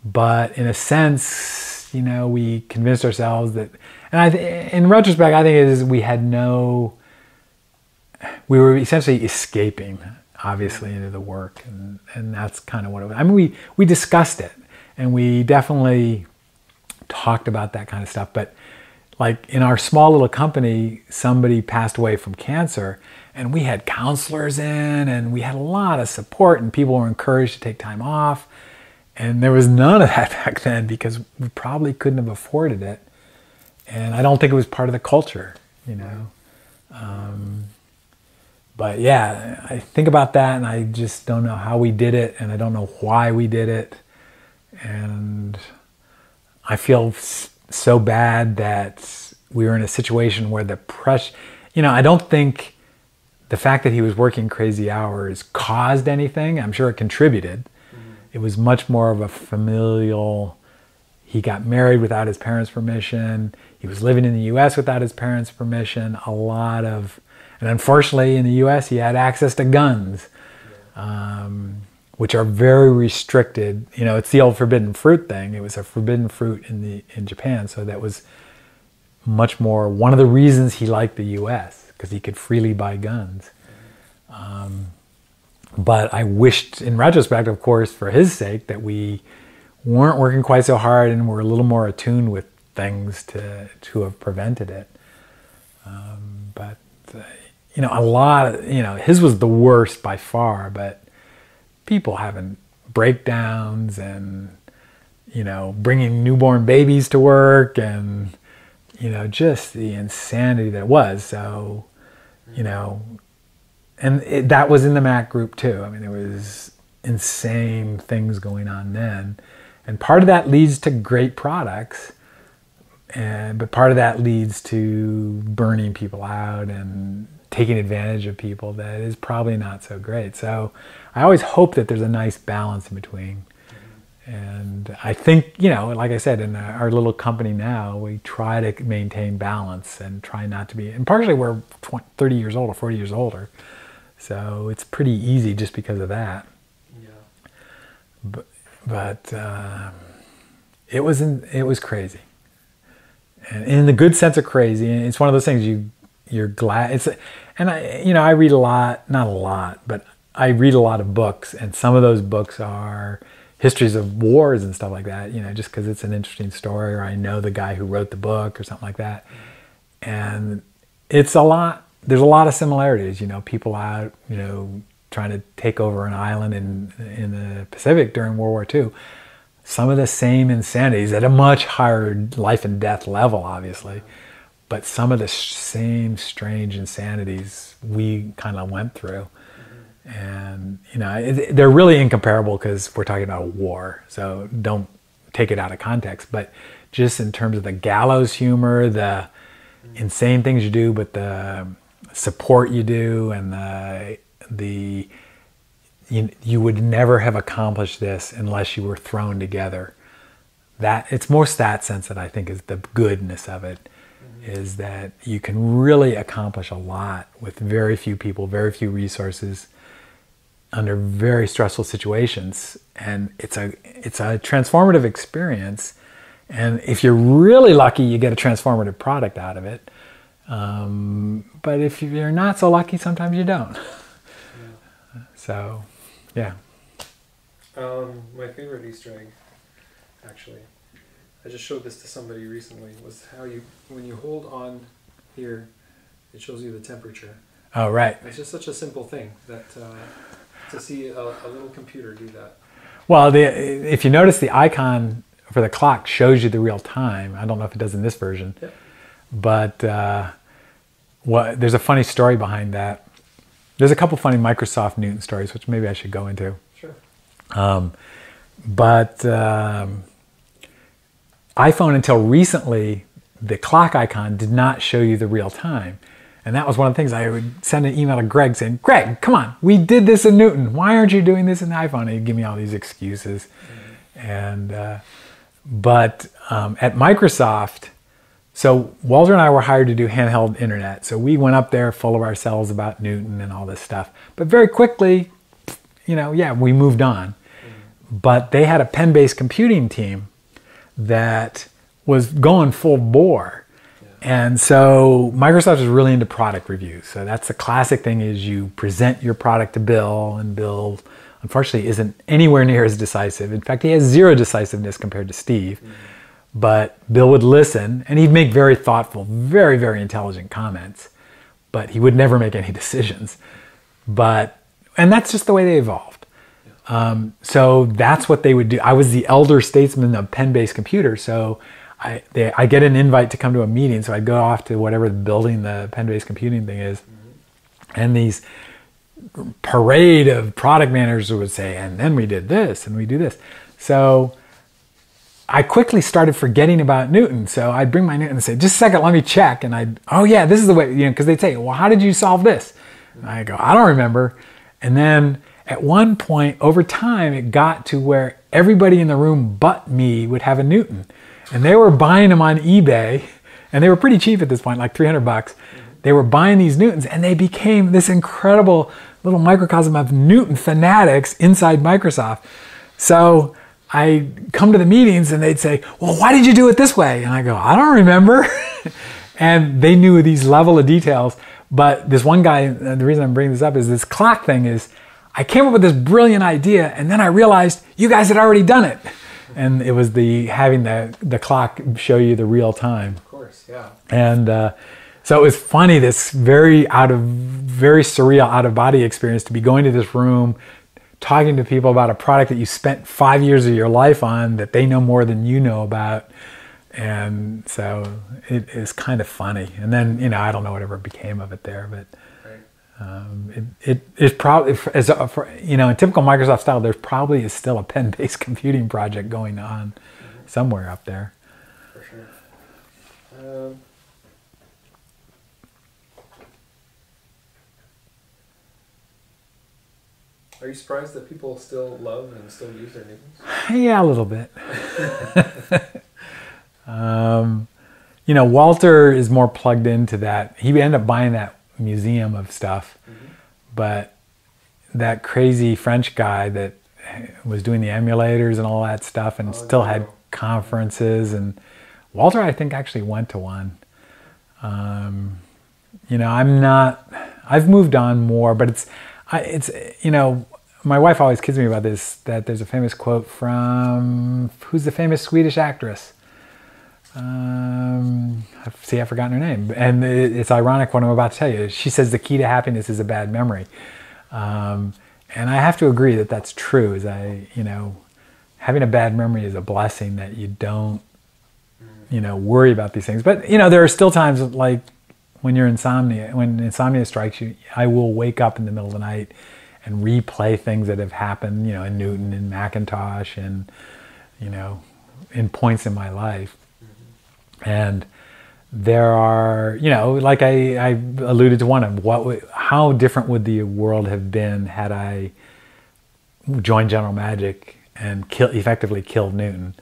but in a sense, we convinced ourselves that, and in retrospect, I think it is we were essentially escaping, obviously, into the work, and that's kind of what it was. We discussed it. And we definitely talked about that kind of stuff. But like in our small little company, somebody passed away from cancer, and we had counselors in, and we had a lot of support, and people were encouraged to take time off. And there was none of that back then because we probably couldn't have afforded it. And I don't think it was part of the culture, But yeah, I think about that, and I just don't know how we did it, and I don't know why we did it. And I feel so bad that we were in a situation where the pressure, I don't think the fact that he was working crazy hours caused anything. I'm sure it contributed. It was much more of a familial, he got married without his parents' permission. He was living in the US without his parents' permission. And unfortunately in the US he had access to guns. Which are very restricted. It's the old forbidden fruit thing. It was a forbidden fruit in Japan, so that was much more one of the reasons he liked the U.S., because he could freely buy guns. But I wished, in retrospect, of course, for his sake, that we weren't working quite so hard and were a little more attuned with things to have prevented it. But a lot of, his was the worst by far, but people haven't breakdowns and, bringing newborn babies to work and, just the insanity that it was. So, and that was in the Mac group too. I mean, there was insane things going on then. And part of that leads to great products, but part of that leads to burning people out and taking advantage of people that is probably not so great. So I always hope that there's a nice balance in between. And I think, like I said, in our little company now, we try to maintain balance and try not to be, and partially we're 30 years old or 40 years older. So it's pretty easy just because of that. Yeah. But it was crazy. And in the good sense of crazy, and it's one of those things you're glad and I read a lot, not a lot, but I read a lot of books, and some of those books are histories of wars and stuff like that, just because it's an interesting story, or I know the guy who wrote the book or something like that. And there's a lot of similarities, people out, trying to take over an island in the Pacific during World War II. Some of the same insanities at a much higher life and death level, obviously, but some of the same strange insanities we kind of went through. And, they're really incomparable because we're talking about a war, so don't take it out of context. But just in terms of the gallows humor, the insane things you do, but the support you do, and you would never have accomplished this unless you were thrown together. It's most that sense that I think is the goodness of it, is that you can really accomplish a lot with very few people, very few resources, under very stressful situations. And it's a transformative experience. And if you're really lucky, you get a transformative product out of it. But if you're not so lucky, sometimes you don't. Yeah. So, yeah. My favorite Easter egg, actually, I just showed this to somebody recently, was how when you hold on here, it shows you the temperature. Oh, right. It's just such a simple thing that to see a little computer do that. Well, if you notice, the icon for the clock shows you the real time. I don't know if it does in this version, yep. But there's a funny story behind that. There's a couple funny Microsoft Newton stories, which maybe I should go into. Sure. But iPhone, until recently, the clock icon did not show you the real time. And that was one of the things. I would send an email to Greg saying, Greg, come on, we did this in Newton. Why aren't you doing this in the iPhone? And he'd give me all these excuses. And but at Microsoft, so Walter and I were hired to do handheld internet. So we went up there full of ourselves about Newton and all this stuff. But very quickly, we moved on. But they had a pen-based computing team that was going full bore. And so Microsoft is really into product reviews. So that's the classic thing, is you present your product to Bill, and Bill, unfortunately, isn't anywhere near as decisive. In fact, he has zero decisiveness compared to Steve. But Bill would listen, and he'd make very thoughtful, very, very intelligent comments. But he would never make any decisions. And that's just the way they evolved. So that's what they would do. I was the elder statesman of pen-based computers, so I get an invite to come to a meeting, so I'd go off to whatever building the pen-based computing thing is, and these parade of product managers would say, and then we did this, and we do this. So I quickly started forgetting about Newton. So I'd bring my Newton and say, just a second, let me check. And oh yeah, this is the way, because they'd say, well, how did you solve this? And I go, I don't remember. And then at one point, over time, it got to where everybody in the room but me would have a Newton. And they were buying them on eBay, and they were pretty cheap at this point, like $300. They were buying these Newtons, and they became this incredible little microcosm of Newton fanatics inside Microsoft. So I come to the meetings, and they'd say, well, why did you do it this way? And I go, I don't remember. And they knew these level of details. But this one guy, and the reason I'm bringing this up is this clock thing is, I came up with this brilliant idea, and then I realized you guys had already done it. And it was having the clock show you the real time. Of course, yeah. And so it was funny, this very surreal out of body experience, to be going to this room talking to people about a product that you spent 5 years of your life on that they know more than you know about. And so it is kind of funny. And then, you know, I don't know whatever became of it there, but it is probably, you know, in typical Microsoft style, there probably is still a pen-based computing project going on somewhere up there. For sure. Are you surprised that people still love and still use their Newtons? Yeah, a little bit. You know, Walter is more plugged into that. He ended up buying that museum of stuff, but that crazy French guy that was doing the emulators and all that stuff and still had conferences, and Walter, I think, actually went to one. You know, I've moved on more, but it's, you know, my wife always kids me about this, that there's a famous quote from, who's the famous Swedish actress? I've forgotten her name. And it's ironic what I'm about to tell you. She says the key to happiness is a bad memory. And I have to agree that that's true. You know, having a bad memory is a blessing, that you don't, you know, worry about these things. But, you know, there are still times like when insomnia strikes you, I will wake up in the middle of the night and replay things that have happened, you know, in Newton and Macintosh and, you know, in points in my life. And there are, you know, like I alluded to one of how different would the world have been had I joined General Magic and effectively killed Newton?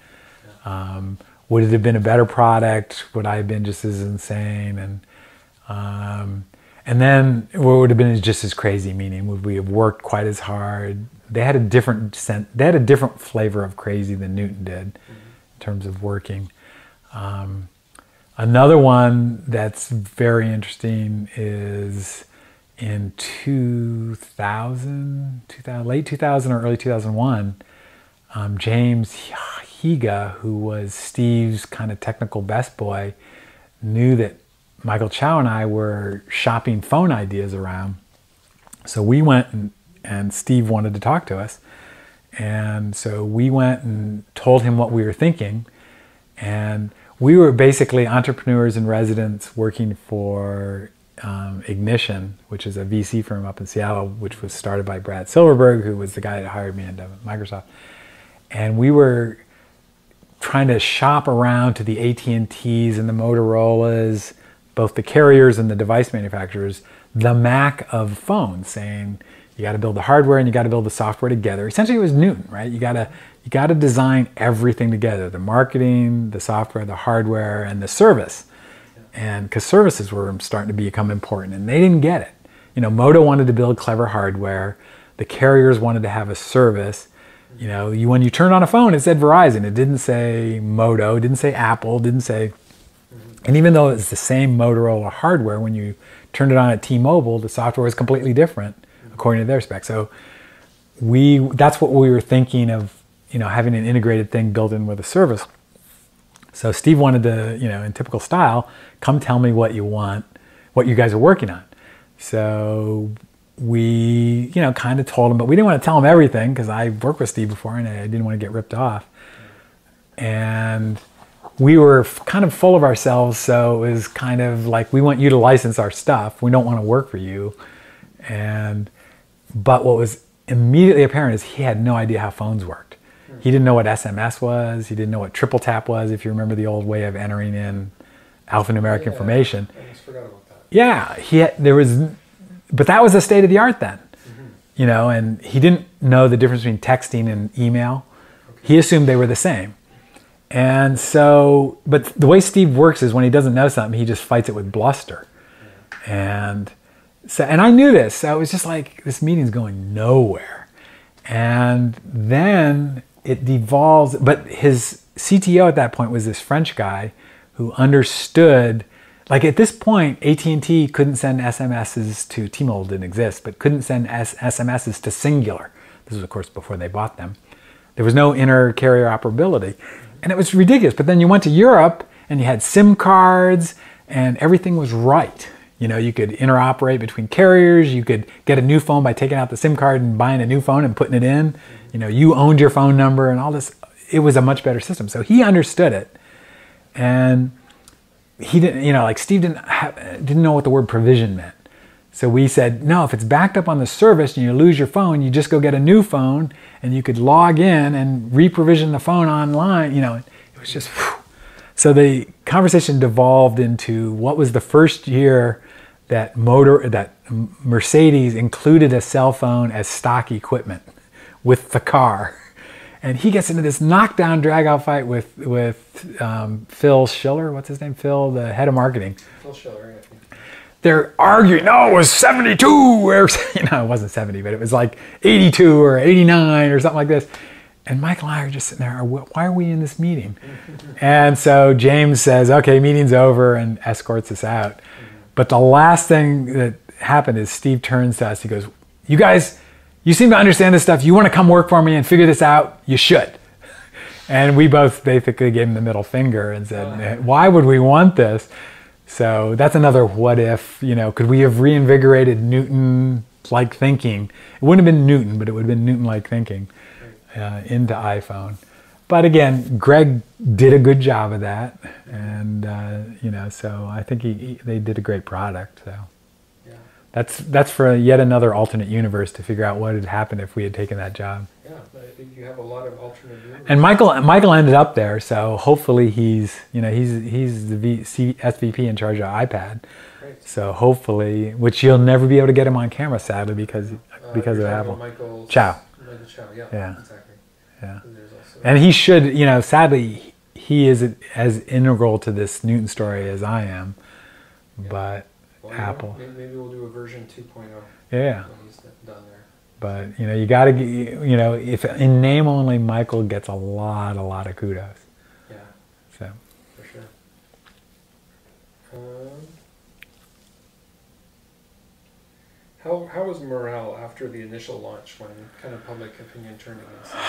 Would it have been a better product? Would I have been just as insane? And then what would have been just as crazy? Meaning, would we have worked quite as hard? They had a different flavor of crazy than Newton did in terms of working. Another one that's very interesting is in late 2000 or early 2001, James Higa, who was Steve's kind of technical best boy, knew that Michael Chow and I were shopping phone ideas around. So we went and Steve wanted to talk to us. And so we went and told him what we were thinking. And we were basically entrepreneurs in residence working for Ignition, which is a VC firm up in Seattle, which was started by Brad Silverberg, who was the guy that hired me into Microsoft. And we were trying to shop around to the AT&Ts and the Motorola's, both the carriers and the device manufacturers, the Mac of phones, saying you got to build the hardware and you got to build the software together. Essentially, it was Newton, right? You got to design everything together: the marketing, the software, the hardware, and the service. And because services were starting to become important, and they didn't get it. You know, Moto wanted to build clever hardware. The carriers wanted to have a service. You know, when you turned on a phone, it said Verizon. It didn't say Moto. It didn't say Apple. It didn't say. And even though it's the same Motorola hardware, when you turned it on at T-Mobile, the software was completely different according to their specs. So that's what we were thinking of, you know, having an integrated thing built in with a service. So Steve wanted to, you know, in typical style, come tell me what you want, what you guys are working on. So we, you know, kind of told him, but we didn't want to tell him everything because I worked with Steve before and I didn't want to get ripped off. And we were kind of full of ourselves, so it was kind of like, we want you to license our stuff. We don't want to work for you. But what was immediately apparent is he had no idea how phones worked. He didn't know what SMS was. He didn't know what triple tap was, if you remember the old way of entering in alphanumeric information. I almost forgot about that. Yeah, but that was the state of the art then. You know, and he didn't know the difference between texting and email. He assumed they were the same. And so, but the way Steve works is when he doesn't know something, he just fights it with bluster. And I knew this. So I was just like, this meeting's going nowhere. And then it devolves, but his CTO at that point was this French guy who understood, like at this point, AT&T couldn't send SMSs to, T-Mobile didn't exist, but couldn't send SMSs to Singular. This was of course before they bought them. There was no inter-carrier operability. And it was ridiculous. But then you went to Europe and you had SIM cards and everything was right. You know, you could interoperate between carriers. You could get a new phone by taking out the SIM card and buying a new phone and putting it in. You know, you owned your phone number and all this. It was a much better system. So he understood it. And he didn't, you know, like Steve didn't know what the word provision meant. So we said, no, if it's backed up on the service and you lose your phone, you just go get a new phone and you could log in and re-provision the phone online. You know, it was just, whew. So the conversation devolved into what was the first year that Mercedes included a cell phone as stock equipment with the car. And he gets into this knockdown, drag-out fight with Phil Schiller. What's his name? Phil, the head of marketing. Phil Schiller, I think. They're arguing, no, it was 72, or, you know, it wasn't 70, but it was like 82 or 89 or something like this. And Michael and I are just sitting there, why are we in this meeting? And so James says, okay, meeting's over, and escorts us out. But the last thing that happened is Steve turns to us, he goes, you guys, you seem to understand this stuff. You want to come work for me and figure this out? You should. And we both basically gave him the middle finger and said, why would we want this? So that's another what if, you know, could we have reinvigorated Newton-like thinking? It wouldn't have been Newton, but it would have been Newton-like thinking into iPhone. But again, Greg did a good job of that. And, you know, so I think they did a great product. So Yeah. that's for yet another alternate universe to figure out what had happened if we had taken that job. Yeah, I think you have a lot of alternate universes. And Michael ended up there, so hopefully he's the SVP in charge of iPad. Right. So hopefully, which you'll never be able to get him on camera, sadly, because of Apple. Michael Chow. Chow, yeah, Yeah. exactly. Yeah. There's also, And he should, you know, sadly, he is as integral to this Newton story as I am. Yeah. But well, Apple. Maybe we'll do a version 2.0 Yeah. when he's done there. But, you know, you got to, you know, if in name only, Michael gets a lot of kudos. Yeah, So. for sure. How was morale after the initial launch when kind of public opinion turned against it?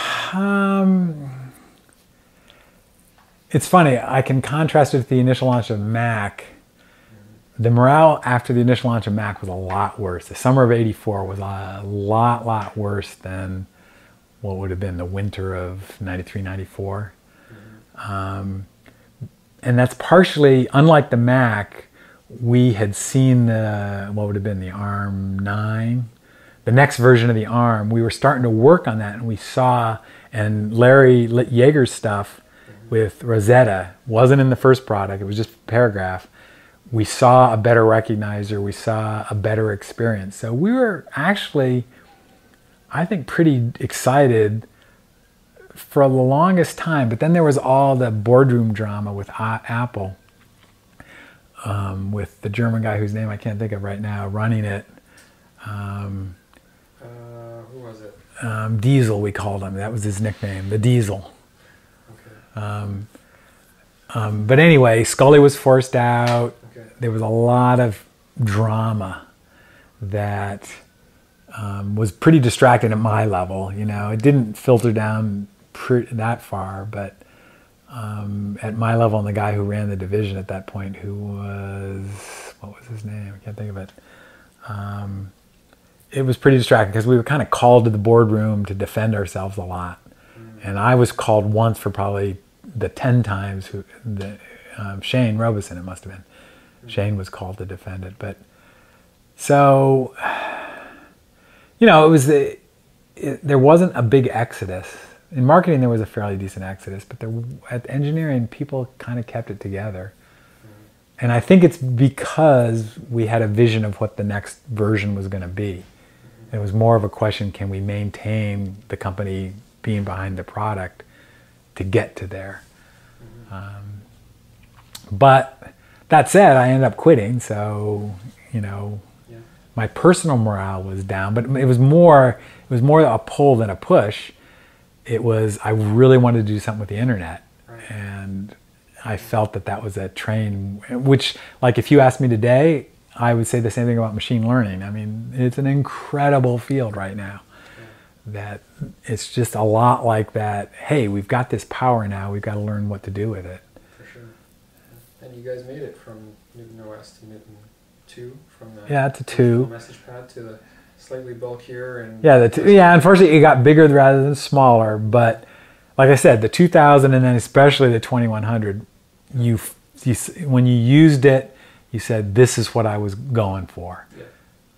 It's funny, I can contrast it with the initial launch of Mac. The morale after the initial launch of Mac was a lot worse. The summer of '84 was a lot worse than what would have been the winter of '93, '94. And that's partially, unlike the Mac, we had seen what would have been the ARM9, the next version of the ARM. We were starting to work on that, and we saw, and Larry Yeager's stuff with Rosetta wasn't in the first product, it was just Paragraph. We saw a better recognizer, we saw a better experience. So we were actually, I think, pretty excited for the longest time. But then there was all the boardroom drama with Apple, with the German guy whose name I can't think of right now running it. Who was it? Diesel, we called him. That was his nickname, the Diesel. Okay. But anyway, Scully was forced out. Okay. There was a lot of drama that was pretty distracting at my level. You know, it didn't filter down that far, but at my level, and the guy who ran the division at that point, who was, what was his name? I can't think of it. It was pretty distracting because we were kind of called to the boardroom to defend ourselves a lot. And I was called once for probably the 10 times Shane Robeson, it must have been. Shane was called to defend it. But so, you know, there wasn't a big exodus. In marketing, there was a fairly decent exodus, but at engineering, people kind of kept it together. And I think it's because we had a vision of what the next version was going to be. It was more of a question, can we maintain the company being behind the product to get to there? But that said, I ended up quitting, so, you know, my personal morale was down, but it was more a pull than a push. It was, I really wanted to do something with the internet. Right. And I felt that was a train, which, like, if you asked me today, I would say the same thing about machine learning. I mean, it's an incredible field right now. That it's just a lot like that, hey, we've got this power now, we've got to learn what to do with it. For sure. And you guys made it from Newton OS to Newton 2 from the Yeah, it's a 2. message pad to the slightly bulkier and Yeah, unfortunately it got bigger rather than smaller, but like I said, the 2000 and then especially the 2100, when you used it, you said this is what I was going for. Yeah.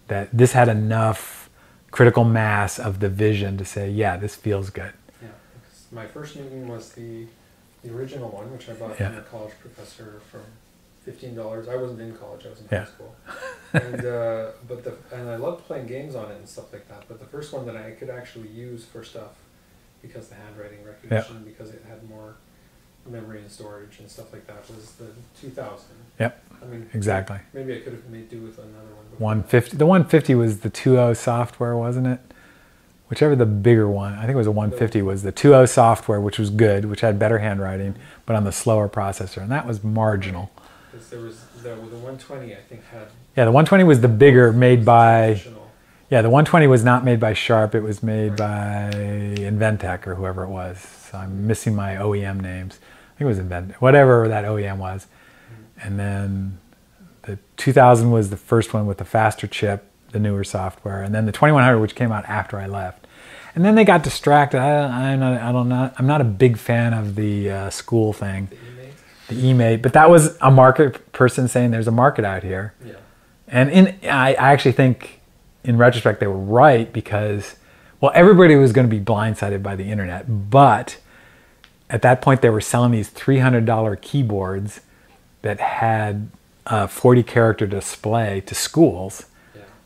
That this had enough critical mass of the vision to say, yeah, this feels good. Yeah, because my first Newton was the original one, which I bought Yeah. from a college professor for $15. I wasn't in college; I was in Yeah. high school. And and I loved playing games on it and stuff like that. But the first one that I could actually use for stuff, because the handwriting recognition, because it had more memory and storage and stuff like that, was the 2000. Yep. I mean, Exactly. Maybe I could have made do with another one. 150. The 150 was the 2.0 software, wasn't it? Whichever the bigger one. I think it was a 150 was the 2.0 software, which was good, which had better handwriting, but on the slower processor, and that was marginal. Because there was the 120, I think, had. Yeah, the 120 was the bigger, made by. Additional. Yeah, the 120 was not made by Sharp. It was made by Inventec or whoever it was. So I'm missing my OEM names. I think it was Inventec, whatever that OEM was. And then the 2000 was the first one with the faster chip, the newer software, and then the 2100, which came out after I left. And then they got distracted. I'm not a big fan of the school thing, the eMate. But that was a market person saying there's a market out here. Yeah. And I actually think, in retrospect, they were right because, well, everybody was going to be blindsided by the internet. But at that point, they were selling these $300 keyboards that had a 40-character display to schools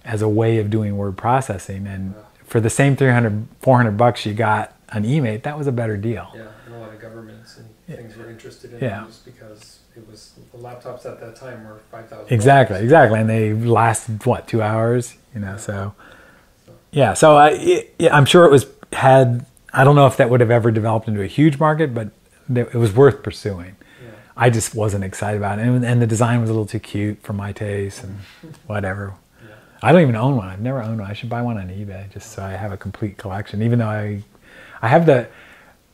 as a way of doing word processing. And for the same $400 you got an eMate, that was a better deal. Yeah, and a lot of governments and things were interested in Yeah. those because it was the laptops at that time were $5,000. Exactly. And they lasted, what, 2 hours? So yeah. So I'm sure I don't know if that would have ever developed into a huge market, but it was worth pursuing. Yeah. I just wasn't excited about it. And the design was a little too cute for my taste and whatever. Yeah. I don't even own one. I've never owned one. I should buy one on eBay just so I have a complete collection, even though I have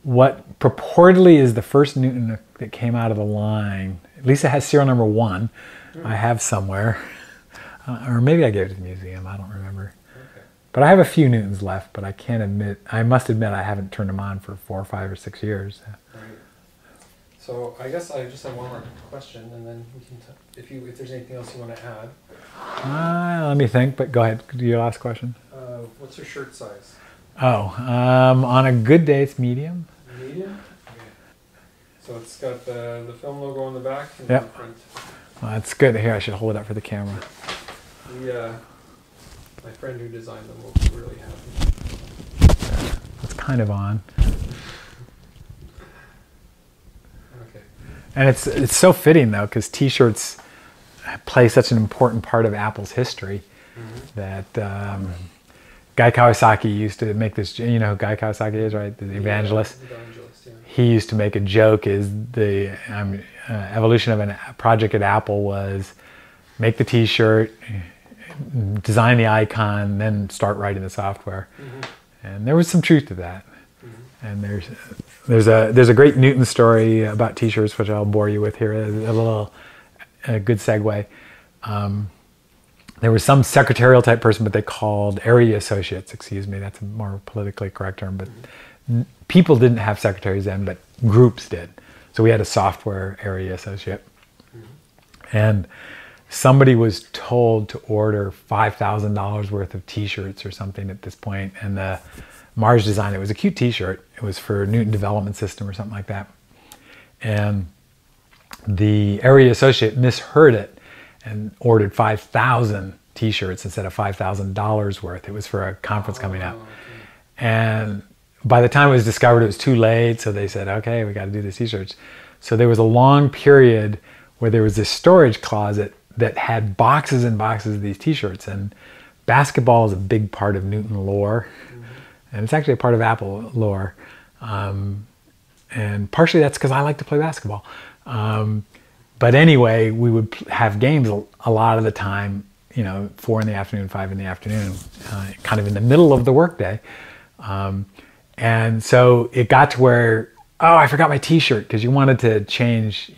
what purportedly is the first Newton that came out of the line. At least it has serial number 1. I have somewhere. Or maybe I gave it to the museum. I don't remember. Okay. But I have a few Newtons left, but I must admit I haven't turned them on for 4 or 5 or 6 years. Right. So I guess I just have one more question, and then we can if there's anything else you want to add. Let me think, but go ahead. Do your last question. What's your shirt size? On a good day, it's medium. Medium? Okay. So it's got the film logo on the back and Yep. the front. That's good. Here, I should hold it up for the camera. My friend who designed them will be really happy. It's kind of on. Okay. And it's so fitting, though, because T-shirts play such an important part of Apple's history that Guy Kawasaki used to make this. You know who Guy Kawasaki is, right? The evangelist. Yeah, evangelist, yeah. He used to make a joke: is the evolution of a project at Apple was make the T-shirt, design the icon, then start writing the software. And there was some truth to that. And there's a great Newton story about T-shirts, which I'll bore you with here. A good segue. There was some secretarial type person, but they called area associates. Excuse me, that's a more politically correct term. But people didn't have secretaries then, but groups did. So we had a software area associate, and somebody was told to order $5,000 worth of T-shirts or something at this point, and the Mars design, it was a cute T-shirt. It was for Newton Development System or something like that. And the area associate misheard it and ordered 5,000 T-shirts instead of $5,000 worth. It was for a conference coming up. Okay. And by the time it was discovered, it was too late. So they said, okay, we got to do these T-shirts. So there was a long period where there was this storage closet that had boxes and boxes of these T-shirts. And basketball is a big part of Newton lore. And it's actually a part of Apple lore. And partially that's because I like to play basketball. But anyway, we would have games a lot of the time, 4 in the afternoon, 5 in the afternoon, kind of in the middle of the workday. And so it got to where, oh, I forgot my T-shirt, because you wanted to change,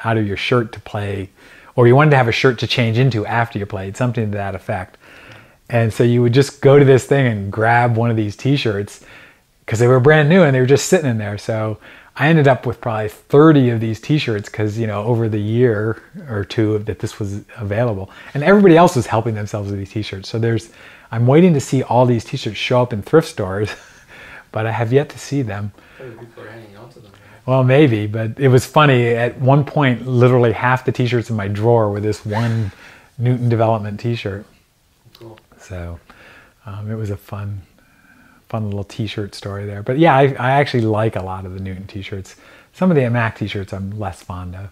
out of your shirt to play, or you wanted to have a shirt to change into after you played, something to that effect. And so you would just go to this thing and grab one of these t-shirts because they were brand new and they were just sitting in there. So I ended up with probably 30 of these t-shirts because, you know, over the year or two that this was available, and everybody else was helping themselves with these t-shirts. So I'm waiting to see all these t-shirts show up in thrift stores, but I have yet to see them. Maybe people are hanging on to them. Well, maybe, but it was funny. At one point, literally half the t-shirts in my drawer were this one Newton Development t-shirt. Cool. So it was a fun little t-shirt story there. But yeah, I actually like a lot of the Newton t-shirts. Some of the Mac t-shirts I'm less fond of.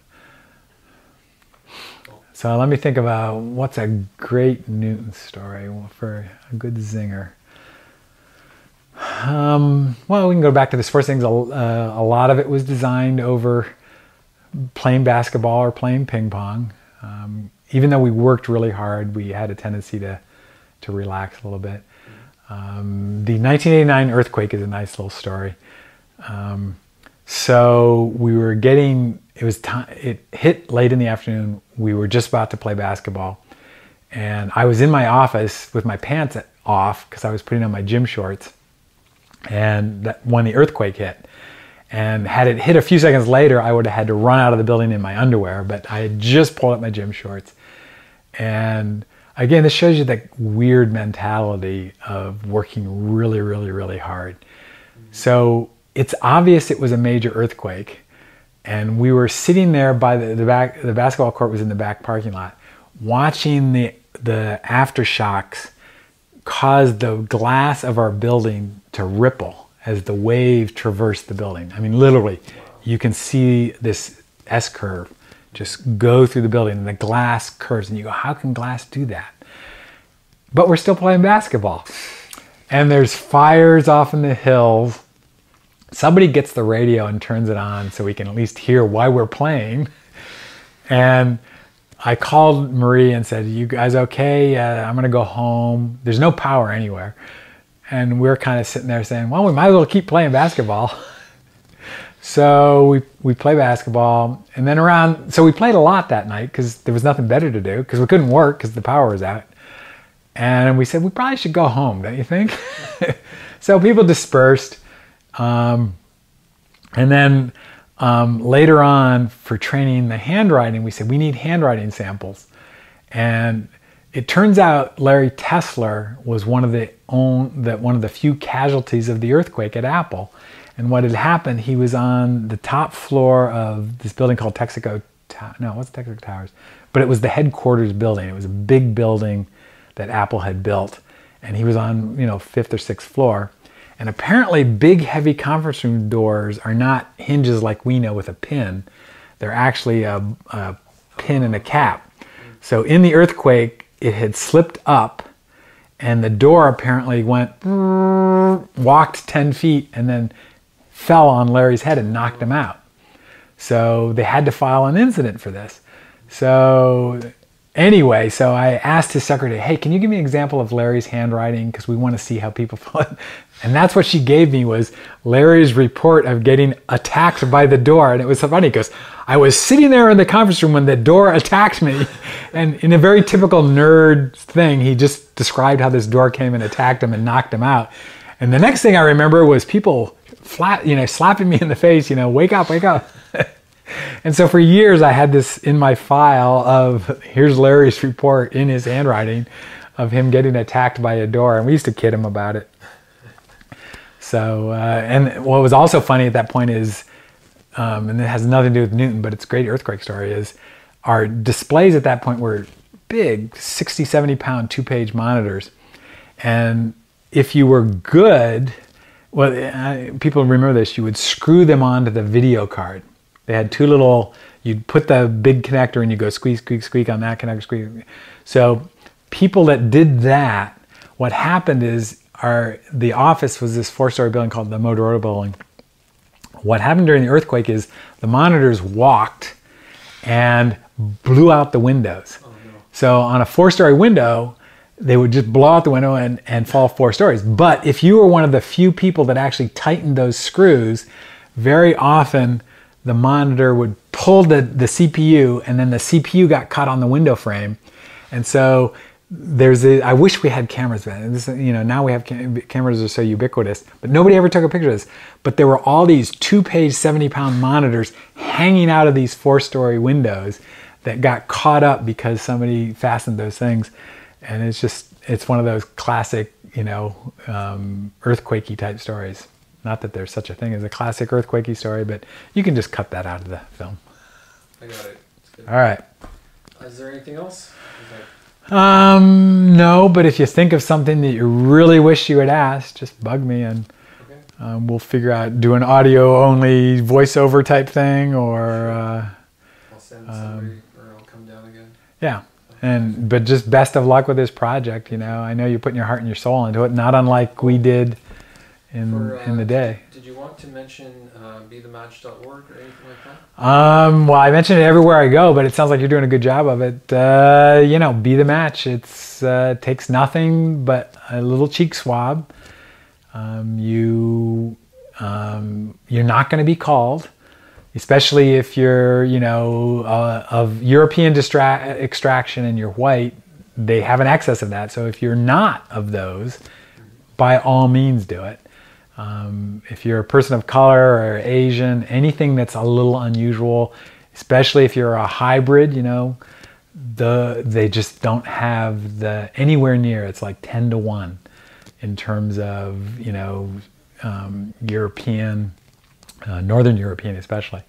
Cool. So let me think about what's a great Newton story for a good zinger. Well, we can go back to this first thing. A lot of it was designed over playing basketball or playing ping pong. Even though we worked really hard, we had a tendency to relax a little bit. The 1989 earthquake is a nice little story. So we were getting, it hit late in the afternoon. We were just about to play basketball. And I was in my office with my pants off because I was putting on my gym shorts. And when the earthquake hit. And had it hit a few seconds later, I would have had to run out of the building in my underwear. But I had just pulled up my gym shorts. And again, this shows you that weird mentality of working really, really, really hard. So it's obvious it was a major earthquake. And we were sitting there by the back, the basketball court was in the back parking lot, watching the aftershocks cause the glass of our building to ripple as the wave traversed the building. I mean, literally, you can see this S-curve just go through the building and the glass curves and you go, how can glass do that? But we're still playing basketball. And there's fires off in the hills. Somebody gets the radio and turns it on so we can at least hear why we're playing. And I called Marie and said, you guys okay? I'm gonna go home. There's no power anywhere. And we're kind of sitting there saying, well, we might as well keep playing basketball. So we play basketball, and then so we played a lot that night because there was nothing better to do because we couldn't work because the power was out. And we said, we probably should go home, don't you think? So people dispersed. And then later on for training the handwriting, we said, we need handwriting samples. And it turns out Larry Tesler was one of the few casualties of the earthquake at Apple. And what had happened, he was on the top floor of this building called Texaco Towers? But it was the headquarters building. It was a big building that Apple had built. And he was on, 5th or 6th floor. And apparently big, heavy conference room doors are not hinges like we know with a pin. They're actually a pin and a cap. So in the earthquake, it had slipped up and the door apparently walked 10 feet and then fell on Larry's head and knocked him out. So they had to file an incident for this. So anyway, so I asked his secretary, hey, can you give me an example of Larry's handwriting? Because we want to see how people fill it. And that's what she gave me was Larry's report of getting attacked by the door. And it was so funny because I was sitting there in the conference room when the door attacked me. And in a very typical nerd thing, he just described how this door came and attacked him and knocked him out. And the next thing I remember was people slapping me in the face, wake up, wake up. And so for years I had this in my file of here's Larry's report in his handwriting of him getting attacked by a door. And we used to kid him about it. So, and what was also funny at that point is, and it has nothing to do with Newton, but it's a great earthquake story, is our displays at that point were big, 60, 70 pound 2-page monitors. And if you were good, well, people remember this, you would screw them onto the video card. They had two little, you'd put the big connector and you go squeak, squeak, squeak on that connector, squeak. So people that did that, what happened is the office was this 4-story building called the Motorola building. What happened during the earthquake is the monitors walked and blew out the windows. Oh, no. So on a 4-story window, they would just blow out the window and fall 4 stories. But if you were one of the few people that actually tightened those screws, very often the monitor would pulled the CPU, and then the CPU got caught on the window frame. And so I wish we had cameras then. Now we have cameras are so ubiquitous, but nobody ever took a picture of this. But there were all these 2-page, 70-pound monitors hanging out of these 4-story windows that got caught up because somebody fastened those things. And it's one of those classic, earthquakey type stories. Not that there's such a thing as a classic earthquakey story, but you can just cut that out of the film. I got it. It's good. All right. Is there anything else? No, but if you think of something that you really wish you had asked, just bug me and we'll figure out, do an audio only voiceover type thing, or I'll send somebody, or I'll come down again. Yeah. But just best of luck with this project. I know you're putting your heart and your soul into it, not unlike we did in the day. Did you want to mention bethematch.org or anything like that? Well, I mentioned it everywhere I go, but it sounds like you're doing a good job of it. Be the match. It's takes nothing but a little cheek swab. You're not going to be called, especially if you're of European extraction and you're white. They have an excess of that. So if you're not of those, by all means do it. If you're a person of color or Asian, anything that's a little unusual, especially if you're a hybrid, they just don't have anywhere near. It's like 10 to 1 in terms of, European, Northern European especially.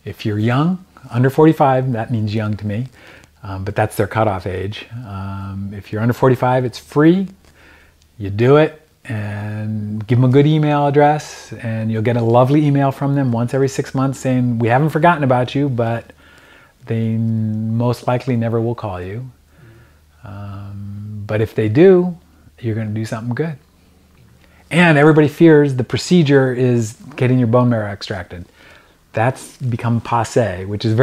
If you're young, under 45, that means young to me, but that's their cutoff age. If you're under 45, it's free. You do it. And give them a good email address, and you'll get a lovely email from them once every 6 months saying, we haven't forgotten about you, but they most likely never will call you. But if they do, you're going to do something good. And everybody fears the procedure is getting your bone marrow extracted. That's become passé, which is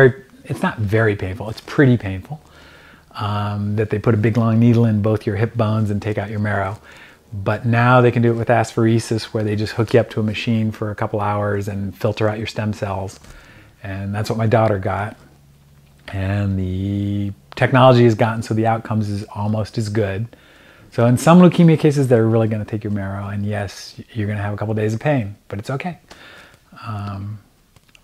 it's not very painful, it's pretty painful, that they put a big long needle in both your hip bones and take out your marrow. But now they can do it with apheresis, where they just hook you up to a machine for a couple hours and filter out your stem cells. And that's what my daughter got. And the technology has gotten so the outcomes is almost as good. So in some leukemia cases, they're really going to take your marrow. And yes, you're going to have a couple days of pain, but it's okay.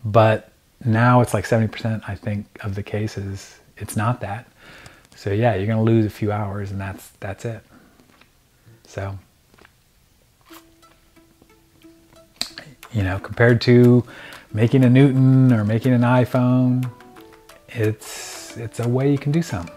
But now it's like 70%, I think, of the cases, it's not that. So yeah, you're going to lose a few hours, and that's it. So, compared to making a Newton or making an iPhone, it's a way you can do something.